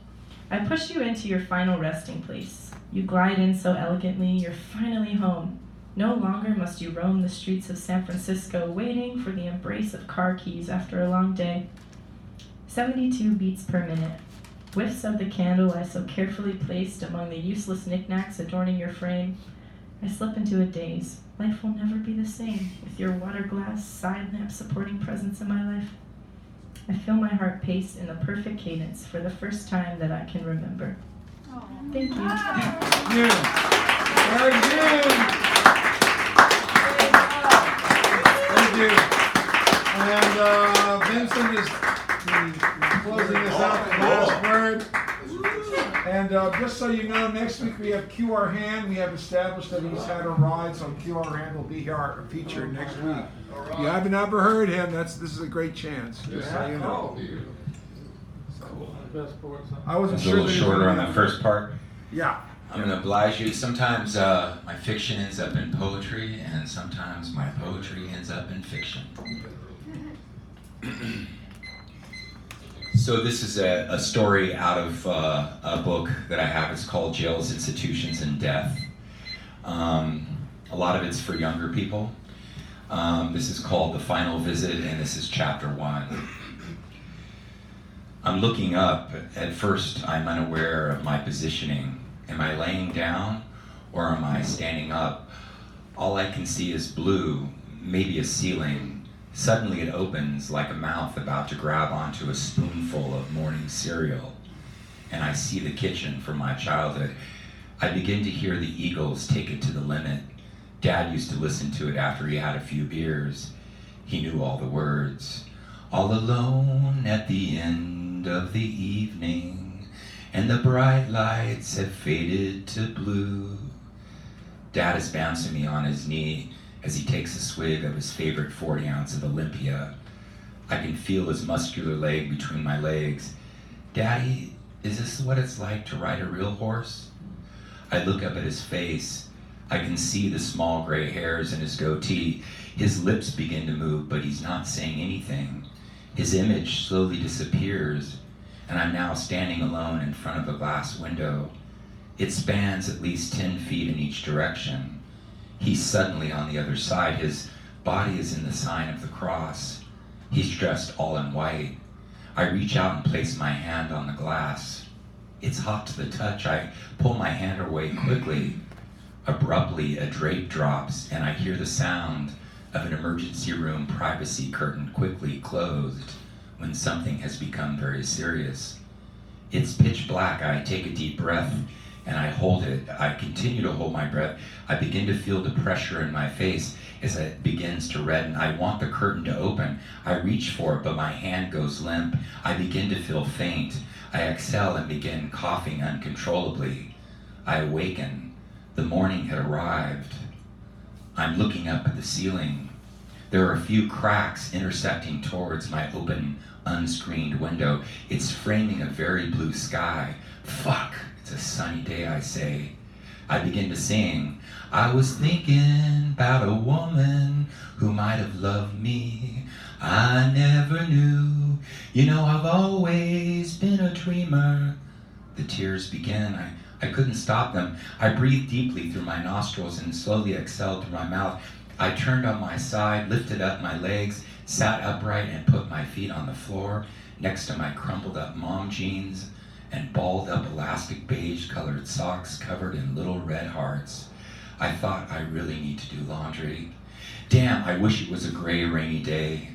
I push you into your final resting place. You glide in so elegantly, you're finally home. No longer must you roam the streets of San Francisco waiting for the embrace of car keys after a long day. 72 beats per minute. Whiffs of the candle I so carefully placed among the useless knickknacks adorning your frame. I slip into a daze. Life will never be the same with your water glass, side lamp supporting presence in my life. I feel my heart pace in the perfect cadence for the first time that I can remember. Thank you. Very good. Thank you. And Vincent is closing us out with the last word. And just so you know, next week we have QR Hand. We have established that he's had a ride, so QR Hand will be here featured next week. If you haven't ever heard him, this is a great chance. Just so you know. I wasn't It's sure a little that he shorter would on be- the first part. Yeah. I'm going to oblige you. Sometimes my fiction ends up in poetry, and sometimes my poetry ends up in fiction. So this is a story out of a book that I have. It's called Jails, Institutions, and Death. A lot of it's for younger people. This is called The Final Visit, and this is chapter 1. I'm looking up. At first, I'm unaware of my positioning. Am I laying down or am I standing up? All I can see is blue, maybe a ceiling. Suddenly it opens like a mouth about to grab onto a spoonful of morning cereal. And I see the kitchen from my childhood. I begin to hear the Eagles take it to the limit. Dad used to listen to it after he had a few beers. He knew all the words. All alone at the end of the evening, and the bright lights have faded to blue. Dad is bouncing me on his knee as he takes a swig of his favorite 40 ounce of Olympia. I can feel his muscular leg between my legs. Daddy, is this what it's like to ride a real horse? I look up at his face. I can see the small gray hairs in his goatee. His lips begin to move, but he's not saying anything. His image slowly disappears, and I'm now standing alone in front of a glass window. It spans at least 10 feet in each direction. He's suddenly on the other side. His body is in the sign of the cross. He's dressed all in white. I reach out and place my hand on the glass. It's hot to the touch. I pull my hand away quickly. Abruptly, a drape drops, and I hear the sound of an emergency room privacy curtain quickly closed when something has become very serious. It's pitch black. I take a deep breath and I hold it. I continue to hold my breath. I begin to feel the pressure in my face as it begins to redden. I want the curtain to open. I reach for it, but my hand goes limp. I begin to feel faint. I exhale and begin coughing uncontrollably. I awaken. The morning had arrived. I'm looking up at the ceiling. There are a few cracks intersecting towards my open, unscreened window. It's framing a very blue sky. Fuck, it's a sunny day, I say. I begin to sing. I was thinking about a woman who might have loved me. I never knew. You know, I've always been a dreamer. The tears begin. I couldn't stop them. I breathed deeply through my nostrils and slowly exhaled through my mouth. I turned on my side, lifted up my legs, sat upright, and put my feet on the floor next to my crumpled up mom jeans and balled up elastic beige colored socks covered in little red hearts. I thought I really need to do laundry. Damn, I wish it was a gray, rainy day.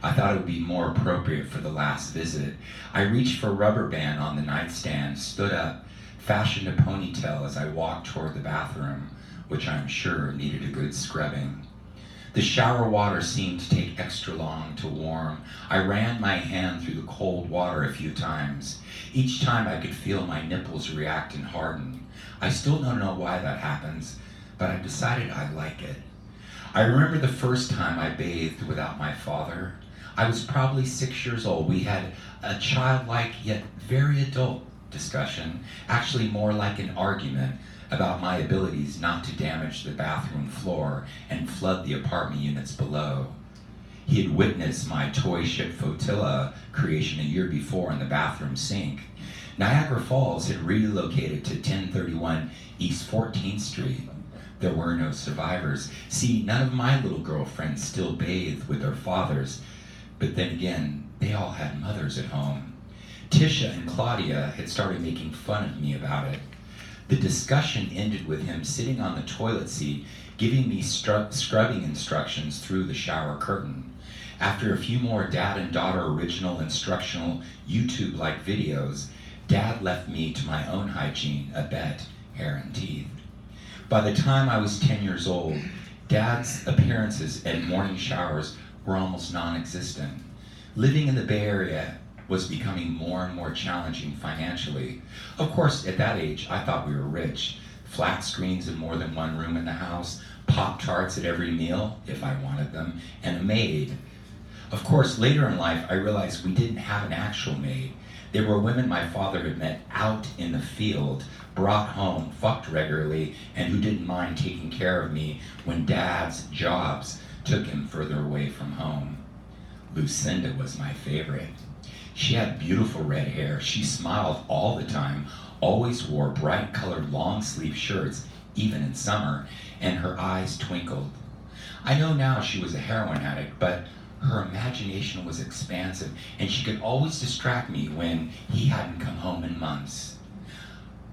I thought it would be more appropriate for the last visit. I reached for a rubber band on the nightstand, stood up, fashioned a ponytail as I walked toward the bathroom, which I'm sure needed a good scrubbing. The shower water seemed to take extra long to warm. I ran my hand through the cold water a few times. Each time I could feel my nipples react and harden. I still don't know why that happens, but I decided I like it. I remember the first time I bathed without my father. I was probably 6 years old. We had a childlike yet very adult discussion, actually more like an argument about my abilities not to damage the bathroom floor and flood the apartment units below. He had witnessed my toy ship flotilla creation a year before in the bathroom sink. Niagara Falls had relocated to 1031 East 14th Street. There were no survivors. See, none of my little girlfriends still bathed with their fathers, but then again, they all had mothers at home. Tisha and Claudia had started making fun of me about it. The discussion ended with him sitting on the toilet seat, giving me scrubbing instructions through the shower curtain. After a few more dad and daughter original instructional YouTube-like videos, Dad left me to my own hygiene, a bet, hair and teeth. By the time I was 10 years old, Dad's appearances at morning showers were almost non-existent. Living in the Bay Area was becoming more and more challenging financially. Of course, at that age, I thought we were rich. Flat screens in more than one room in the house, Pop-Tarts at every meal, if I wanted them, and a maid. Of course, later in life, I realized we didn't have an actual maid. They were women my father had met out in the field, brought home, fucked regularly, and who didn't mind taking care of me when Dad's jobs took him further away from home. Lucinda was my favorite. She had beautiful red hair. She smiled all the time, always wore bright colored long sleeve shirts, even in summer, and her eyes twinkled. I know now she was a heroin addict, but her imagination was expansive, and she could always distract me when he hadn't come home in months.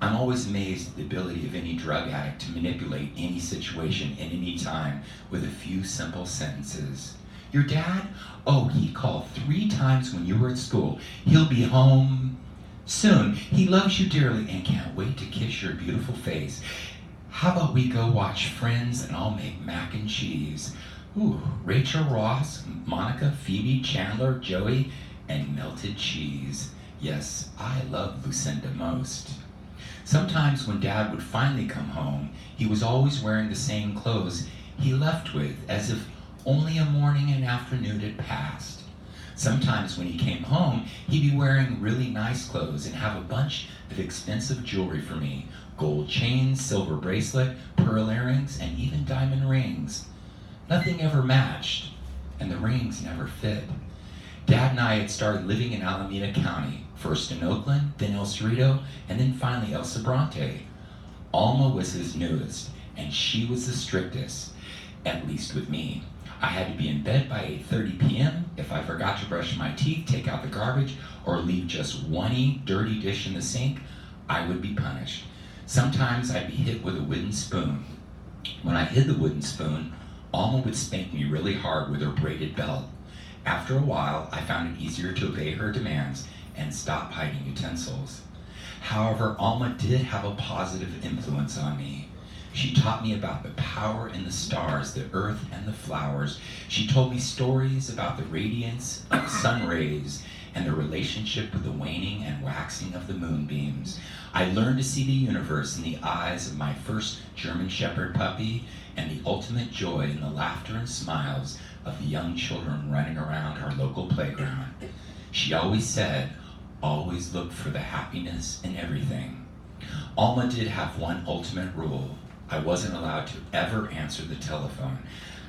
I'm always amazed at the ability of any drug addict to manipulate any situation at any time with a few simple sentences. Your dad? Oh, he called 3 times when you were at school. He'll be home soon. He loves you dearly and can't wait to kiss your beautiful face. How about we go watch Friends and I'll make mac and cheese? Ooh, Rachel Ross, Monica, Phoebe, Chandler, Joey, and melted cheese. Yes, I love Lucinda most. Sometimes when Dad would finally come home, he was always wearing the same clothes he left with, as if only a morning and afternoon had passed. Sometimes when he came home, he'd be wearing really nice clothes and have a bunch of expensive jewelry for me. Gold chains, silver bracelet, pearl earrings, and even diamond rings. Nothing ever matched, and the rings never fit. Dad and I had started living in Alameda County, first in Oakland, then El Cerrito, and then finally El Sobrante. Alma was his newest, and she was the strictest, at least with me. I had to be in bed by 8:30 p.m. If I forgot to brush my teeth, take out the garbage, or leave just one dirty dish in the sink, I would be punished. Sometimes I'd be hit with a wooden spoon. When I hid the wooden spoon, Alma would spank me really hard with her braided belt. After a while, I found it easier to obey her demands and stop hiding utensils. However, Alma did have a positive influence on me. She taught me about the power in the stars, the earth, and the flowers. She told me stories about the radiance of sun rays and the relationship with the waning and waxing of the moonbeams. I learned to see the universe in the eyes of my first German Shepherd puppy and the ultimate joy in the laughter and smiles of the young children running around our local playground. She always said, always look for the happiness in everything. Alma did have one ultimate rule. I wasn't allowed to ever answer the telephone.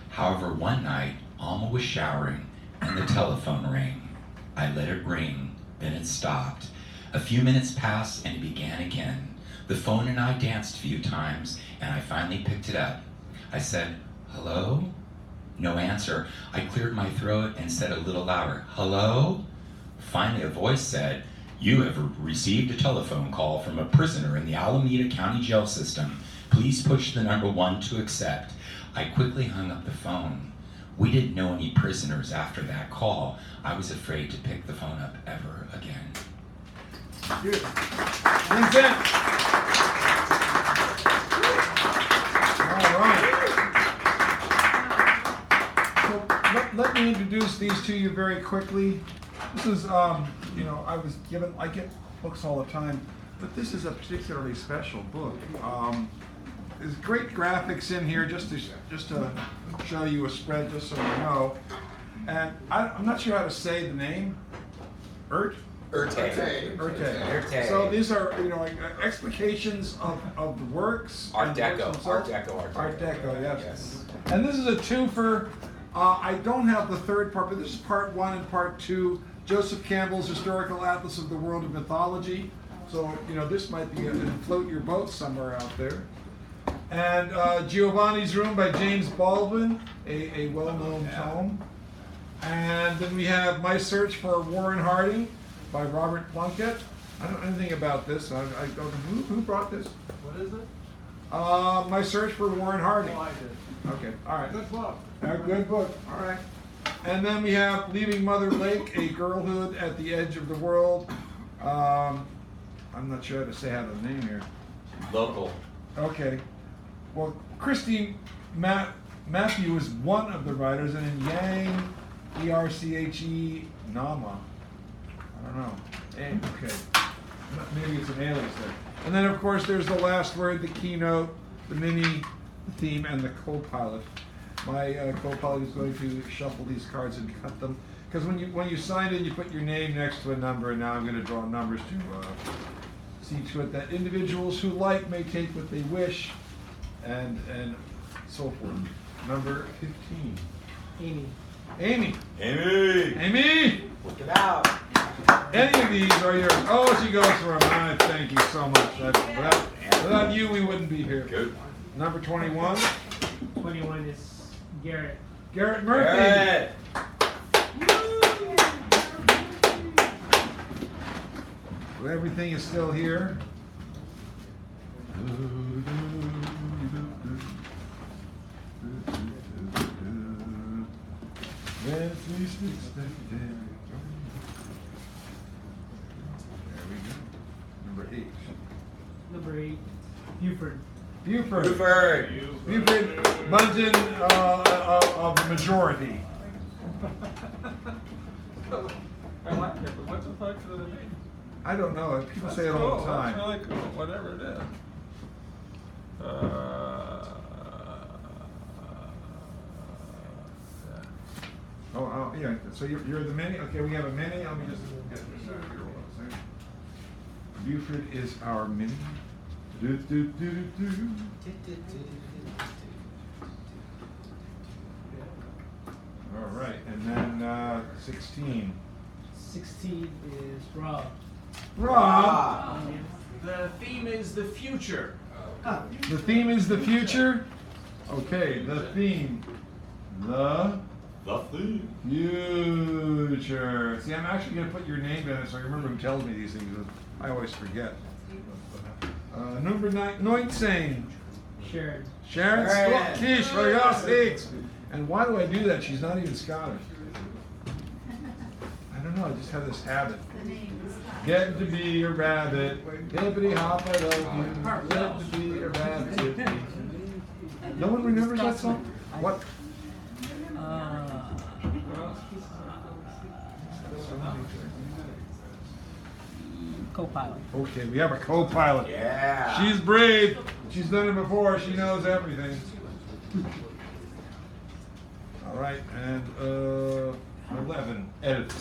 However, one night, Alma was showering and the telephone rang. I let it ring, then it stopped. A few minutes passed and it began again. The phone and I danced a few times and I finally picked it up. I said, hello? No answer. I cleared my throat and said a little louder, hello? Finally a voice said, you have received a telephone call from a prisoner in the Alameda County Jail System. Please push the number 1 to accept. I quickly hung up the phone. We didn't know any prisoners after that call. I was afraid to pick the phone up ever again. Good. That's it. All right. So let me introduce these to you very quickly. This is, I get books all the time, but this is a particularly special book. There's great graphics in here just to show you a spread, just so you know. And I'm not sure how to say the name. Urte. So these are, like, explications of the works. Art and the Deco. works Art themselves. Deco. Art Deco, yes. And this is a twofer. I don't have the third part, but this is part 1 and part 2. Joseph Campbell's Historical Atlas of the World of Mythology. So, this might be float your boat somewhere out there. And Giovanni's Room by James Baldwin, a well-known tome. And then we have My Search for Warren Harding by Robert Plunkett. I don't know anything about this. I don't know who brought this. What is it? My Search for Warren Harding. Oh, I did. Okay, all right. Good book. A good book, all right. And then we have Leaving Mother Lake, A Girlhood at the Edge of the World. I'm not sure how to say how the name here. Local. Okay. Well, Christine Matthew is one of the writers, and in Yang, E-R-C-H-E, Nama. I don't know. Okay. Maybe it's an alias there. And then, of course, there's the last word, the keynote, the mini, the theme, and the co-pilot. My co-pilot is going to shuffle these cards and cut them. Because when you sign in, you put your name next to a number, and now I'm going to draw numbers to see to it that individuals who like may take what they wish, and so forth. Number 15. Amy. Amy. Amy. Amy. Look it out. Any of these are yours. Oh, she goes for them. Thank you so much. Without you, we wouldn't be here. Good. Number 21. 21 is Garrett. Garrett Murphy. Garrett. Well, everything is still here. Let's least expect it. There we go. Number 8. Number 8, Buford. Buford. Buford. Munson of the majority. I like it, but what's the fuck does it mean? I don't know. People say it all the time. That's really cool, whatever it is. Oh, yeah. So you're the mini? Okay, we have a mini. Let me just get this out here. Hold on a second. Buford is our mini. Do, do, do, do, do. All right, and then 16. 16 is Rob. Rob. The theme is the future. The theme is the future. Okay, the theme. The future. See, I'm actually going to put your name in it so I remember who tells me these things. I always forget. Number 19. Sharon. Sharon Scottish, for your sakes. And why do I do that? She's not even Scottish. I don't know, I just have this habit. Getting to be a rabbit. Hippity hop, I love you. Getting to be a rabbit. No one remembers that song? What? Co-pilot. Okay, we have a co-pilot. Yeah. She's brave. She's done it before. She knows everything. All right, and 11. Edit.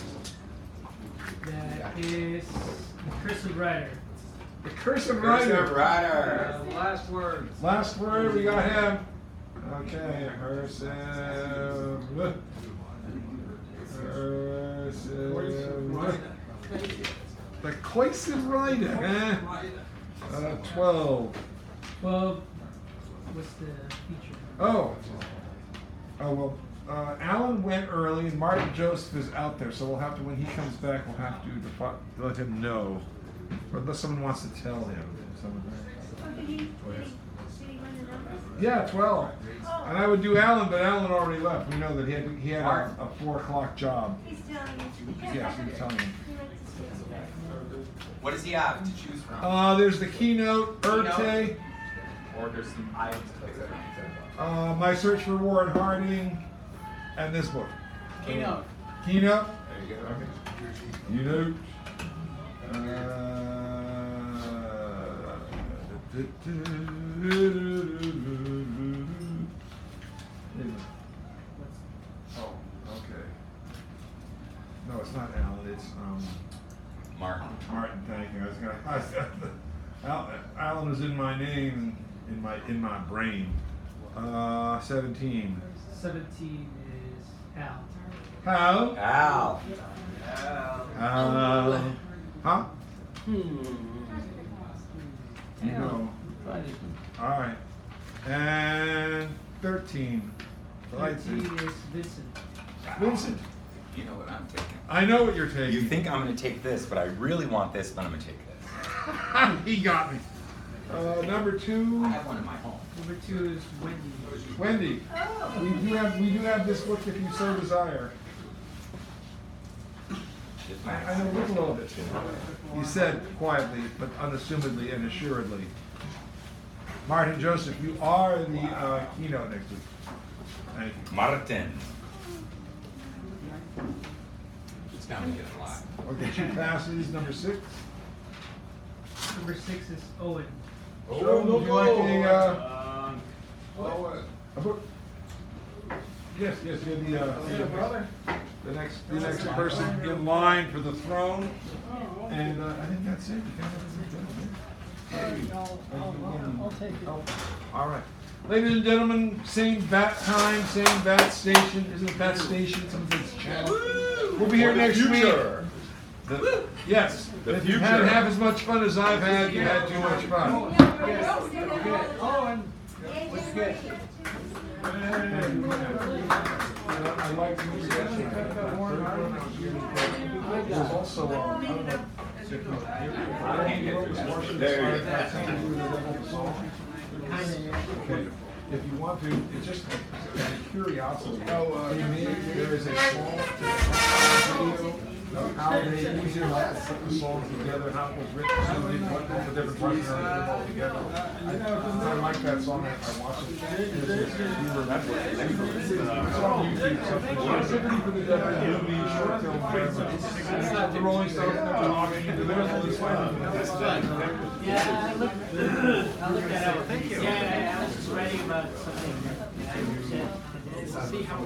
That is the Cursive Rider. The Cursive Rider. Rider. Last words. Last word, we got him. Okay, the Coisive Rider, huh? 12. 12. What's the feature? Oh, well, Alan went early and Martin Joseph is out there, so we'll have to, when he comes back, we'll have to let him know. Or unless someone wants to tell him. Yeah, 12. And I would do Alan, but Alan already left. We know that he had a 4 o'clock job. He's telling you. Yes, he was telling me. What does he have to choose from? There's the keynote, Urte, Or there's some items, etc. My Search for Warren Harding, and this book. Keynote. Keynote? There you go. Keynote. Oh, okay. No, it's not Alan, it's is in my name, in my brain. 17. 17 is Hal. Hal? Al. Huh? No. All right. And 13. Right. 13 is Vincent. Vincent. You know what I'm taking. I know what you're taking. You think I'm going to take this, but I really want this, but I'm going to take this. He got me. Number 2. I have one in my home. Number 2 is Wendy. Wendy. We do have this book if you so desire. I know little of it. He said quietly, but unassumedly and assuredly. Martin Joseph, you are the keynote next week. Thank you. Martin. It's down to get a lot. Okay, 2 passes. Number 6. Number 6 is Owen. Owen, would you like a book? Yes, you're the next person in line for the throne. And I think that's it. I'll take it. All right. Ladies and gentlemen, same bat time, same bat station. Isn't it bat station? Something's channel. We'll be here next week. Yes. If you've had half as much fun as I've had, you had too much fun. What's good? I like to use that. There's also if you want to, it's just a curiosity. There is a small video of how they use put the songs together, how it was written, how they put the different parts and everything all together. I like that song. I watched it. You remember it. It's on YouTube. Sympathy for the Devil movie, short film, whatever. The Rolling Stones never talking. The middle is fine. Yeah, I looked that up. Thank you. Yeah, I was just writing about something. See how